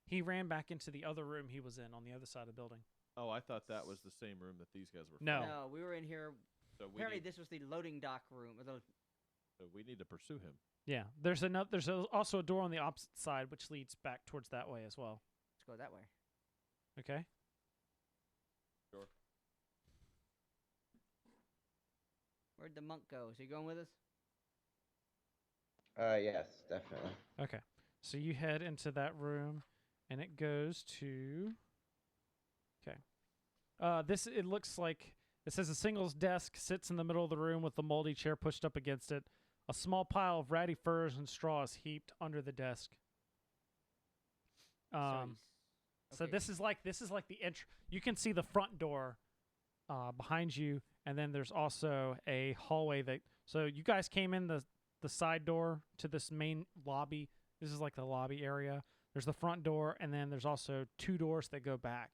He ran back into the other room he was in on the other side of the building. Oh, I thought that was the same room that these guys were. No. from. No, we were in here. So we Apparently, need, this was the loading dock room. so we need to pursue him. Yeah, there's also a door on the opposite side which leads back towards that way as well. Let's go that way. Okay. Sure. Where'd the monk go? Is he going with us? Yes, definitely. Okay. So you head into that room, and it goes to. Okay. It looks like it says a singles desk sits in the middle of the room with the moldy chair pushed up against it. A small pile of ratty furs and straw is heaped under the desk. So Okay. this is like the entry. You can see the front door behind you, and then there's also a hallway that. So you guys came in the side door to this main lobby. This is like the lobby area. There's the front door, and then there's also 2 doors that go back.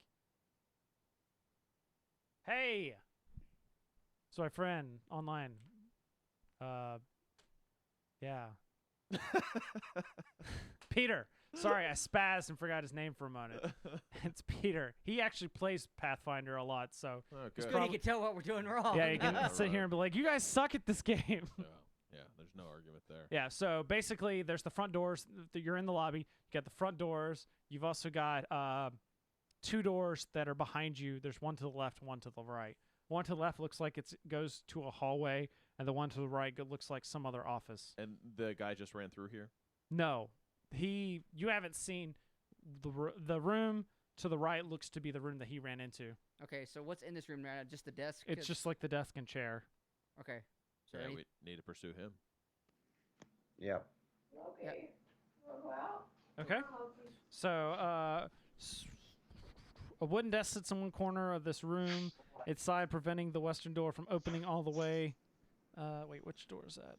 Hey, it's my friend online. Yeah. Peter. Sorry, I spazzed and forgot his name for a moment. It's Peter. He actually plays Pathfinder a lot, so Oh, It's good. good he can tell what we're doing wrong. yeah, you can Yeah, sit here and be like, "You guys suck at this game." Yeah, there's no argument there. Yeah, so basically, there's the front doors. You're in the lobby. You got the front doors. You've also got 2 doors that are behind you. There's one to the left, one to the right. One to the left looks like it goes to a hallway, and the one to the right looks like some other office. And the guy just ran through here. No, you haven't seen the room to the right. Looks to be the room that he ran into. Okay, so what's in this room right now? Just the desk? It's just like the desk and chair. Okay. So Yeah, any- we need to pursue him. Yep. Okay. Well. Okay. So, a wooden desk sits in one corner of this room, its side preventing the western door from opening all the way. Wait, which door is that?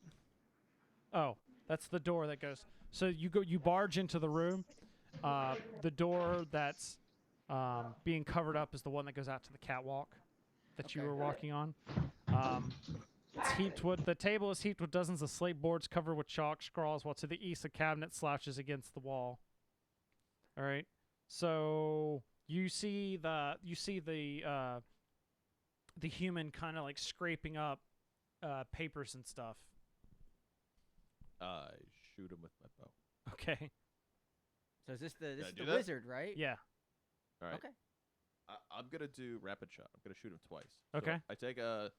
Oh, that's the door that goes. So you barge into the room. The door that's being covered up is the one that goes out to the catwalk that you Okay. were walking on. It's heaped with the table is heaped with dozens of slate boards covered with chalk scrawls, while to the east a cabinet slouches against the wall. All right. So you see the human kind of like scraping up papers and stuff. I shoot him with my bow. Okay. So is this the Did I do the that? wizard, right? Yeah. All right. Okay. I'm gonna do rapid shot. I'm gonna shoot him twice. So Okay. I take a,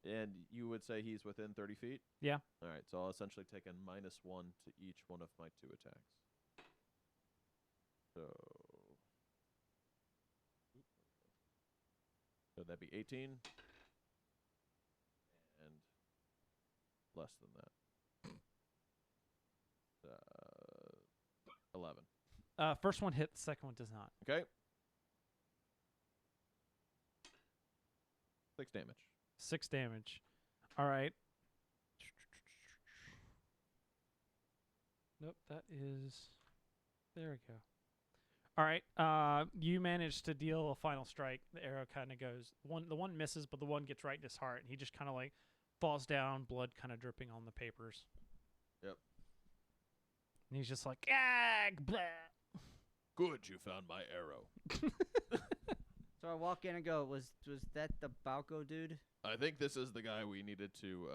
and you would say he's within 30 feet. Yeah. All right. So I'll essentially take a -1 to each one of my 2 attacks. So that'd be 18, and less than that. 11. First one hit, the second one does not. Okay. 6 damage. 6 damage. All right. Nope, that is. There we go. All right. You managed to deal a final strike. The arrow kind of goes. The one misses, but the one gets right in his heart, and he just kind of like falls down, blood kind of dripping on the papers. Yep. And he's just like, "Ag, blah." Good, you found my arrow. So I walk in and go, was that the Balco dude? I think this is the guy we needed to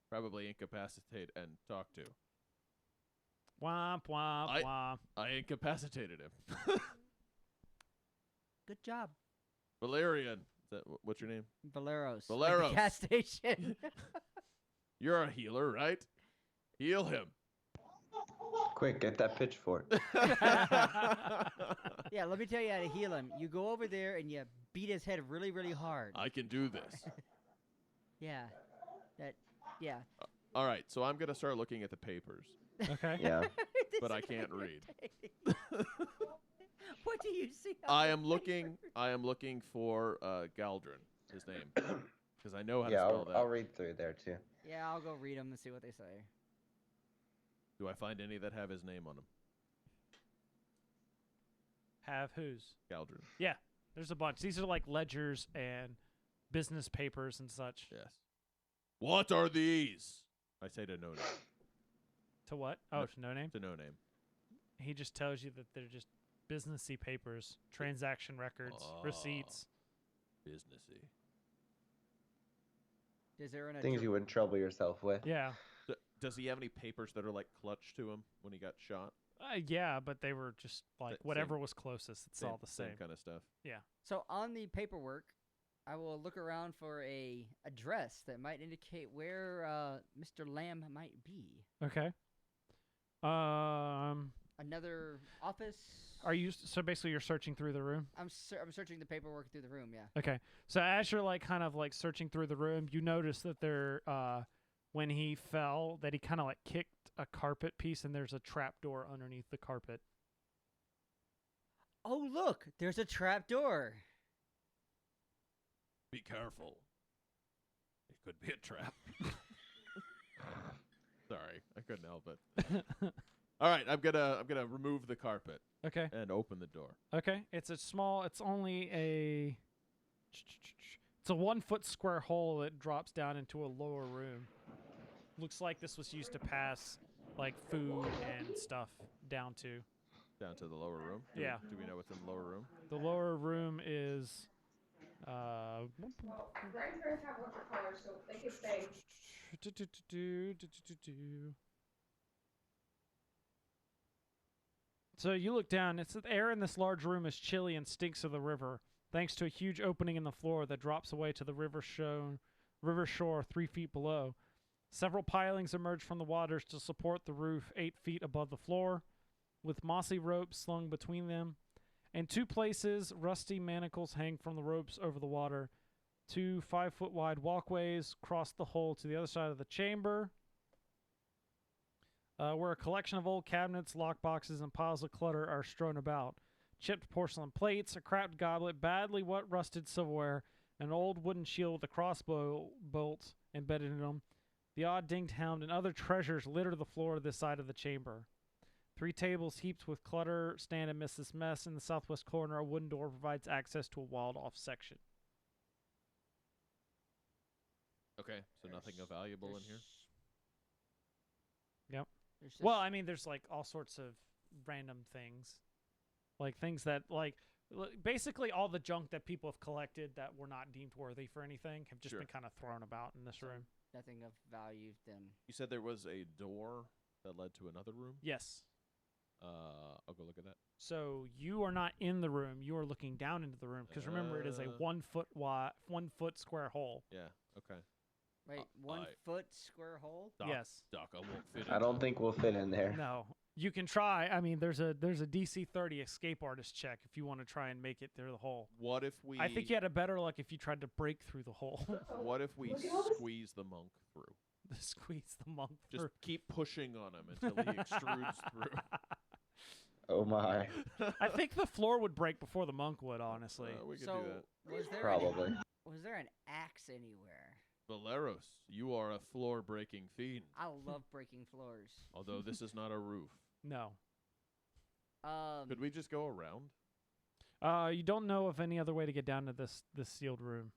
probably incapacitate and talk to. Womp womp womp. I incapacitated him. Good job, Valerian. Is that, what's your name? Valeros. Like Valeros. the gas station. You're a healer, right? Heal him. Quick, get that pitchfork. Yeah, let me tell you how to heal him. You go over there and you beat his head really, really hard. I can do this. Yeah. Yeah. All right, so I'm going to start looking at the papers. Okay. Yeah. This But I is can't gonna read. take- What do you see? I am looking for Galdrin, his name. Because I know how to Yeah, spell that. I'll read through there too. Yeah, I'll go read them and see what they say. Do I find any that have his name on them? Have whose? Galdrin. There's a bunch. These are like ledgers and business papers and such. Yes. What are these? I say to no name. To what? Oh, No- to no name? To no name. He just tells you that they're just businessy papers, transaction records, receipts. Businessy. Is there an Things you wouldn't trouble yourself with. Yeah. Does he have any papers that are like clutched to him when he got shot? Yeah, but they were just like Same- whatever was closest. It's all the same. kind of stuff. So on the paperwork, I will look around for a address that might indicate where Mr. Lamb might be. Okay. Another office. Are you so basically you're searching through the room? I'm searching the paperwork through the room. Yeah. Okay. So as you're like kind of like searching through the room, you notice that there when he fell that he kind of like kicked a carpet piece and there's a trap door underneath the carpet. Oh look, there's a trap door. Be careful. It could be a trap. Sorry, I couldn't help it. All right, I'm gonna remove the carpet Okay. and open the door. Okay. It's only a 1 foot square hole that drops down into a lower room. Looks like this was used to pass like food and stuff down to. Down to the lower room. Yeah. Do we know what's in the lower room? The lower room is Well, grandparents have watercolor, so they can say. So you look down. It's the air in this large room is chilly and stinks of the river, thanks to a huge opening in the floor that drops away to the river shore 3 feet below. Several pilings emerge from the waters to support the roof 8 feet above the floor, with mossy ropes slung between them. In 2 places, rusty manacles hang from the ropes over the water. 2 5-foot wide walkways cross the hole to the other side of the chamber. where a collection of old cabinets, lockboxes, and piles of clutter are strewn about. Chipped porcelain plates, a cracked goblet, badly rusted silverware, an old wooden shield with a crossbow bolt embedded in them. The odd dinged helm and other treasures litter the floor of this side of the chamber. 3 tables heaped with clutter stand amidst this mess. In the southwest corner, a wooden door provides access to a walled-off section. Okay, so nothing of valuable in here. Yep. There's Well, just- I mean, there's like all sorts of random things. Like things that, like, basically all the junk that people have collected that were not deemed worthy for anything have just Sure. been kind of thrown about in this So- room. nothing of value then. You said there was a door that led to another room. Yes. I'll go look at that. So you are not in the room. You are looking down into the room because remember, it is a 1 foot wide, 1 foot square hole. Yeah. Okay. Wait, 1 I- foot square hole? Doc, Yes. Doc, I won't fit. I don't think we'll fit in there. No. You can try. I mean, there's a DC 30 escape artist check if you want to try and make it through the hole. What if we? I think you had a better luck if you tried to break through the hole. What if we Look at all this- squeeze the monk through? Squeeze the monk Just through. keep pushing on him until he extrudes through. Oh my. I think the floor would break before the monk would, honestly. We could So do that. was there Probably. was there an axe anywhere? Valeros, you are a floor-breaking fiend. I love breaking floors. Although this is not a roof. No. Could we just go around? You don't know of any other way to get down to this sealed room.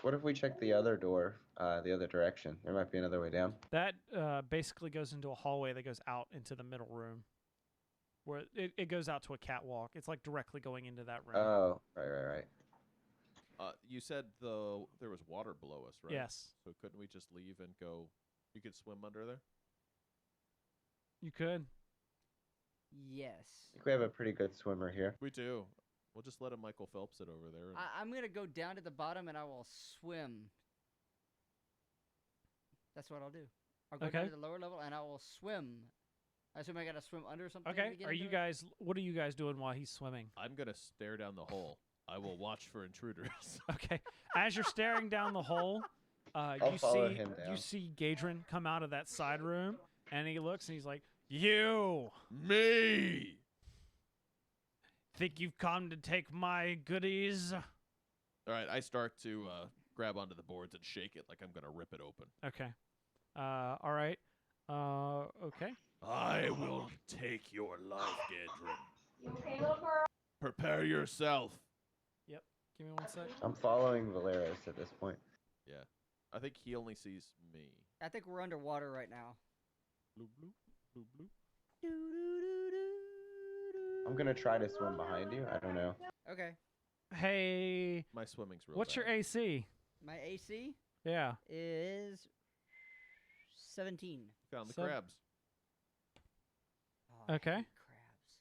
What if we check the other door, the other direction? There might be another way down. That basically goes into a hallway that goes out into the middle room, where it goes out to a catwalk. It's like directly going into that room. Oh, right. You said there was water below us, right? Yes, So couldn't we just leave and go? You could swim under there. you could. Yes. I think we have a pretty good swimmer here. We do. We'll just let a Michael Phelps it over there. And I'm gonna go down to the bottom and I will swim. That's what I'll do. I'll go down Okay. to the lower level and I will swim. I assume I gotta swim under something. Okay. to get Are you into it? guys? What are you guys doing while he's swimming? I'm gonna stare down the hole. I will watch for intruders. Okay. As you're staring down the hole, I'll you follow see him you down. see Gadrin come out of that side room, and he looks and he's like, "You Me. think you've come to take my goodies?" All right. I start to grab onto the boards and shake it like I'm gonna rip it open. Okay. All right. Okay. I will take your life, Gadrin. You okay, little girl? Prepare yourself. Give me 1 sec. I'm following Valeros at this point. Yeah. I think he only sees me. I think we're underwater right now. Bloop, bloop, bloop, bloop. I'm gonna try to swim behind you. I don't know. Okay. Hey, My swimming's real what's your bad. AC? My AC Yeah. is 17. Found the So- crabs. Oh, I Okay. hate crabs.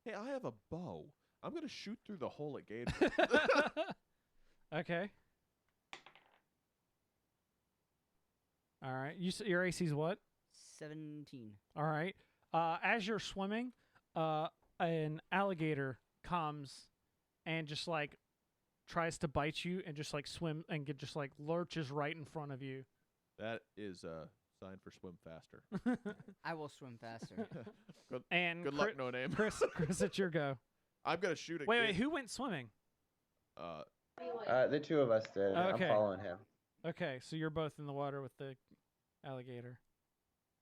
Hey, I have a bow. I'm gonna shoot through the hole at Gadrin. Okay. All right. Your AC's what? 17. All right. As you're swimming, an alligator comes and just like tries to bite you and just like swim and just like lurches right in front of you. That is a sign for swim faster. I will swim faster. And Good luck, no name. Chris, it's your go. I'm gonna shoot at Wait, Gadrin. who went swimming? The two of us did. Okay. I'm following him. Okay, so you're both in the water with the alligator.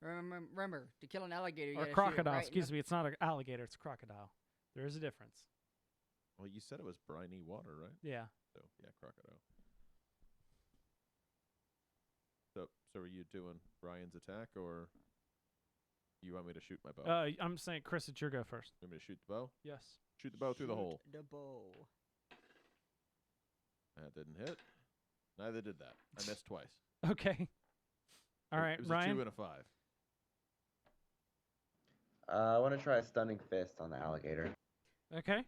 Remember, to kill an alligator, you Or gotta shoot it crocodile, right excuse me. It's not an alligator, it's a crocodile. There is a difference. Well, you said it was briny water, right? Yeah. So yeah, crocodile. So are you doing Brian's attack, or you want me to shoot my bow? I'm saying, Chris, it's your go first. You want me to shoot the bow? Yes. Shoot the bow through the Shoot hole. The bow. That didn't hit. Neither did that. I missed twice. Okay. All right, It was Ryan. a 2 and a 5. I want to try a stunning fist on the alligator. Okay.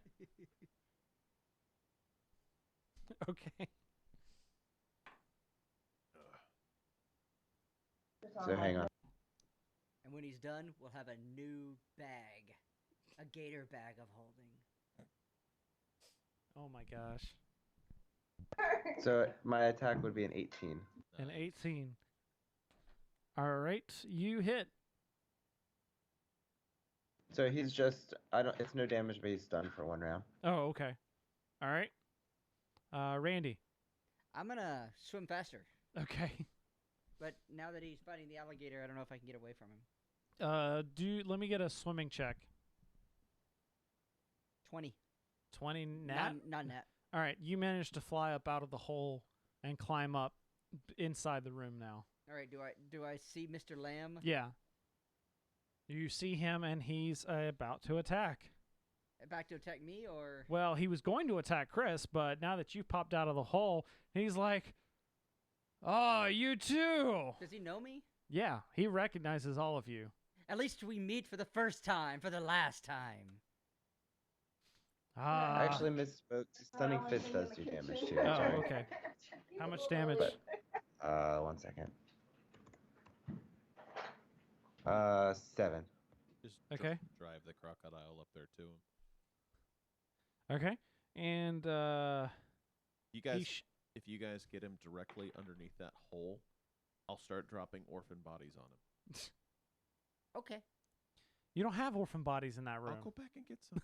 Okay. So hang on. And when he's done, we'll have a new bag. A gator bag of holding. Oh my gosh. So my attack would be an 18. An Nice. 18. All right, you hit. So he's just I don't. It's no damage, but he's stunned for 1 round. Oh, okay. All right. Randy. I'm gonna swim faster. Okay. But now that he's fighting the alligator, I don't know if I can get away from him. Let me get a swimming check. 20. 20 nat. Not net. All right, you managed to fly up out of the hole and climb up inside the room now. All right. Do I see Mr. Lamb Yeah. You see him and he's about to attack. back to attack me or? Well, he was going to attack Chris, but now that you've popped out of the hole, he's like, "Oh, you too." Does he know me? Yeah, he recognizes all of you. At least we meet for the first time, for the last time. Ah. I actually misspoke. Stunning fist does do damage too. Oh, Sorry. okay. How much damage? 1 second. 7. Just Okay. drive the crocodile up there to him. Okay. And You guys, sh- if you guys get him directly underneath that hole, I'll start dropping orphan bodies on him. Okay. you don't have orphan bodies in that room. I'll go back and get some.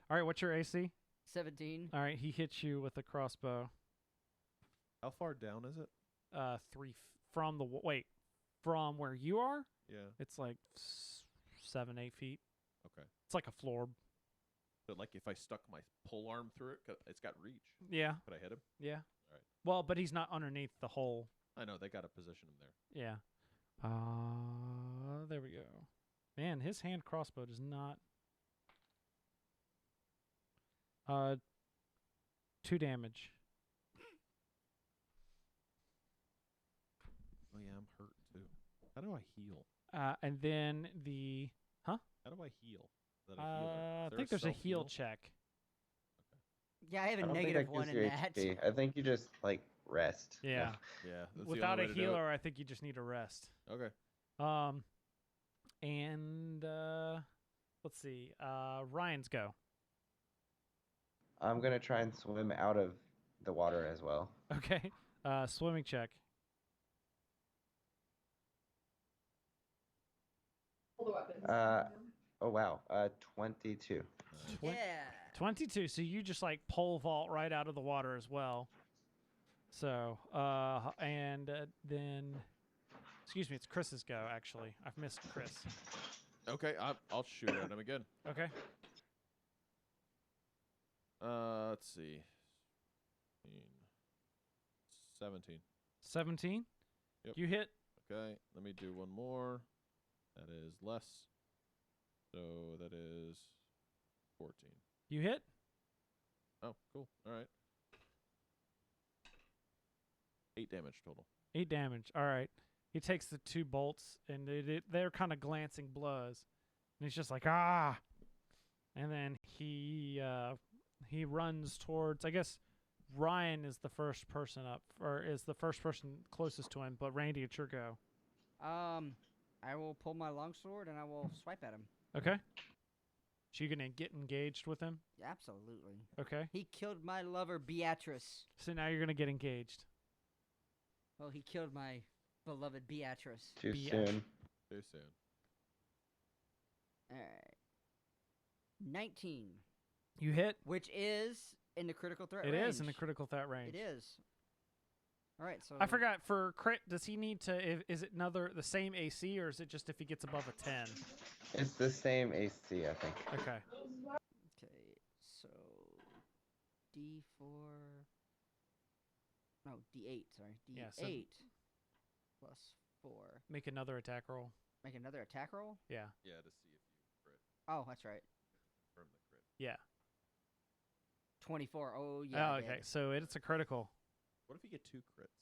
All right, what's your AC? 17. All right, he hits you with a crossbow. How far down is it? 3 from the from where you are, Yeah. it's like 7, 8 feet. Okay. It's like a floor. But like if I stuck my pole arm through it, 'cause it's got reach. Yeah, Could I hit him? yeah. All right. Well, but he's not underneath the hole. I know they got to position him there. Yeah. There we go. Man, his hand crossbow does not. 2 damage. Oh yeah, I'm hurt too. How do I heal? And then the. How do I heal? Is that a healer? I Is there think there's a heal self-heal? check. Yeah, I have I a don't think negative that 1 gives in you that. HP. I think you just like rest. Yeah. Yeah. That's Without the a only way to do it. healer, I think you just need a rest. Okay. And let's see. Ryan's go. I'm gonna try and swim out of the water as well. Okay. Swimming check. All the weapons. Oh wow. 22. Twen- Yeah. 22. So you just like pole vault right out of the water as well. So, and then, excuse me, it's Chris's go, actually. I've missed Chris. Okay, I'll shoot at him again. Okay. Let's see. 17. 17. Yep. You hit. Okay, let me do one more. That is less. So that is 14. You hit. Oh, cool. All right. 8 damage total. 8 damage. All right. He takes the 2 bolts, and they're kind of glancing blows. And he's just like, ah. And then he runs towards, I guess Ryan is the first person up, or is the first person closest to him, but Randy, it's your go. I will pull my longsword and I will swipe at him. Okay. So you're going to get engaged with him? Absolutely. Okay. He killed my lover Beatrice. So now you're going to get engaged. Well, he killed my beloved Beatrice. Too BS. soon. Too soon. All right. 19, You hit. which is in the critical threat It range. is in the critical threat range. It is. All right, so I forgot, for crit, does he need to, is it the same AC, or is it just if he gets above a 10? It's the same AC, I think. Okay. Okay, so D4. No, D8. Sorry, D8 Yeah, so- plus 4. Make another attack roll. Make another attack roll. Yeah. Yeah, to see if you crit Oh, that's right. from the crit. Yeah. 24. Oh yeah. Oh, I okay. did. So it's a critical. What if you get 2 crits?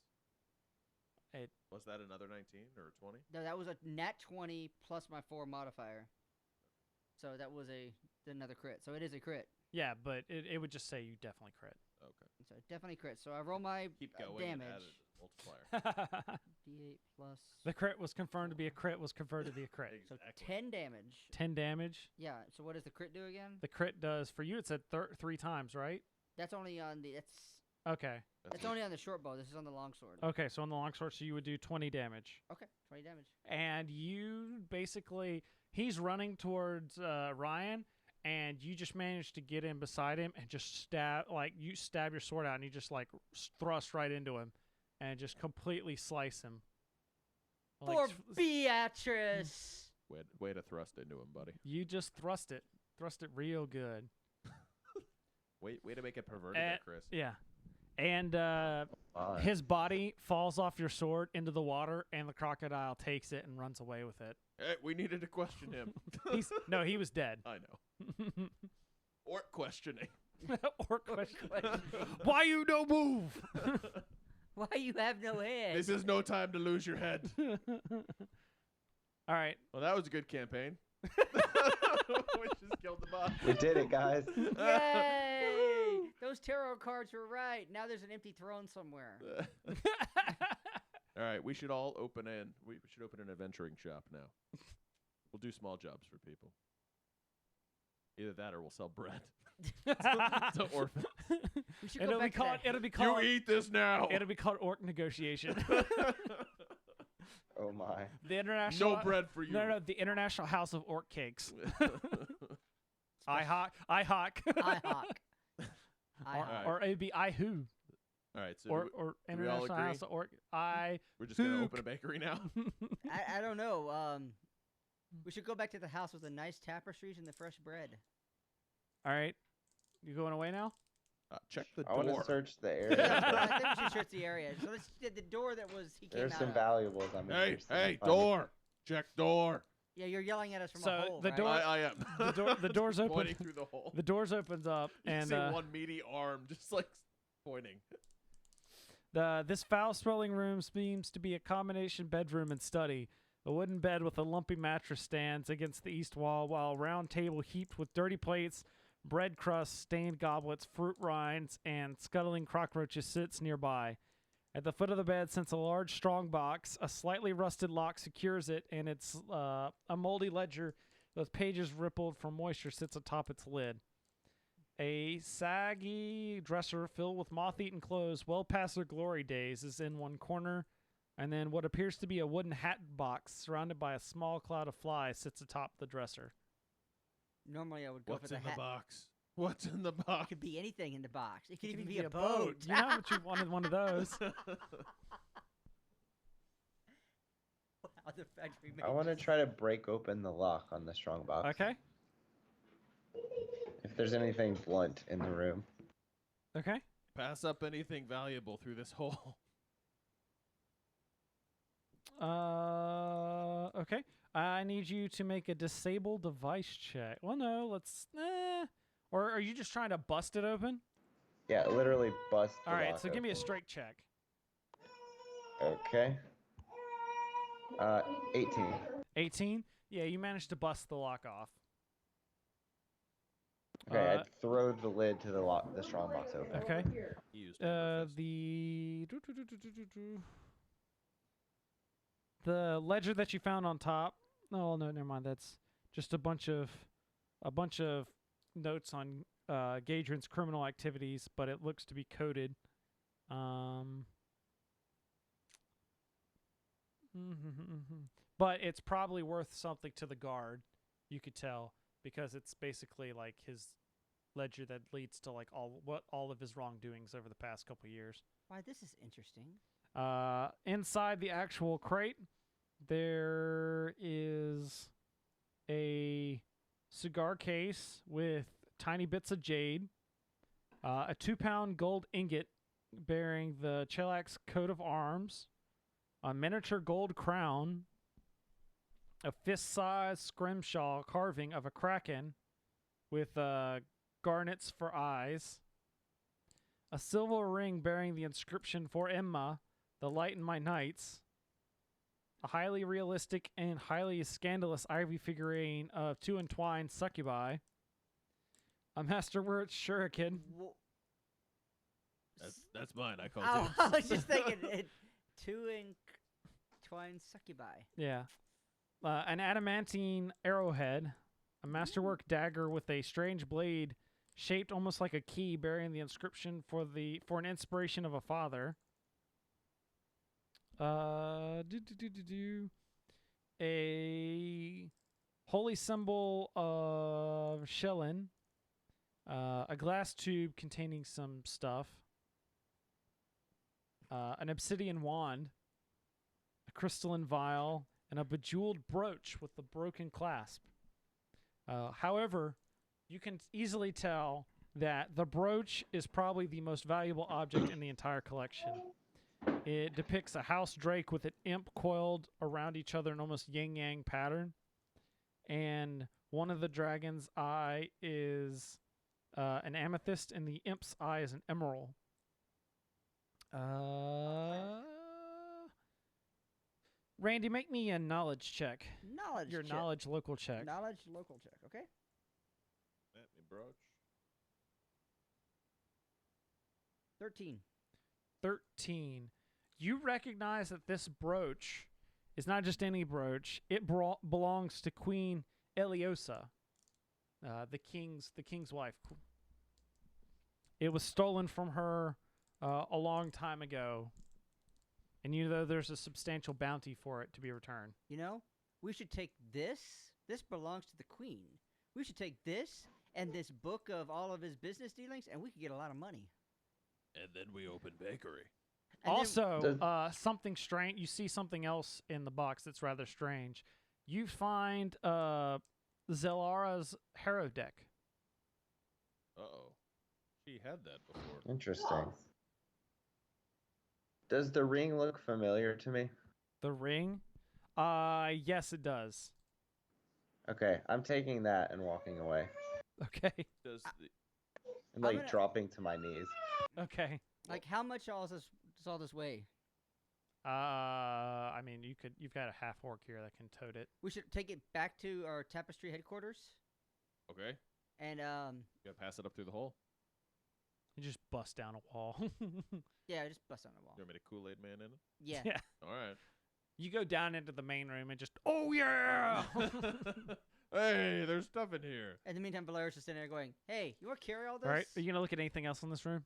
It- Was that another 19 or 20? No, that was a nat 20 plus my 4 modifier. So that was another crit. So it is a crit. Yeah, but it would just say you definitely crit. Okay. So definitely crit. So I roll my Keep going and damage. add a multiplier. D8 plus. The crit was confirmed to be a crit, was converted to be a crit. So Exactly. 10 damage. 10 damage. Yeah. So what does the crit do again? The crit does, for you, it's at 3 times, right? That's only on the. Okay. That's It's it. only on the short bow. This is on the long sword. Okay, so on the longsword, so you would do 20 damage. Okay, 20 damage. And you basically, he's running towards Ryan, and you just managed to get in beside him and just you stab your sword out, and you just like thrust right into him, and just completely slice him. Like, For Beatrice! Way to thrust into him, buddy. you just thrust it real good. Way to make it perverted, Eh, there, Chris. Yeah, and Fine. his body falls off your sword into the water, and the crocodile takes it and runs away with it. Hey, we needed to question him. No, he was dead. I know. Or questioning. Or question. Why you no move? Why you have no head? This is no time to lose your head. All right. Well, that was a good campaign. We just killed the boss. We did it, guys. Yay! Those tarot cards were right. Now there's an empty throne somewhere. All right, we should open an adventuring shop now. We'll do small jobs for people. Either that or we'll sell bread to orphans. We should go back to that. It'll be called. You eat this now. It'll be called orc negotiation. Oh my. The international. No bread for you. No, the International House of Orc Cakes. I hawk. I hawk. Alright. Or it'd be I who. All right, so Or do we all International agree? House of Orc. we're just gonna Hook. open a bakery now. I don't know. We should go back to the house with the nice tapestries and the fresh bread. All right. You going away now? Check the I want door. to search the I area. think we should search the area. So let's the door that was he came There's out some of. valuables I'm Hey, interested hey, in finding. door. Check door. Yeah, you're yelling at us from So a hole, the right? door- I am. The door's open. Pointing through the hole. The doors opens up, You and see one meaty arm just like pointing. this foul-smelling room seems to be a combination bedroom and study. A wooden bed with a lumpy mattress stands against the east wall, while a round table heaped with dirty plates, bread crusts, stained goblets, fruit rinds, and scuttling cockroaches sits nearby. At the foot of the bed sits a large strong box. A slightly rusted lock secures it, and it's a moldy ledger with pages rippled from moisture sits atop its lid. A saggy dresser filled with moth-eaten clothes well past their glory days is in one corner, and then what appears to be a wooden hat box surrounded by a small cloud of flies sits atop the dresser. Normally I would go What's for the in the hat. What's in the It box? could be anything in the box. It could It even could be a boat. You know what you wanted one of those. Wow, the factory I made want to this. try to break open the lock on the strong box. Okay. If there's anything blunt in the room. Okay. Pass up anything valuable through this hole. Okay. I need you to make a disable device check. Well, no, let's. Or are you just trying to bust it open? Yeah, literally bust the All right, lock so give me a open. straight check. Okay. 18. 18? Yeah, you managed to bust the lock off. Okay, I throw the lid to the strong box open. Okay. He used amber fist. The ledger that you found on top. No, never mind. That's just a bunch of notes on Gadrin's criminal activities, but it looks to be coded. But it's probably worth something to the guard. You could tell because it's basically like his ledger that leads to like all of his wrongdoings over the past couple years. Why, this is interesting. Inside the actual crate, there is a cigar case with tiny bits of jade, a 2-pound gold ingot bearing the Chelax coat of arms, a miniature gold crown, a fist-sized scrimshaw carving of a kraken with garnets for eyes, a silver ring bearing the inscription "For Emma, the light in my nights," a highly realistic and highly scandalous ivory figurine of 2 entwined succubi, a masterwork shuriken, That's mine. I called Oh, it. I was just thinking it. 2 entwined succubi. yeah, an adamantine arrowhead, a masterwork dagger with a strange blade shaped almost like a key, bearing the inscription for an inspiration of a father. A holy symbol of Shellin, a glass tube containing some stuff, an obsidian wand, a crystalline vial, and a bejeweled brooch with the broken clasp. However, you can easily tell that the brooch is probably the most valuable object in the entire collection. It depicts a house drake with an imp coiled around each other in almost yin-yang pattern. And one of the dragon's eye is an amethyst, and the imp's eye is an emerald. Randy, make me a knowledge check. Knowledge Your check. knowledge local check. Knowledge local check. Okay. Let me broach. 13. 13. You recognize that this brooch is not just any brooch. It belongs to Queen Eliosa, the king's wife. It was stolen from her a long time ago, and you know there's a substantial bounty for it to be returned. You know, we should take this. This belongs to the queen. We should take this and this book of all of his business dealings, and we could get a lot of money. And then we open bakery. And then- Also, something strange. You see something else in the box that's rather strange. You find Zara's Harrow deck. Uh-oh. She had that before. Interesting. Does the ring look familiar to me? The ring? Yes, it does. Okay, I'm taking that and walking away. Okay. Does the, And I'm like gonna- dropping to my knees. Okay. like, how much does all this weigh? I mean, you've got a half orc here that can tote it. We should take it back to our tapestry headquarters, okay. and You gotta pass it up through the hole. You just bust down a wall. yeah, just bust on the wall. You want me to Kool-Aid man in it? Yeah. Yeah. All right. You go down into the main room and just, oh yeah! Hey, there's stuff in here. In the meantime, Valerius is sitting there going, "Hey, you want to carry all this?" All right. Are you gonna look at anything else in this room?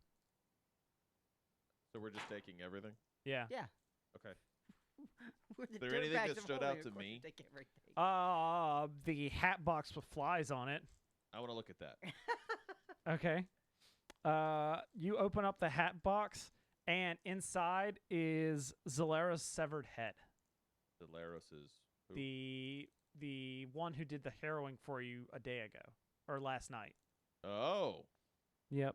So we're just taking everything? Yeah. Yeah. Okay. We're the Is there anything dirtbags that of stood Harrowing, out of to course we me? take everything. The hat box with flies on it. I want to look at that. Okay. You open up the hat box, and inside is Zalara's severed head. Delaros is who? The one who did the harrowing for you a day ago or last night. Oh. Yep.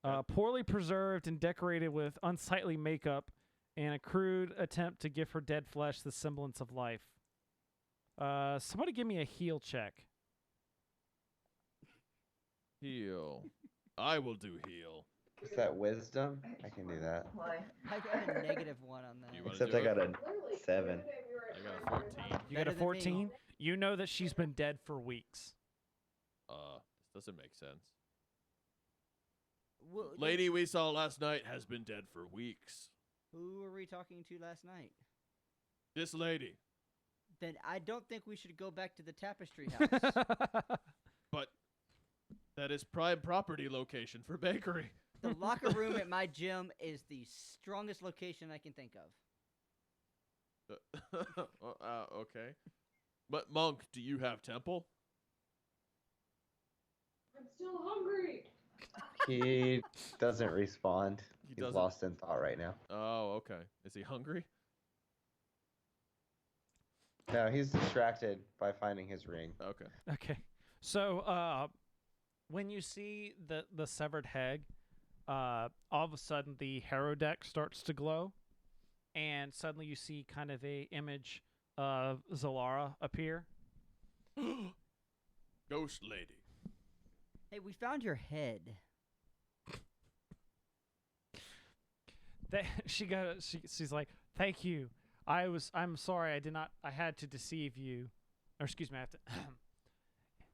Yeah. Poorly preserved and decorated with unsightly makeup and a crude attempt to give her dead flesh the semblance of life. Somebody give me a heal check. Heal. I will do heal. Is that wisdom? I can do that. I got a -1 on that. You wanna Except do I got it? a 7. I got a 14. You got Better a than me. 14? You know that she's been dead for weeks. This doesn't make sense. Well, Lady we saw last night has been dead for weeks. who were we talking to last night? This lady. Then I don't think we should go back to the tapestry house. But that is prime property location for bakery. The locker room at my gym is the strongest location I can think of. Okay. But Monk, do you have temple? I'm still hungry. He doesn't respond. He He's doesn't? lost in thought right now. Oh, okay. Is he hungry? No, he's distracted by finding his ring. Okay. Okay. So, when you see the severed head, all of a sudden the Harrow deck starts to glow, and suddenly you see kind of a image of Zalara appear. Ghost lady. Hey, we found your head. She's like, "Thank you. I'm sorry. I had to deceive you. Or excuse me, I have to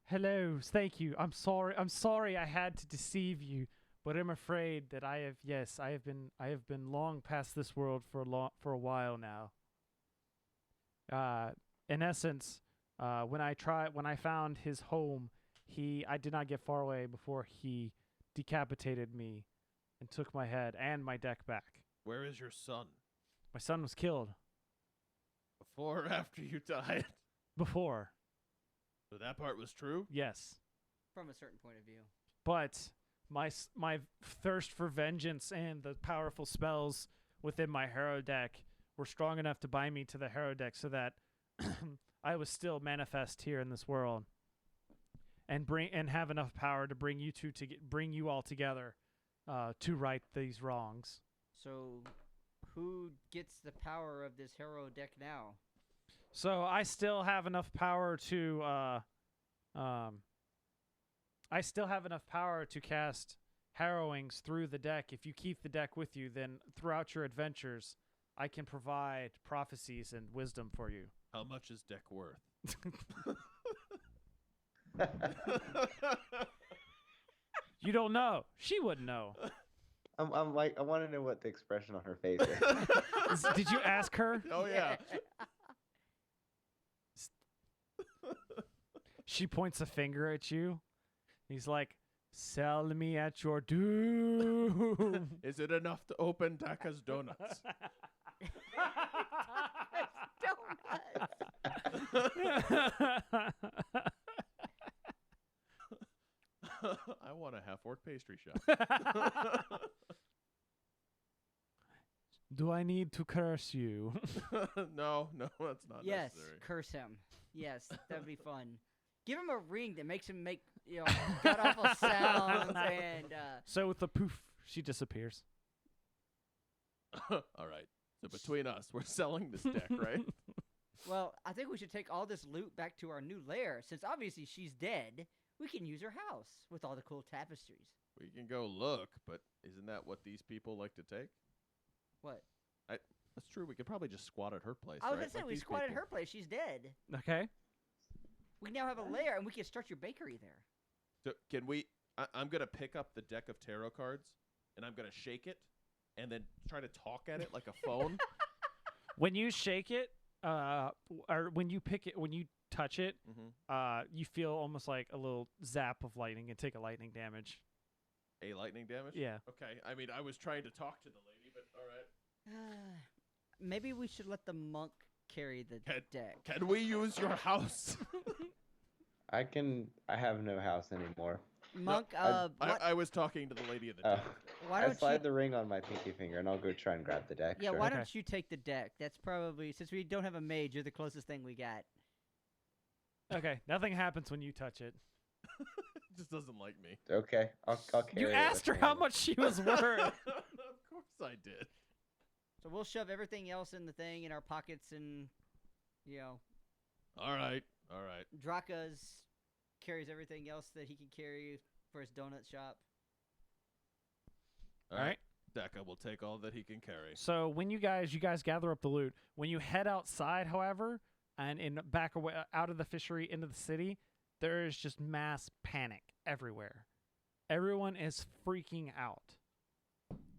Hello, thank you. I'm sorry I had to deceive you, but I'm afraid that I have been long past this world for a while now. In essence, when I found his home I did not get far away before he decapitated me and took my head and my deck back. Where is your son? My son was killed Before or after you died? before. So that part was true? Yes. From a certain point of view. But my thirst for vengeance and the powerful spells within my hero deck were strong enough to bind me to the hero deck so that I was still manifest here in this world and have enough power to bring you all together to right these wrongs. So, who gets the power of this hero deck now? So I still have enough power to cast Harrowings through the deck. If you keep the deck with you, then throughout your adventures, I can provide prophecies and wisdom for you. How much is deck worth? You don't know. She wouldn't know. I'm like, I want to know what the expression on her face is. Did you ask her? Oh, yeah. She points a finger at you. He's like, sell me at your doom. Is it enough to open Daka's donuts? I want a half-orc pastry shop. Do I need to curse you? No, that's not Yes, necessary. curse him. Yes, that'd be fun. Give him a ring that makes him make god awful sounds and. So with the poof, she disappears. All right. So between us, we're selling this deck, right? Well, I think we should take all this loot back to our new lair. Since obviously she's dead, we can use her house with all the cool tapestries. We can go look, but isn't that what these people like to take? What? That's true. We could probably just squat at her place. I was right? gonna say Like we these squatted people. her place. She's dead. Okay. We now have a lair, and we can start your bakery there. So can we? I'm gonna pick up the deck of tarot cards, and I'm gonna shake it, and then try to talk at it like a phone. When you shake it, or when you pick it, when you touch it, you feel almost like a little zap of lightning and take a lightning damage. A lightning damage? Yeah. Okay. I mean, I was trying to talk to the lady, but all right. Maybe we should let the monk carry the deck. Can we use your house? I have no house anymore. Monk, what? I was talking to the lady in the deck. Why I don't slide you? the ring on my pinky finger, and I'll go try and grab the deck. Yeah, sure. why Okay. don't you take the deck? That's probably, since we don't have a mage, you're the closest thing we got. Okay. Nothing happens when you touch it. Just doesn't like me. Okay, I'll carry You it asked her with how me. much she was worth. Of course I did. So we'll shove everything else in the thing in our pockets, and All right. Draka's carries everything else that he can carry for his donut shop. All right. Daka will take all that he can carry. So when you guys gather up the loot, when you head outside, however, and back away out of the fishery into the city, there is just mass panic everywhere. Everyone is freaking out.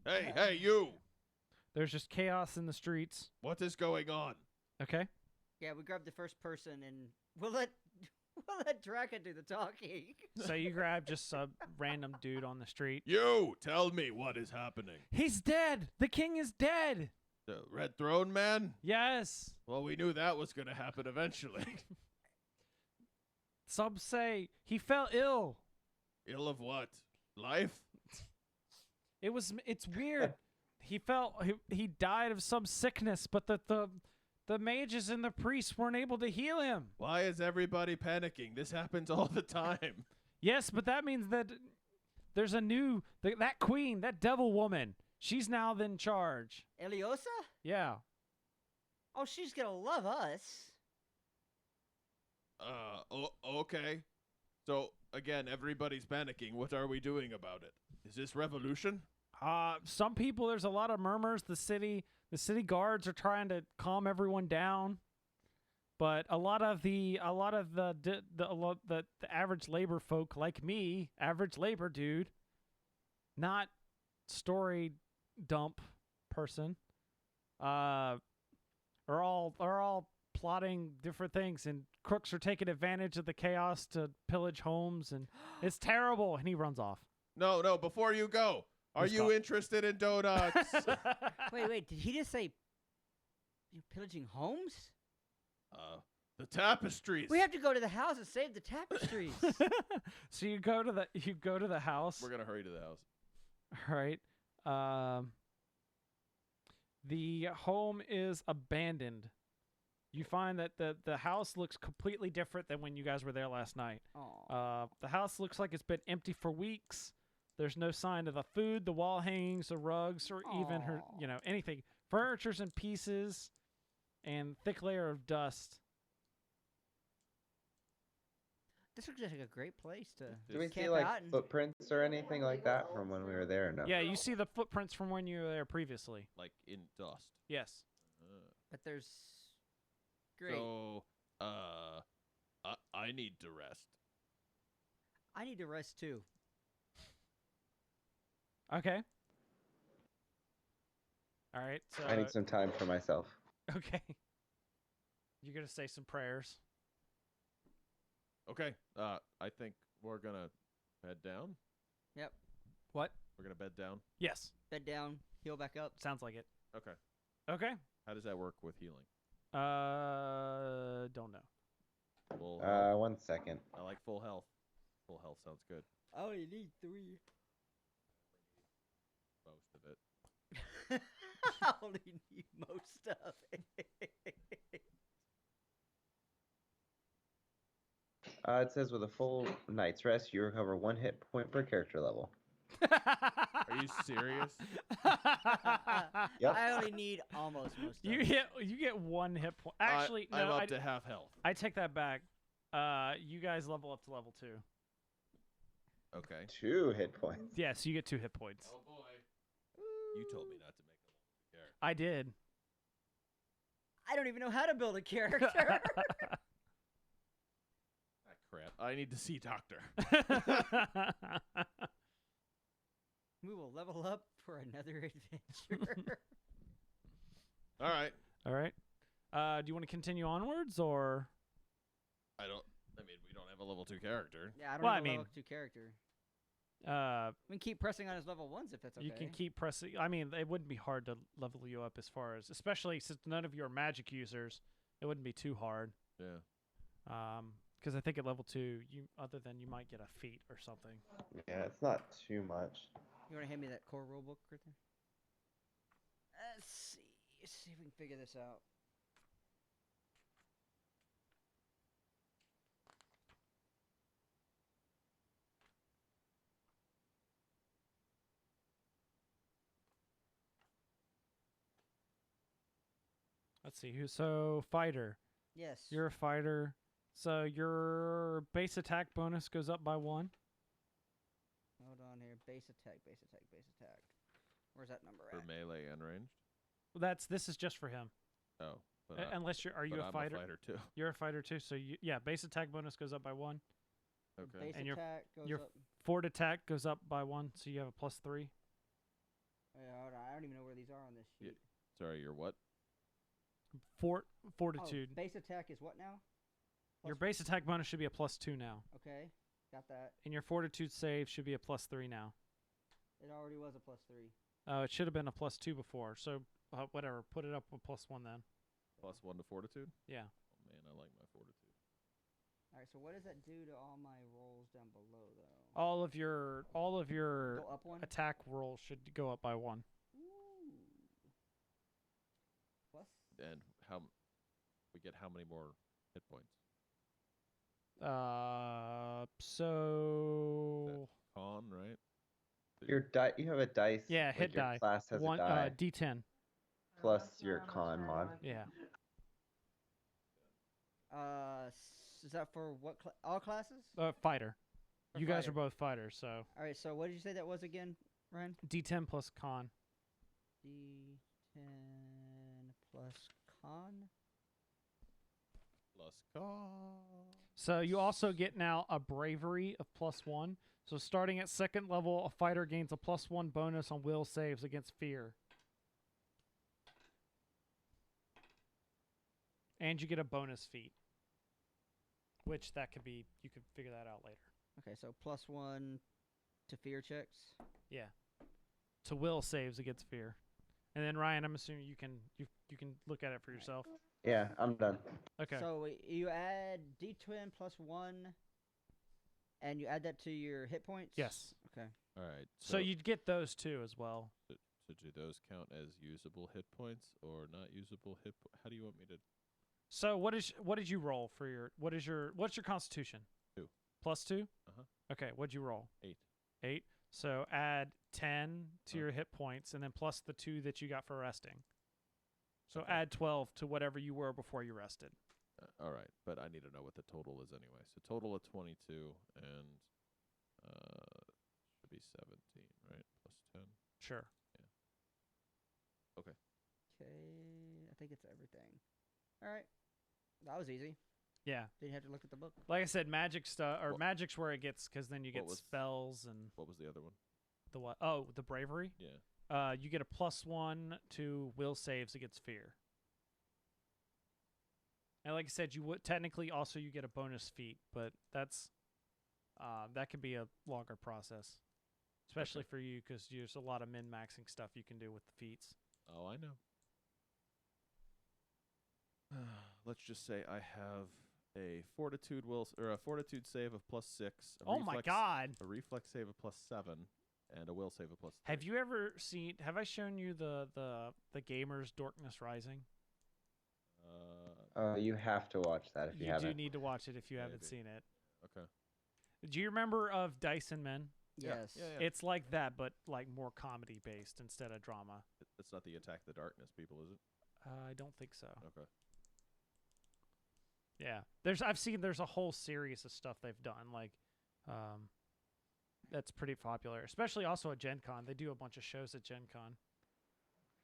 Hey, you! There's just chaos in the streets. What is going on? Okay. Yeah, we grabbed the first person, and we'll let Draka do the talking. So you grab just a random dude on the street. You! Tell me what is happening. He's dead. The king is dead. The Red Throne Man? Yes. Well, we knew that was going to happen eventually. Some say he fell ill. Ill of what? Life? It's weird. He died of some sickness, but the mages and the priests weren't able to heal him. Why is everybody panicking? This happens all the time. Yes, but that means that there's a new that queen, that devil woman. She's now in charge. Eliosa? Yeah. Oh, she's gonna love us. Okay. So, again, everybody's panicking. What are we doing about it? Is this revolution? Some people, there's a lot of murmurs. The city guards are trying to calm everyone down, but a lot of the average labor folk like me, average labor dude, not story dump person, are all plotting different things, and crooks are taking advantage of the chaos to pillage homes, and it's terrible. And he runs off. No, before you go, are He's you gone. interested in donuts? Wait, did he just say you're pillaging homes? The tapestries. We have to go to the house and save the tapestries. So you go to the house. We're gonna hurry to the house. All right. The home is abandoned. You find that the house looks completely different than when you guys were there last night. Aw. The house looks like it's been empty for weeks. There's no sign of the food, the wall hangings, the rugs, or even her, Aw. anything. Furniture's in pieces and thick layer of dust. This looks like a great place to Do we camp see like out and footprints or anything like that from when we were there? No. Yeah, you see the footprints from when you were there previously. Like in dust. Yes. but there's great. So, I need to rest. I need to rest too. Okay. All right. So I need some time for myself. okay. You're gonna say some prayers. Okay. I think we're gonna bed down. Yep. What? We're gonna bed down. Yes. Bed down, heal back up. Sounds like it. Okay. Okay. How does that work with healing? Don't know. Full health. 1 second. I like full health. Full health sounds good. I only need 3. Most of it. I only need most of it. It says with a full night's rest, you recover 1 hit point per character level. Are you serious? Yep. I only need almost most of You it. get 1 hit point. Actually, I'm no. up to half health. I take that back. You guys level up to level 2. Okay. 2 hit points. Yeah, so you get 2 hit points. Oh boy. You told me not to make a level 2 character. I did. I don't even know how to build a character. Ah, crap. I need to see doctor. We will level up for another adventure. All right. All right. Do you want to continue onwards, or? I mean, we don't have a level 2 character. Yeah, I don't Well, have I a level mean- 2 character. We We can keep pressing on his level 1s if that's okay. You can keep pressing. I mean, it wouldn't be hard to level you up as far as, especially since none of you are magic users. It wouldn't be too hard. Yeah. Because I think at level 2, other than you might get a feat or something. Yeah, it's not too much. You want to hand me that core rulebook right there? Let's see. See if we can figure this out. Let's see. So fighter. Yes. You're a fighter. So your base attack bonus goes up by 1. Hold on here. Base attack, base attack, base attack. Where's that number For at? melee and ranged. This is just for him. Oh. But Unless are you but a I'm fighter? a fighter too. You're a fighter too. So base attack bonus goes up by 1. Okay. Base And your- attack goes your up. Fort attack goes up by 1, so you have a +3. Hold on. I don't even know where these are on this Yeah. sheet. Sorry, you're what? Fortitude. Oh, base attack is what now? Your Plus- base attack bonus should be a +2 now, Okay, got that. and your fortitude save should be a +3 now. It already was a +3. It should have been a +2 before. So whatever, put it up a +1 then. +1 to fortitude? Yeah. Oh man, I like my fortitude. All right, so what does that do to all my rolls down below, though? All of your Go up 1? attack rolls should go up by 1. Ooh. Plus? And we get how many more hit points? So Con, right? You have a dice. yeah, like hit your die. Class has One a die D10. plus your con mod. Yeah. Is that for what? All classes? Fighter. Or You guys fighter? are both fighters, so All right. So what did you say that was again, Ryan? D10 plus con. D10 plus con. Plus con. So you also get now a bravery of +1. So starting at 2nd level, a fighter gains a +1 bonus on will saves against fear. and you get a bonus feat, which that could be. You could figure that out later. Okay, so +1 to fear checks. Yeah. To will saves against fear, and then Ryan, I'm assuming you can look at it for yourself. Yeah, I'm done. Okay. So you add D10 +1, and you add that to your hit points. Yes. Okay. All right. So you'd get those too as well. So do those count as usable hit points or not usable hit? How do you want me to? So what did you roll for your what's your Constitution? 2. +2. Uh-huh. Okay. What'd you roll? 8. 8. So add 10 to your hit points, and then plus the 2 that you got for resting. So Okay. add 12 to whatever you were before you rested. All right, but I need to know what the total is anyway. So total of 22 and should be 17, right? +10. Sure. Okay. Okay. I think it's everything. All right. That was easy. Yeah. Didn't have to look at the book. Like I said, magic stuff or What- magic's where it gets because then you What get was- spells and What was the other one? the what? Oh, the bravery. Yeah. You get a +1 to will saves against fear. And like I said, you would technically also you get a bonus feat, but that's that can be a longer process, especially for you because there's a lot of min maxing stuff you can do with the feats. Oh, I know. Let's just say I have a fortitude save of +6. A Oh my reflex- God! A reflex save of +7 and a will save of +3. Have you ever seen? Have I shown you the gamers Darkness Rising? You have to watch that if you You do haven't. need to watch it if you haven't Maybe. seen it. Okay. Do you remember of Dyson Men? Yeah, Yes. yeah, yeah. It's like that, but like more comedy based instead of drama. It's not the Attack the Darkness people, is it? I don't think so. Okay. Yeah, I've seen there's a whole series of stuff they've done like, that's pretty popular, especially also at Gen Con. They do a bunch of shows at Gen Con.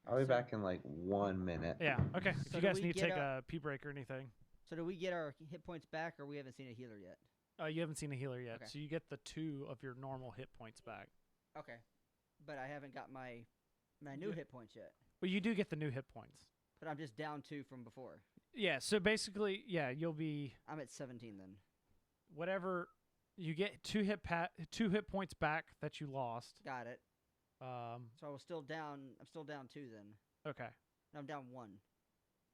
I'll be back in like 1 minute. Yeah. Okay. If So you do guys we need to get take a pee break or anything, So do we get our hit points back, or we haven't seen a healer yet? you haven't seen a healer yet, Okay. so you get the 2 of your normal hit points back. Okay. But I haven't got my new Yeah. hit points yet. But you do get the new hit points. But I'm just down 2 from before. Yeah. So basically, yeah, you'll be I'm at 17 then. whatever you get 2 hit points back that you lost. Got it. Um. So I was still down. I'm still down 2 then. Okay. No, I'm down 1.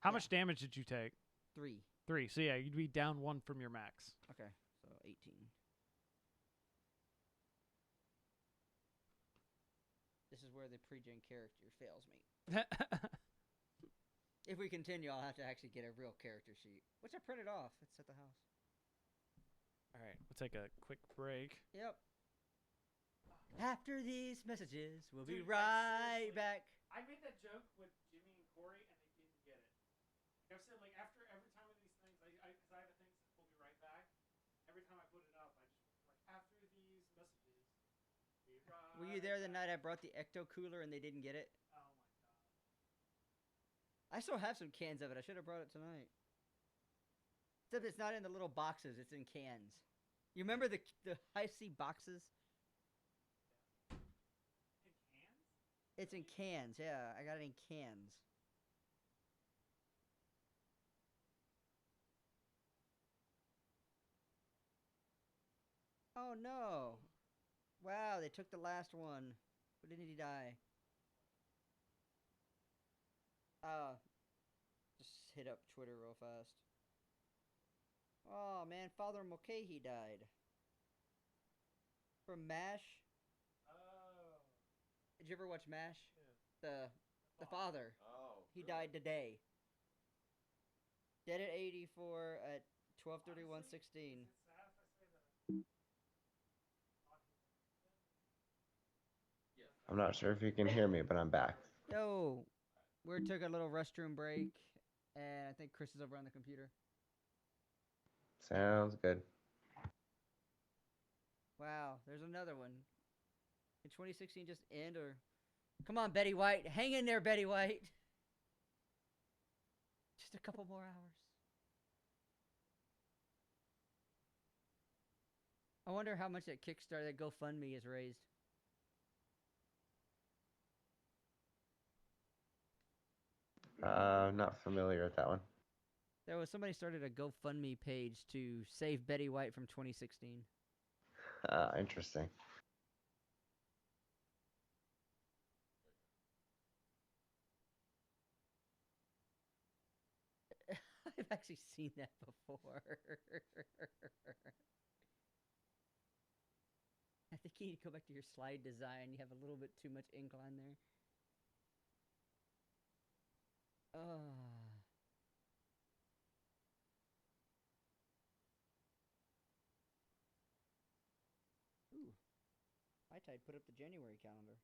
How Yeah. much damage did you take? 3. 3. So yeah, you'd be down 1 from your max. Okay. So 18. This is where the pre-gen character fails me. If we continue, I'll have to actually get a real character sheet, which I printed off. It's at the house. All right, we'll take a quick break. Yep. After these messages, we'll be Dude, right seriously- back. I made that joke with Jimmy and Corey, and they didn't get it. Like I've said, like after every time of these things, because I have a thing that we'll be right back. Every time I put it up, I just like after these messages. Be right Were you there the back. night I brought the ecto cooler and they didn't get it? Oh my god. I still have some cans of it. I should have brought it tonight. Except it's not in the little boxes. It's in cans. You remember the high C boxes? In cans? It's in cans. Yeah, I got it in cans. Oh no! Wow, they took the last one. But didn't he die? Just hit up Twitter real fast. Oh man, Father Mulcahy died. From MASH. Oh. Did you ever watch MASH? Yeah. The father. Oh. He died today. Dead at 84 at 12/31/16. I'm not sure if you can hear me, but I'm back. Yo, we took a little restroom break, and I think Chris is over on the computer. Sounds good. Wow, there's another one. Can 2016 just end, or come on, Betty White, hang in there, Betty White. Just a couple more hours. I wonder how much that Kickstarter, that GoFundMe has raised. Not familiar with that one. There was somebody started a GoFundMe page to save Betty White from 2016. Interesting. I've actually seen that before. I think you need to go back to your slide design. You have a little bit too much ink on there. Ooh. High Tide put up the January calendar.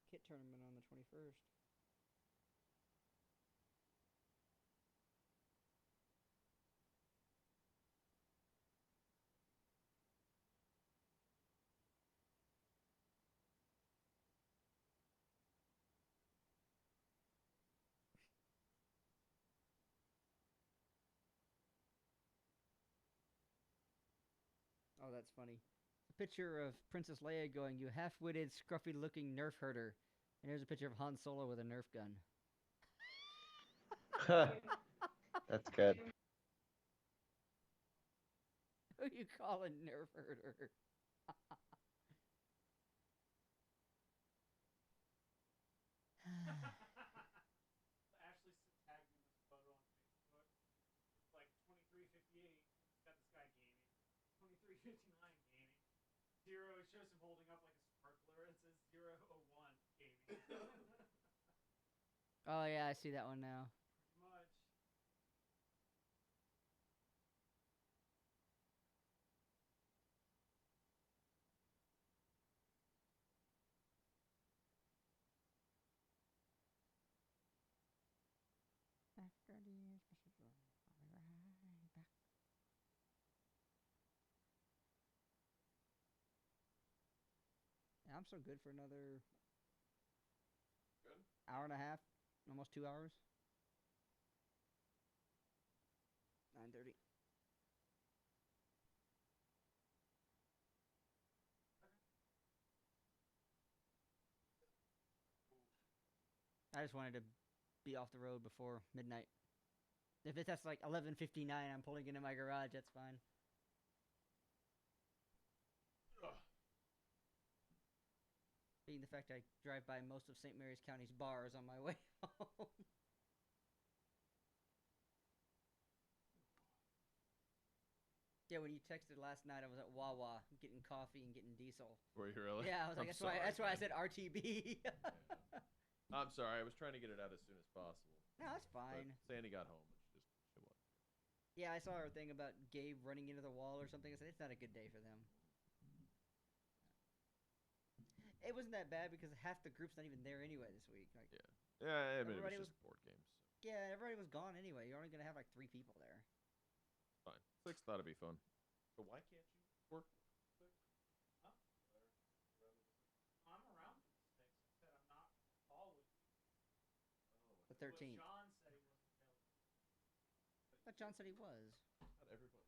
Kit tournament on the 21st. Oh, that's funny. A picture of Princess Leia going, "You half-witted, scruffy-looking nerf herder." And here's a picture of Han Solo with a nerf gun. That's good. Who you call a nerf herder? Ashley tagged me in this photo on Facebook. It's like 2358. It's got this guy gaming. 2359 gaming. Zero. It shows him holding up like a sparkler. It says 001 gaming. Oh yeah, I see that one now. Pretty much. After the special I'll be right back. Yeah, I'm so good for another hour and a half, almost 2 hours. 9:30. I just wanted to be off the road before midnight. If that's like 11:59, I'm pulling into my garage. That's fine. Being the fact I drive by most of St. Mary's County's bars on my way home. Yeah, when you texted last night, I was at Wawa getting coffee and getting diesel. Were you really? Yeah, I was like, that's why I said RTB. I'm sorry. I was trying to get it out as soon as possible. No, that's fine. But Sandy got home. And she was. Yeah, I saw her thing about Gabe running into the wall or something. I said, it's not a good day for them. It wasn't that bad because half the group's not even there anyway this week. Like, Yeah, I mean, it everybody was just board games. So. yeah, everybody was gone anyway. You're only going to have like 3 people there. Fine. 6 thought it'd be fun. So why can't you work? Huh? I'm around for the 6th. I said I'm not all with you. The 13th. But John said he wasn't available. But John said he was. Not everybody.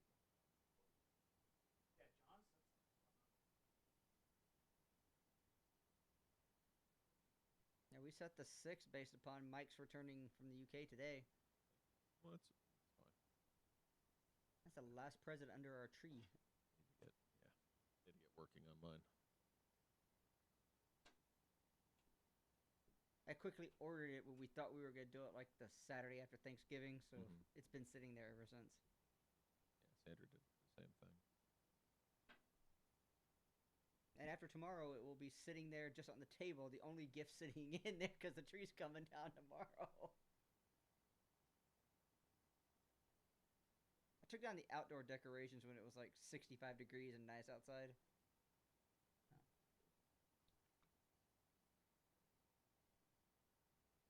Yeah, John said something about not. Yeah, we set the 6th based upon Mike's returning from the UK today. Well, that's fine. That's the last present under our tree. Need to get working on mine. I quickly ordered it when we thought we were going to do it like the Saturday after Thanksgiving, so it's been sitting there ever since. Yeah, Sandra did the same thing. And after tomorrow, it will be sitting there just on the table, the only gift sitting in there because the tree's coming down tomorrow. I took down the outdoor decorations when it was like 65 degrees and nice outside.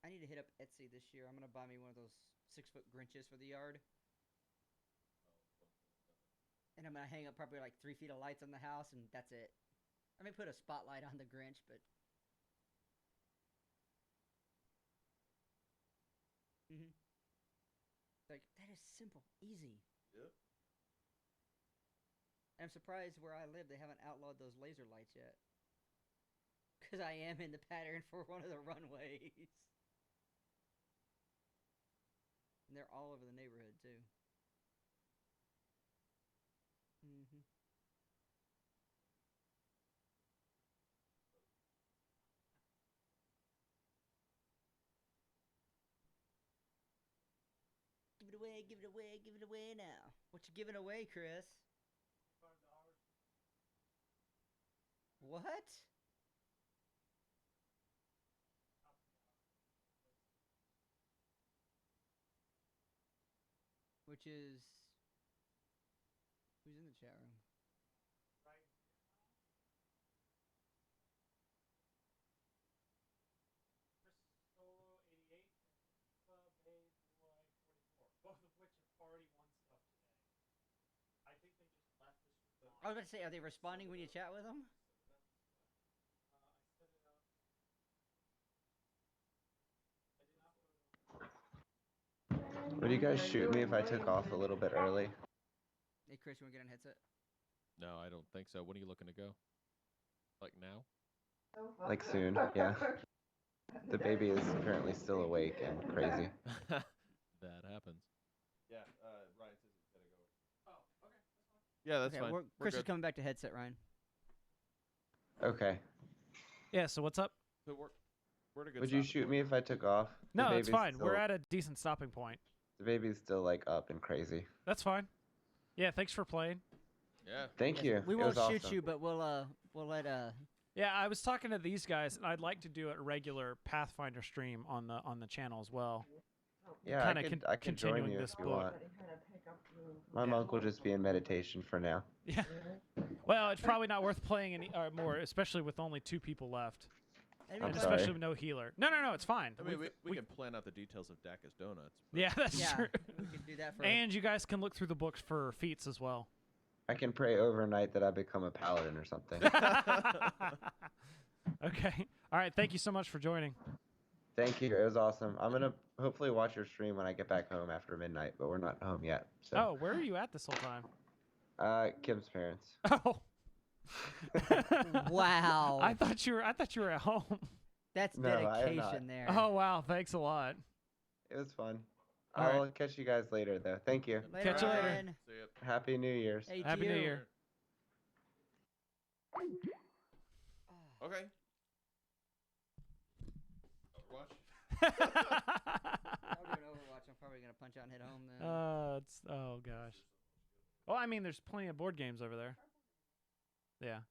I need to hit up Etsy this year. I'm going to buy me one of those 6-foot Grinches for the yard. And I'm going to hang up probably like 3 feet of lights on the house, and that's it. I may put a spotlight on the Grinch, but... Like, that is simple. Easy. Yep. And I'm surprised where I live they haven't outlawed those laser lights yet. Because I am in the pattern for one of the runways. And they're all over the neighborhood, too. Mm-hmm. Give it away, give it away, give it away now. What you giving away, Chris? What? Which is... Who's in the chat room? Both of which have already won stuff today. I think they just left this response. I was about to say, are they responding when you chat with them? I set it up. I did not put it on. Would you guys shoot me if I took off a little bit early? Hey, Chris, you want to get on headset? No, I don't think so. When are you looking to go? Like now? Like soon, yeah. The baby is currently still awake and crazy. That happens. Yeah, Ryan says he's gotta go. Oh, okay, that's fine. Yeah, that's Okay, fine. we're- Chris is coming back to headset, Ryan. Okay. Yeah, so what's up? So we're at a good Would you stopping shoot point. me if I took off? The No, it's baby's fine. We're still- at a decent stopping point. The baby's still like up and crazy. That's fine. Yeah, thanks for playing. Yeah. Thank you. We It won't was shoot awesome. you, but we'll let Yeah, I was talking to these guys, and I'd like to do a regular Pathfinder stream on the channel as well. Yeah, kinda I could join continuing you this if you book. want. My monk will just be in meditation for now. Yeah. Well, it's probably not worth playing any more, especially with only 2 people left, I'm and sorry. especially with no healer. No, it's fine. I mean, we can plan out the details of Daka's donuts. but- Yeah, that's yeah, true. we can do that for. And you guys can look through the books for feats as well. I can pray overnight that I become a paladin or something. Okay. All right. Thank you so much for joining. Thank you. It was awesome. I'm gonna hopefully watch your stream when I get back home after midnight, but we're not home yet. So. Oh, where are you at this whole time? Kim's parents. Oh. Wow. I thought you were at home. That's No, I am not. dedication there. Oh wow, thanks a lot. It was fun. All right. I'll catch you guys later, though. Thank you. Later, Catch you later. Ryan. See ya. Happy New Year's. Hey, to Happy New you. Year. Okay. Overwatch. I'll do an Overwatch. I'm probably gonna punch out and head home then. Oh gosh. Well, I mean, there's plenty of board games over there. Yeah.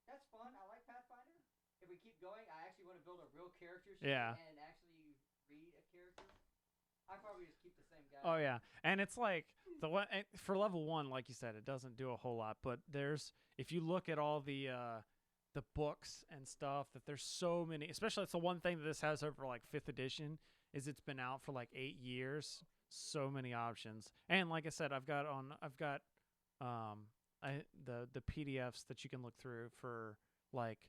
That's fun. I like Pathfinder. If we keep going, I actually want to build a real character sheet Yeah. and actually read a character. I probably just keep the same guy. Oh yeah, and it's like the one for level 1, like you said, it doesn't do a whole lot. But there's if you look at all the books and stuff, that there's so many. Especially, it's the one thing that this has over like 5th edition is it's been out for like 8 years. So many options, and like I said, I've got the PDFs that you can look through for like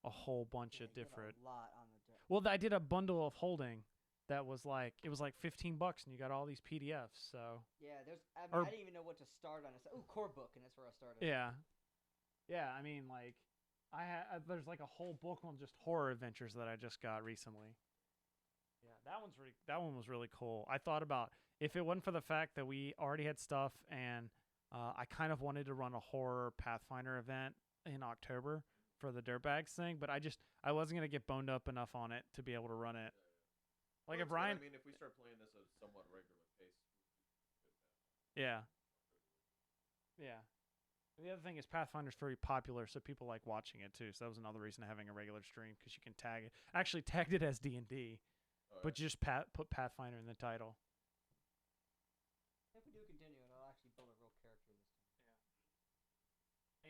a whole bunch Yeah, of you have different. A lot on the. Well, I did a bundle of holding that was like it was like $15, and you got all these PDFs. So Yeah, there's. I mean, Or- I didn't even know what to start on. Ooh, core book, and that's where I started. yeah. I mean, like there's like a whole book on just horror adventures that I just got recently. Yeah, that one was really cool. I thought about if it wasn't for the fact that we already had stuff, and I kind of wanted to run a horror Pathfinder event in October for the Dirtbags thing, but I wasn't gonna get boned up enough on it to be able to run it. Like Well, if that's good. Ryan, I mean, if we start playing this at a somewhat regular pace. yeah. The other thing is Pathfinder's very popular, so people like watching it too. So that was another reason of having a regular stream, because you can tag it. I actually tagged it as D&D, Oh, but you just put Pathfinder in the title.